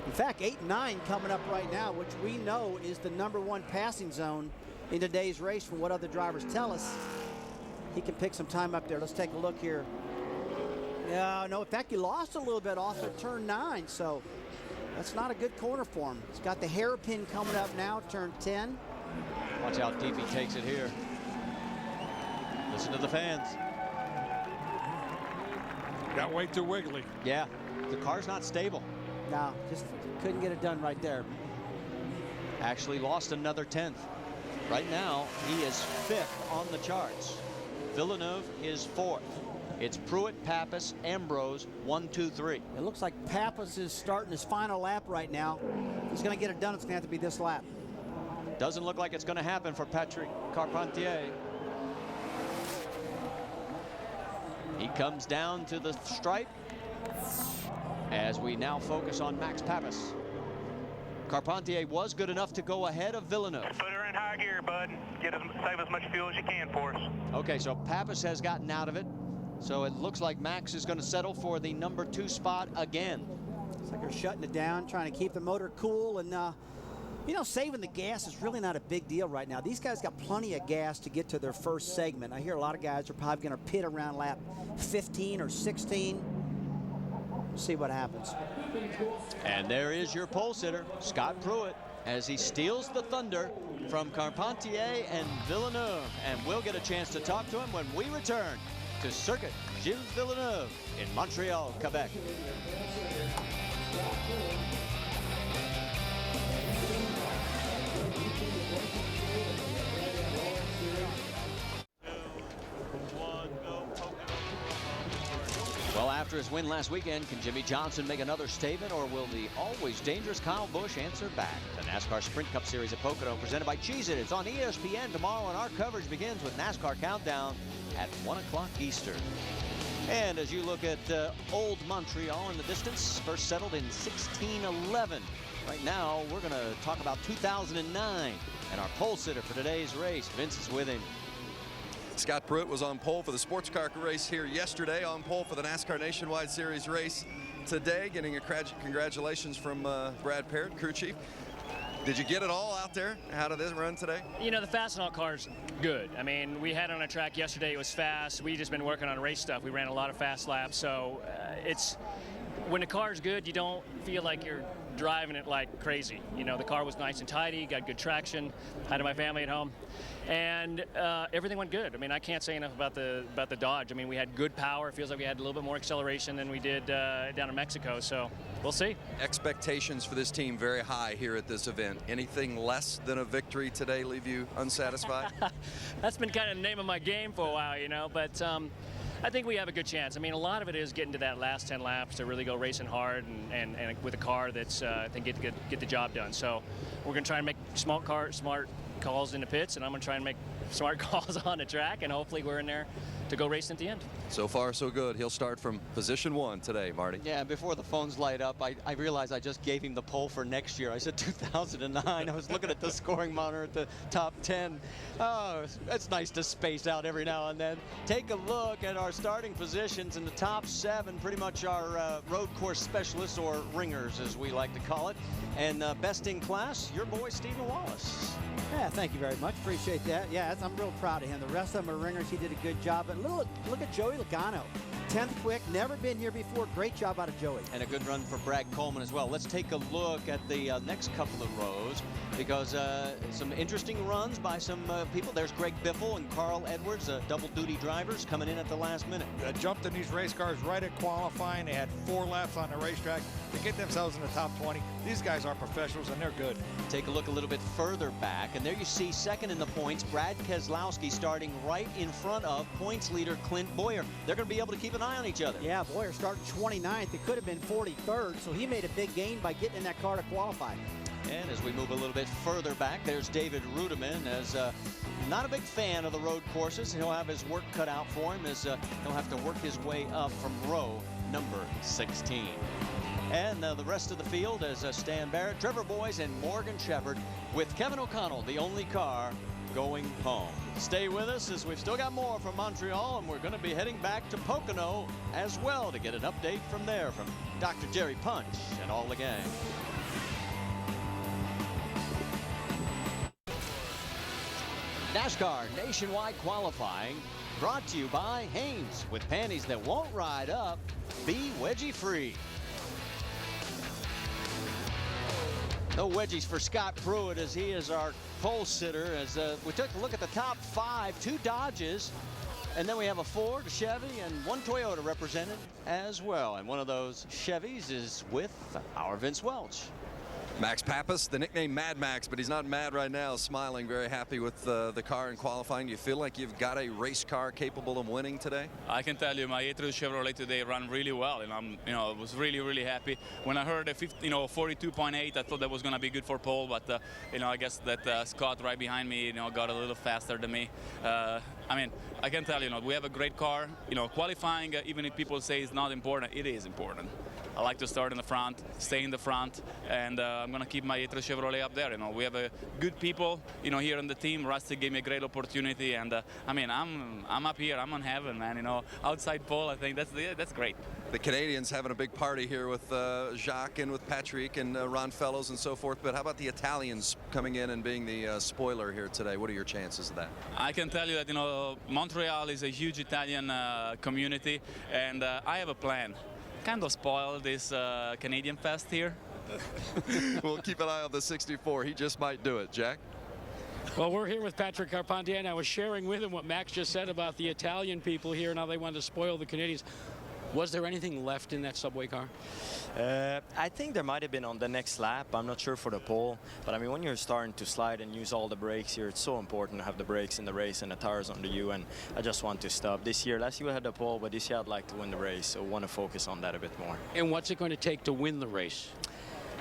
in fact, 8 and 9 coming up right now, which we know is the #1 passing zone in today's race from what other drivers tell us. he can pick some time up there. Let's take a look here. Yeah, no, in fact, he lost a little bit off at turn 9, so that's not a good corner for him. He's got the hairpin coming up now, turn 10. Watch how deep he takes it here. Listen to the fans. Got way too wiggly. Yeah, the car's not stable. No, just couldn't get it done right there. Actually lost another 10th. Right now, he is 5th on the charts. Villeneuve is 4th. It's Pruitt, Pappas, Ambrose, 1, 2, 3. It looks like Pappas is starting his final lap right now. If he's going to get it done, it's going to have to be this lap. Doesn't look like it's going to happen for Patrick Carpentier. He comes down to the stripe as we now focus on Max Pappas. Carpentier was good enough to go ahead of Villeneuve. Put her in high gear, bud. Save as much fuel as you can for us. Okay, so Pappas has gotten out of it. So it looks like Max is going to settle for the number 2 spot again. It's like they're shutting it down, trying to keep the motor cool. And, you know, saving the gas is really not a big deal right now. These guys got plenty of gas to get to their first segment. I hear a lot of guys are probably going to pit around lap 15 or 16. See what happens. And there is your pole sitter, Scott Pruitt, as he steals the thunder from Carpentier and Villeneuve. And we'll get a chance to talk to him when we return to Circuit Gilles Villeneuve in Montreal, Quebec. Well, after his win last weekend, can Jimmy Johnson make another statement, or will the always dangerous Kyle Busch answer back? The NASCAR Sprint Cup Series at Pocono, presented by Cheez-It. It's on ESPN tomorrow, and our coverage begins with NASCAR Countdown at 1 o'clock Eastern. And as you look at old Montreal in the distance, first settled in 1611. Right now, we're going to talk about 2009 and our pole sitter for today's race. Vince is with him. Scott Pruitt was on pole for the sports car race here yesterday, on pole for the NASCAR Nationwide Series race today, getting a congratulations from Brad Parrott, crew chief. Did you get it all out there? How did this run today? You know, the Fastenal car's good. I mean, we had it on a track yesterday. It was fast. We just been working on race stuff. We ran a lot of fast laps. So it's when the car's good, you don't feel like you're driving it like crazy. You know, the car was nice and tidy, got good traction. I had my family at home. And everything went good. I mean, I can't say enough about the Dodge. I mean, we had good power. It feels like we had a little bit more acceleration than we did down in Mexico. So we'll see. Expectations for this team very high here at this event. Anything less than a victory today leave you unsatisfied? That's been kind of the name of my game for a while, you know. But I think we have a good chance. I mean, a lot of it is getting to that last 10 laps to really go racing hard and with a car that's I think get the job done. So we're going to try and make smart calls in the pits, and I'm going to try and make smart calls on the track, and hopefully we're in there to go racing at the end. So far, so good. He'll start from position 1 today, Marty. Yeah, before the phones light up, I realized I just gave him the pole for next year. I said 2009. I was looking at the scoring monitor at the top 10. Oh, it's nice to space out every now and then. Take a look at our starting positions in the top 7, pretty much our road course specialists, or ringers as we like to call it. And best in class, your boy Stephen Wallace. Yeah, thank you very much. Appreciate that. Yeah, I'm real proud of him. The rest of them are ringers. He did a good job. But look at Joey Logano. 10th quick, never been here before. Great job out of Joey. And a good run for Brad Coleman as well. Let's take a look at the next couple of rows, because some interesting runs by some people. There's Greg Biffle and Carl Edwards, double-duty drivers, coming in at the last minute. Jumped in these race cars right at qualifying. They had 4 laps on the racetrack to get themselves in the top 20. These guys are professionals, and they're good. Take a look a little bit further back, and there you see second in the points, Brad Keselowski starting right in front of points leader Clint Boyer. They're going to be able to keep an eye on each other. Yeah, Boyer starting 29th. It could have been 43rd, so he made a big gain by getting in that car to qualify. And as we move a little bit further back, there's David Rudiman, as not a big fan of the road courses. He'll have his work cut out for him, as he'll have to work his way up from row number 16. And the rest of the field is Stan Barrett, Trevor Boyes, and Morgan Shepherd, with Kevin O'Connell, the only car going home. Stay with us, as we've still got more from Montreal, and we're going to be heading back to Pocono as well to get an update from there from Dr. Jerry Punch and all the gang. NASCAR nationwide qualifying brought to you by Haynes. With panties that won't ride up, be wedgie free. No wedgies for Scott Pruitt as he is our pole sitter. As we took a look at the top 5, 2 Dodges, and then we have a Ford, a Chevy, and 1 Toyota represented as well. And one of those Chevys is with our Vince Welch. Max Pappas, the nickname Mad Max, but he's not mad right now, smiling, very happy with the car in qualifying. Do you feel like you've got a race car capable of winning today? I can tell you, my Atreus Chevrolet today ran really well, and I was really happy. When I heard 42.8, I thought that was going to be good for pole, but I guess that Scott right behind me, got a little faster than me. I can tell you, we have a great car. Qualifying, even if people say it's not important, it is important. I like to start in the front, stay in the front, and I'm going to keep my Atreus Chevrolet up there. We have good people, here on the team. Rusty gave me a great opportunity, and I'm up here. I'm on heaven, man. Outside pole, I think that's great. The Canadians having a big party here with Jacques and with Patrick and Ron Fellows and so forth. But how about the Italians coming in and being the spoiler here today? What are your chances of that? I can tell you that Montreal is a huge Italian community, and I have a plan. Kind of spoil this Canadian fest here. We'll keep an eye on the 64. He just might do it. Jack? Well, we're here with Patrick Carpentier, and I was sharing with him what Max just said about the Italian people here and how they wanted to spoil the Canadians. Was there anything left in that subway car? I think there might have been on the next lap. I'm not sure for the pole. But when you're starting to slide and use all the brakes here, it's so important to have the brakes in the race and the tires under you. And I just want to stop. Last year we had the pole, but this year I'd like to win the race. So I want to focus on that a bit more. And what's it going to take to win the race?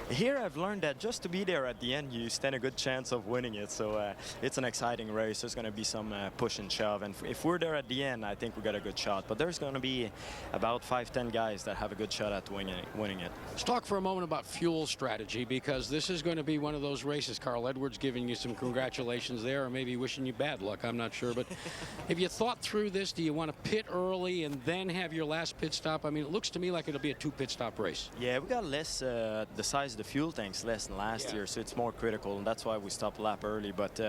Here I've learned that just to be there at the end, you stand a good chance of winning it. So it's an exciting race. There's going to be some push and shove. And if we're there at the end, I think we got a good shot. But there's going to be about 5-10 guys that have a good shot at winning it. Let's talk for a moment about fuel strategy, because this is going to be one of those races. Carl Edwards giving you some congratulations there, or maybe wishing you bad luck. I'm not sure. But have you thought through this? Do you want to pit early and then have your last pit stop? It looks to me like it'll be a 2 pit stop race. Yeah, we got less the size of the fuel tanks less than last year, so it's more critical, and that's why we stopped a lap early. But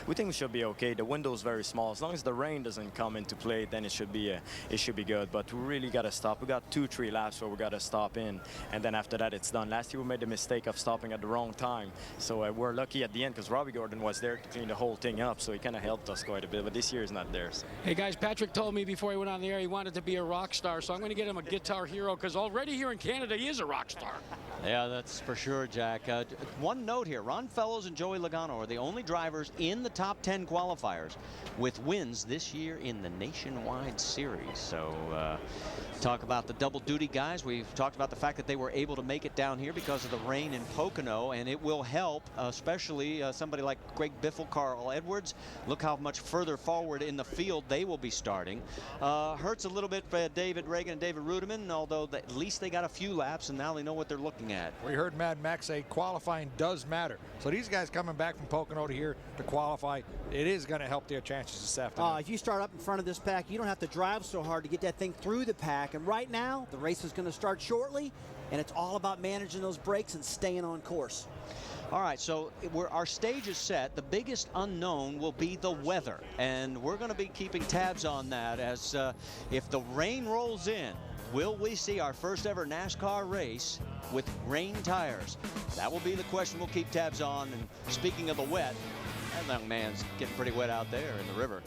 we think we should be okay. The window is very small. As long as the rain doesn't come into play, then it should be good. But we really got to stop. We got 2-3 laps where we got to stop in, and then after that it's done. Last year we made the mistake of stopping at the wrong time, so we're lucky at the end because Robbie Gordon was there to clean the whole thing up, so he kind of helped us quite a bit. But this year is not there. So. Hey guys, Patrick told me before he went on the air he wanted to be a rock star, so I'm going to get him a guitar hero, because already here in Canada he is a rock star. Yeah, that's for sure, Jack. One note here, Ron Fellows and Joey Logano are the only drivers in the top 10 qualifiers with wins this year in the Nationwide Series. So talk about the double duty guys. We've talked about the fact that they were able to make it down here because of the rain in Pocono, and it will help, especially somebody like Greg Biffle, Carl Edwards. Look how much further forward in the field they will be starting. Hurts a little bit for David Reagan and David Rudiman, although at least they got a few laps, and now they know what they're looking at. We heard Mad Max say qualifying does matter. So these guys coming back from Pocono to here to qualify, it is going to help their chances this afternoon. If you start up in front of this pack, you don't have to drive so hard to get that thing through the pack. And right now, the race is going to start shortly, and it's all about managing those brakes and staying on course. All right, so our stage is set. The biggest unknown will be the weather, and we're going to be keeping tabs on that as if the rain rolls in, will we see our first ever NASCAR race with rain tires? That will be the question we'll keep tabs on. And speaking of the wet, that young man's getting pretty wet out there in the river.